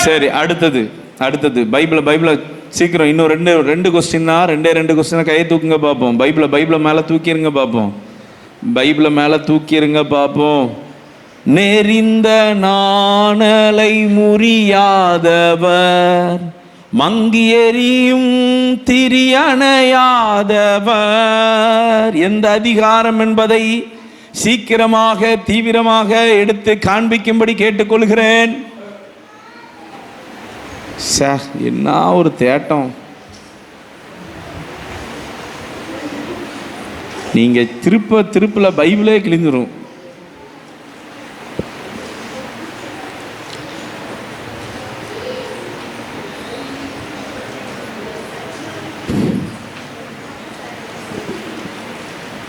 சரி, அடுத்தது பைபிளை சீக்கிரம் இன்னும் ரெண்டு கொஸ்டின் தான். ரெண்டு கொஸ்டின் கையை தூக்குங்க பார்ப்போம். பைபிளை மேலே தூக்கிடுங்க பார்ப்போம். பைபிளை மேலே தூக்கிடுங்க பார்ப்போம். நெறிந்த நாணலை முறியாதவர், மங்கி எரியும் திரியணையாதவர். எந்த அதிகாரம் என்பதை சீக்கிரமாக தீவிரமாக எடுத்து காண்பிக்கும்படி கேட்டுக்கொள்கிறேன். சார் என்ன ஒரு தேட்டம்! நீங்கள் திருப்பல பைபிளே கிழிஞ்சிரும்.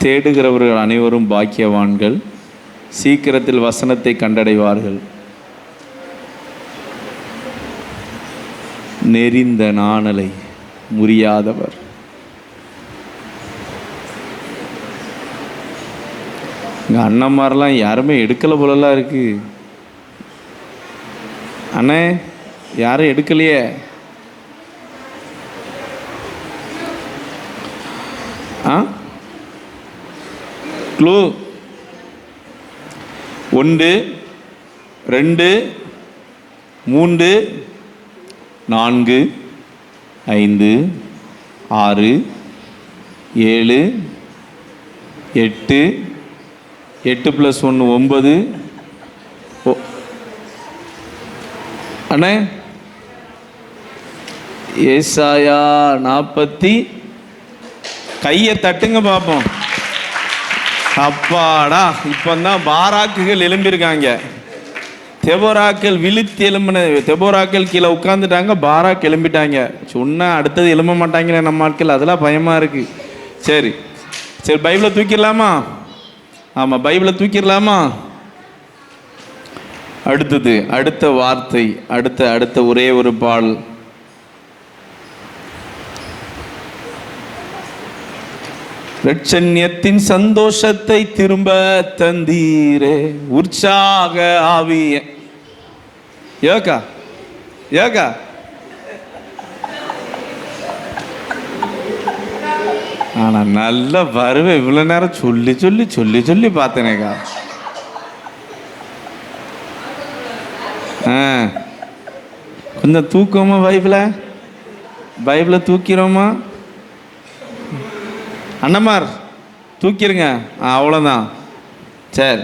தேடுகிறவர்கள் அனைவரும் பாக்கியவான்கள், சீக்கிரத்தில் வசனத்தை கண்டடைவார்கள். நெறிந்த நாணலை முறியாதவர். இங்கே அண்ணன்மாரெலாம் யாருமே எடுக்கலை போலலாம் இருக்கு. அண்ணே யாரும் எடுக்கலையே. க்ளூ 1 2 3 4 5 6 7 8 8 + 1 9. அண்ணே ஏசாயா 40. கையை தட்டுங்க பார்ப்போம். அப்பாடா, இப்போ தான் பாராக்குகள் எழும்பியிருக்காங்க. தெபோராக்கள் விழுத்து எலும்பின, தெபோராக்கள் கீழே உட்காந்துட்டாங்க, பாராக் எழும்பிட்டாங்க. சொன்னால் அடுத்தது எழும்ப மாட்டாங்களே நம்ம ஆட்கள், அதெல்லாம் பயமாக இருக்குது. சரி பைபிளை தூக்கிடலாமா? ஆமாம், பைபிளை தூக்கிடலாமா? அடுத்தது அடுத்த வார்த்தை, அடுத்த ஒரே ஒரு பாடல். ரட்சண்யத்தின் சந்தோஷத்தை திரும்ப தந்தீரே, உற்சாக ஆவிய. ஏக்கா ஆனால் நல்ல வருவேன். இவ்வளோ நேரம் சொல்லி பார்த்தேனேக்கா. கொஞ்சம் தூக்கமா? பைபிளை தூக்கிறோமா? அண்ணமார் தூக்கிடுங்க. அவ்வளோதான். சரி,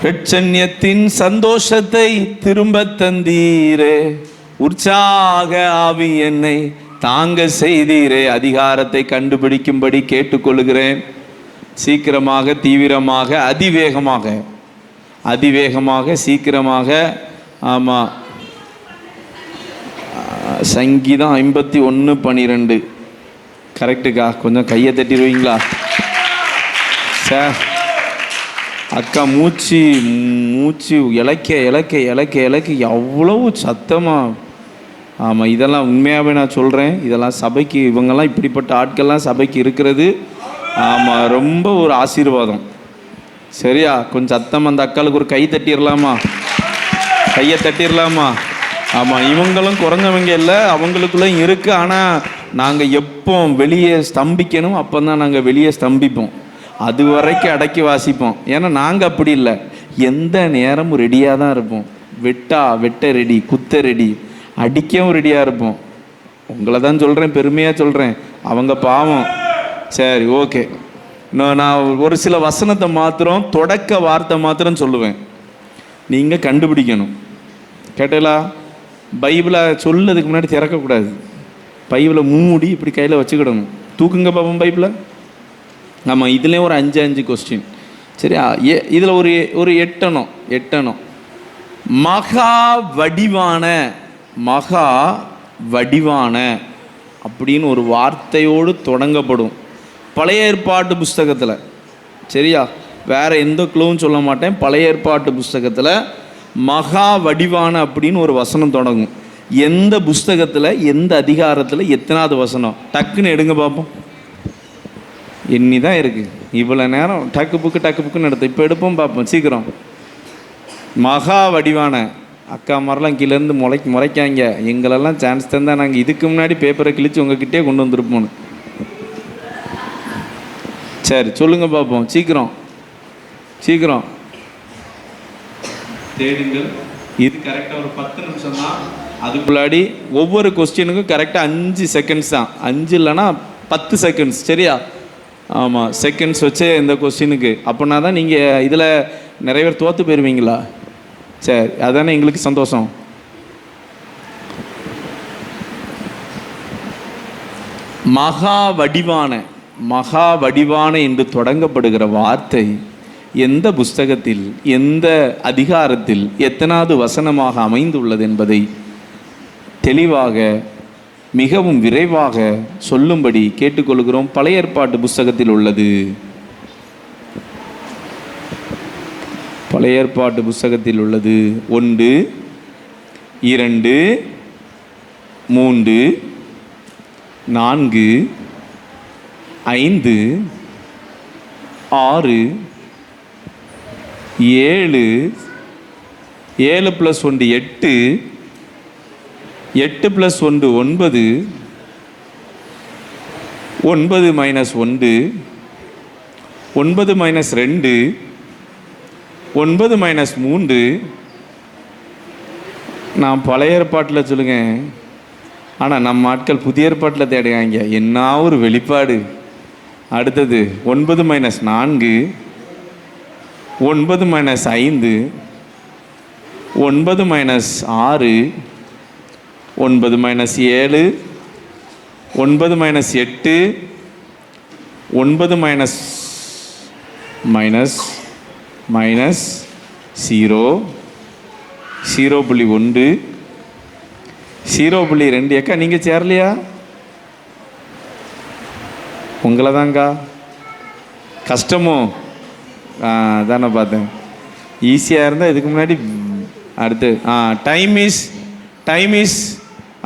ரட்சண்யத்தின் சந்தோஷத்தை திரும்ப தந்தீரே, உற்சாக ஆவி என்னை தாங்க செய்தீரே. அதிகாரத்தை கண்டுபிடிக்கும்படி கேட்டுக்கொள்கிறேன். சீக்கிரமாக, தீவிரமாக, அதிவேகமாக, சீக்கிரமாக. ஆமாம், சங்கீதம் 51:12 கரெக்டுக்கா? கொஞ்சம் கையை தட்டிடுவீங்களா சார்? அக்கா மூச்சு இலக்க எவ்வளவு சத்தமாக. ஆமாம், இதெல்லாம் உண்மையாகவே நான் சொல்கிறேன். இதெல்லாம் சபைக்கு, இவங்கெல்லாம் இப்படிப்பட்ட ஆட்கள்லாம் சபைக்கு இருக்கிறது ஆமாம் ரொம்ப ஒரு ஆசீர்வாதம். சரியா? கொஞ்சம் சத்தம் அந்த அக்காளுக்கு ஒரு கை தட்டிடலாமா? கையை தட்டிடலாமா? ஆமாம், இவங்களும் குறைஞ்சவங்க இல்லை, அவங்களுக்குள்ளேயும் இருக்குது. ஆனால் நாங்கள் எப்போ வெளியே ஸ்தம்பிக்கணும் அப்போ தான் நாங்கள் வெளியே ஸ்தம்பிப்போம். அது வரைக்கும் அடக்கி வாசிப்போம். ஏன்னா நாங்கள் அப்படி இல்லை, எந்த நேரமும் ரெடியாக தான் இருப்போம். வெட்ட ரெடி, குத்த ரெடி, அடிக்கவும் ரெடியாக இருப்போம். உங்களை தான் சொல்கிறேன், பெருமையாக சொல்கிறேன். அவங்க பாவம். சரி, ஓகே. நான் ஒரு சில வசனத்தை மாத்திரம், தொடக்க வார்த்தை மாத்திரம் சொல்லுவேன், நீங்கள் கண்டுபிடிக்கணும். கேட்டலா? பைபிளை சொல்லதுக்கு முன்னாடி திறக்கக்கூடாது. பைபிளை மூடி இப்படி கையில் வச்சுக்கிடணும். தூக்குங்க பாப்போம் பைபிளை. ஆமாம், இதுலேயும் ஒரு 5 கொஸ்டின். சரியா? இதில் ஒரு எட்டணும். மகா வடிவான அப்படின்னு ஒரு வார்த்தையோடு தொடங்கப்படும் பழைய ஏற்பாட்டு புஸ்தகத்தில். சரியா? வேறு எந்த க்ளூவும் சொல்ல மாட்டேன். பழைய ஏற்பாட்டு புஸ்தகத்தில் மகா வடிவான அப்படின்னு ஒரு வசனம் தொடங்கும். எந்த புஸ்தகத்தில், எந்த அதிகாரத்தில், எத்தனாவது வசனம்? டக்குன்னு எடுங்க பார்ப்போம். எண்ணி தான் இருக்குது. இவ்வளோ நேரம் டக்கு புக்குன்னு எடுத்து இப்போ எடுப்போம் பார்ப்போம் சீக்கிரம். மகா வடிவான அக்கா மாதிரிலாம் கீழேருந்து முறைக்காங்க. எங்களெல்லாம் சான்ஸ் தந்தால் நாங்கள் இதுக்கு முன்னாடி பேப்பரை கிழித்து உங்ககிட்டே கொண்டு வந்திருப்போன்னு. சரி சொல்லுங்கள் பார்ப்போம் சீக்கிரம் தேடுங்கள். இது கரெக்டாக ஒரு 10 நிமிஷம் தான். அதுக்குள்ளாடி ஒவ்வொரு கொஸ்டினுக்கும் கரெக்டாக 5 செகண்ட்ஸ் தான். 5 இல்லைன்னா 10 செகண்ட்ஸ். சரியா? ஆமாம், செகண்ட்ஸ் வச்சே இந்த கொஸ்டினுக்கு. அப்படின்னா தான் நீங்கள் இதில் நிறைய பேர் தோற்று போயிடுவீங்களா? சரி, அதானே எங்களுக்கு சந்தோஷம். மகா வடிவான என்று தொடங்கப்படுகிற வார்த்தை எந்த புஸ்தகத்தில், எந்த அதிகாரத்தில், எத்தனாவது வசனமாக அமைந்துள்ளது என்பதை தெளிவாக, மிகவும் விரைவாக சொல்லும்படி கேட்டுக்கொள்கிறோம். பழைய ஏற்பாட்டு புஸ்தகத்தில் உள்ளது. பழைய ஏற்பாட்டு புஸ்தகத்தில் உள்ளது. 1, 2, 3, 4, 5, 6, 7, 7 + 1 8, 8 + 1 9, 9 - 1, 9 - 2, 9 - 3. நான் பழைய ஏற்பாட்டில் சொல்லுங்க, ஆனால் நம்ம ஆட்கள் புதிய ஏற்பாட்டில் தேடுவாங்க. என்ன ஒரு வெளிப்பாடு! அடுத்தது 9 - 4, 9 - 5, 9 - 6, 9 - 8, 9 - 0.1, 0.2. அக்கா நீங்கள் சேரலையா? உங்களை தாங்க்கா. கஷ்டமோ? தானே பார்த்தேன். ஈஸியாக இருந்தால் இதுக்கு முன்னாடி. அடுத்து டைம் இஸ்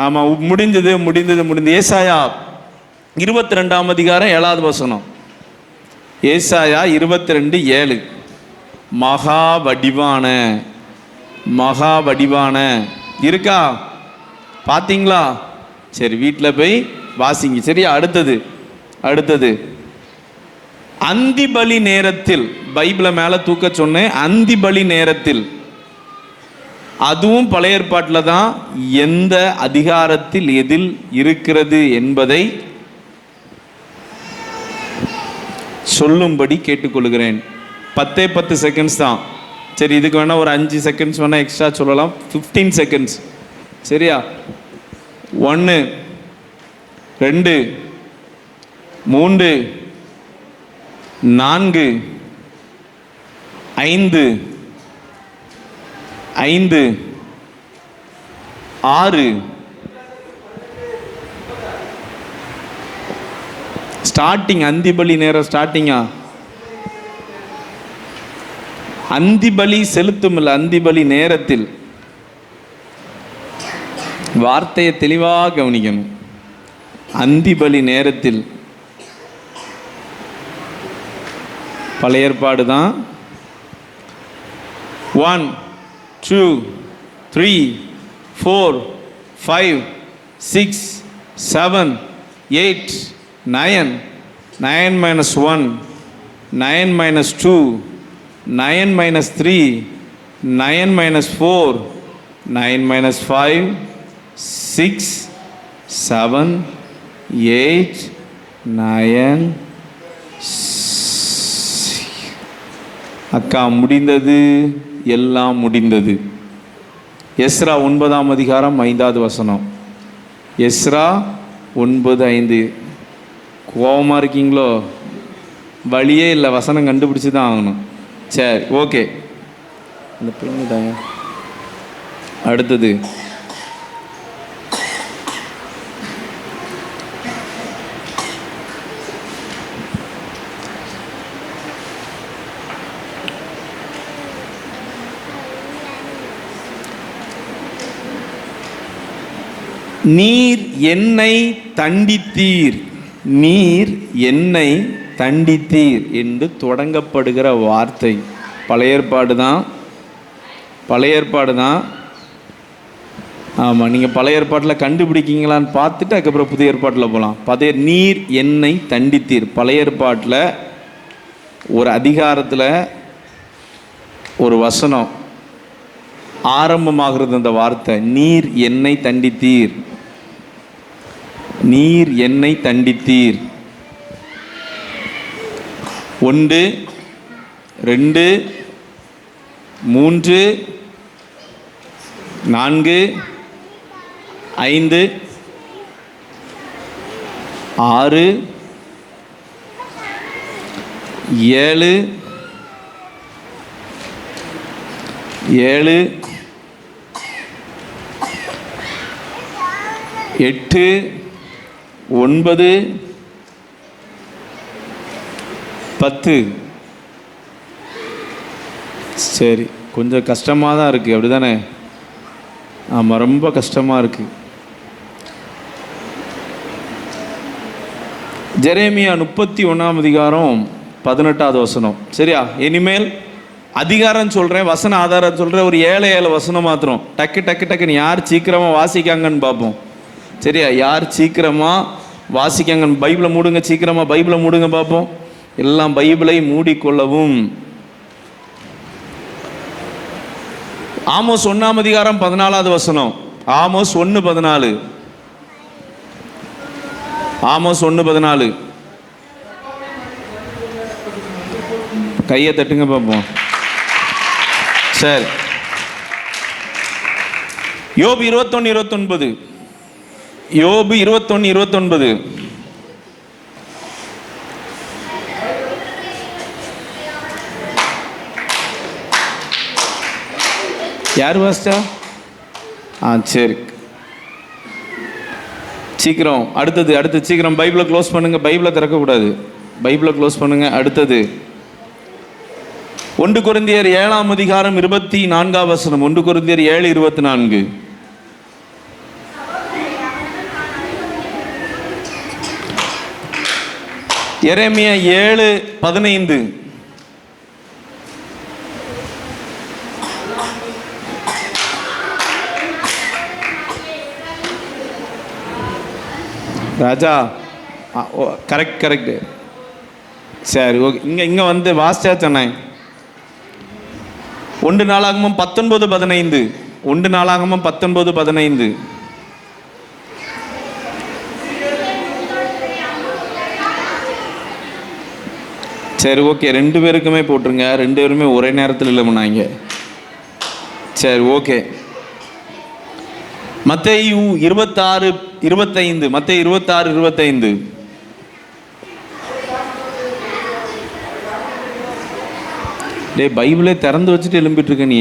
ஆமாம், முடிந்தது. ஏசாயா 22ஆம் அதிகாரம் 7வது வசனம். ஏசாயா 22:7. மகா வடிவான இருக்கா? பார்த்தீங்களா? சரி, வீட்டில் போய் வாசிங்க. சரியா? அடுத்தது அந்தி பலி நேரத்தில், பைபிளை மேலே தூக்க சொன்னேன். அந்தி பலி நேரத்தில், அதுவும் பழைய ஏற்பாட்டில் தான். எந்த அதிகாரத்தில் எதில் இருக்கிறது என்பதை சொல்லும்படி கேட்டுக்கொள்கிறேன். 10 செகண்ட்ஸ் தான். சரி, இதுக்கு வேணால் ஒரு 5 செகண்ட்ஸ் வேணால் எக்ஸ்ட்ரா சொல்லலாம். 15 செகண்ட்ஸ். சரியா? 1, 2, 3, 4, 5, 6. ஸ்டார்டிங் அந்திபலி நேரம் ஸ்டார்டிங்கா? அந்திபலி செலுத்தும் இல்லை, அந்திபலி நேரத்தில். வார்த்தையை தெளிவாக கவனிக்கணும். அந்திபலி நேரத்தில். பழைய ஏற்பாடு தான். 1, 2, 3, 4, 5, 6, 7, 8, 9, 9 - 1, 9 - 2, 9 - 3, 9 - 4, 9 - 5, 6, 7, 8, 9. அக்கா முடிந்தது, எல்லாம் முடிந்தது. எஸ்ரா 9ஆம் அதிகாரம் 5வது வசனம். எஸ்ரா 9:5. கோபமாக இருக்கீங்களோ? வழியே இல்லை, வசனம் கண்டுபிடிச்சி தான் ஆகணும். சரி, ஓகே. அந்த பிள்ளைங்க தான். அடுத்தது நீர் என்னை தண்டித்தீர். நீர் என்னை தண்டித்தீர் என்று தொடங்கப்படுகிற வார்த்தை பழைய ஏற்பாடு தான். ஆமாம், நீங்கள் பழைய ஏற்பாட்டில் கண்டுபிடிக்கிங்களான்னு பார்த்துட்டு அதுக்கப்புறம் புதிய ஏற்பாட்டில் போகலாம். நீர் என்னை தண்டித்தீர். பழைய ஏற்பாட்டில் ஒரு அதிகாரத்தில் ஒரு வசனம் ஆரம்பமாகிறது அந்த வார்த்தை, நீர் என்னை தண்டித்தீர், நீர் என்னை தண்டித்தீர். 1 2 3 4 5 6 7 8 9 10. சரி, கொஞ்சம் கஷ்டமாக தான் இருக்குது, அப்படி தானே? ஆமாம், ரொம்ப கஷ்டமாக இருக்குது. ஜெரேமியா 31 அதிகாரம் 18வது வசனம். சரியா? இனிமேல் அதிகாரம் சொல்கிறேன், வசன ஆதாரம் சொல்கிறேன், ஒரு 7 வசனம் மாத்திரம். டக்குன்னு யார் சீக்கிரமாக வாசிக்காங்கன்னு பார்ப்போம். சரியா? யார் சீக்கிரமாக வாசிக்காங்கன்னு. பைபிளை மூடுங்க, சீக்கிரமாக பைபிளை மூடுங்க பார்ப்போம். எல்லாம் பைபிளை மூடிக்கொள்ளவும். ஆமோஸ் 1 அதிகாரம் 14வது வசனம். ஆமோஸ் 1:14. ஆமோஸ் 1:14. கையை தட்டுங்க பார்ப்போம். சரி. யோபு 21:29. யோபு 21:29. யார் வாசிச்சா? சரி, சீக்கிரம். அடுத்தது சீக்கிரம் பைபிளை க்ளோஸ் பண்ணுங்க. பைபிளை திறக்கக்கூடாது, பைபிளை க்ளோஸ் பண்ணுங்க. அடுத்தது 1 கொரிந்தியர் 7 அதிகாரம் 24 வசனம். 1 கொரிந்தியர் 7:24. எரேமியா 7:15. ராஜா கரெக்ட். சரி, ஓகே. இங்கே வந்து வாசிச்சா சொன்னேன். 1 நாளாகமம் 19:15. 1 நாளாகமம் 19:15. சரி, ஓகே. 2 பேருக்குமே போட்டுருங்க. 2 பேருமே ஒரே நேரத்தில் இல்லைமுன்னாங்க. சரி, ஓகே. மத்தேயு 26:25. மத்தேயு 26:25. பைபிளே திறந்து வச்சுட்டு எழும்பிட்டு இருக்க நீ.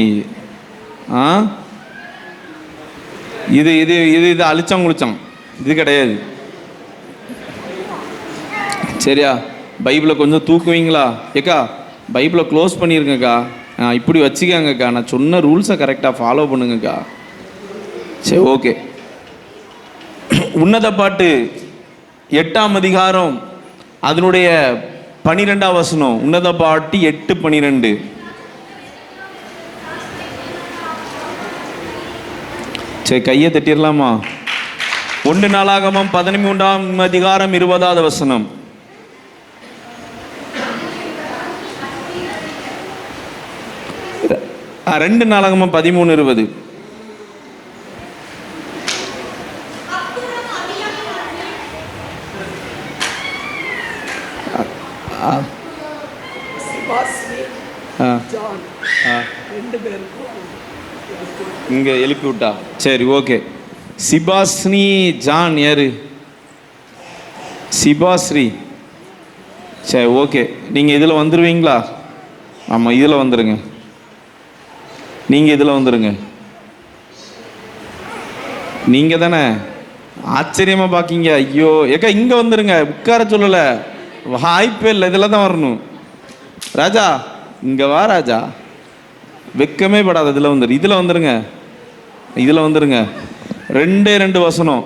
இது இது இது இது அழிச்சான் குளிச்சான், இது கிடையாது. சரியா? பைபிளை கொஞ்சம் தூக்குவீங்களா? ஏக்கா பைபிளை க்ளோஸ் பண்ணியிருங்கக்கா. இப்படி வச்சுக்காங்கக்கா. நான் சொன்ன ரூல்ஸை கரெக்டாக ஃபாலோ பண்ணுங்கக்கா. சரி, ஓகே. உன்னத பாட்டு 8 அதிகாரம் அதனுடைய 12 வசனம். உன்னத பாட்டு 8:12. சரி, கையை தட்டிடலாமா? 1 நாளாகமம் 13 அதிகாரம் 20வது வசனம். 2 நாளாகமம் 13:20. இங்கே எழுப்பி விட்டா. சரி, ஓகே. சிபாஸ்னி ஜான் யாரு? சிபாஸ்ரீ. சரி, ஓகே. நீங்கள் இதில் வந்துடுவீங்களா? ஆமாம், இதில் வந்துடுங்க. நீங்கள் இதில் வந்துடுங்க. நீங்கள் தானே? ஆச்சரியமாக பார்க்கிங்க. ஐயோ ஏக்கா இங்கே வந்துடுங்க. உட்கார சொல்லலை, வாய்ப்பே இல்லை. இதில் தான் வரணும். ராஜா இங்கே வா ராஜா, வெக்கமே படாத. இதில் வந்துடுங்க. இதில் வந்துடுங்க. 2 வசனம்.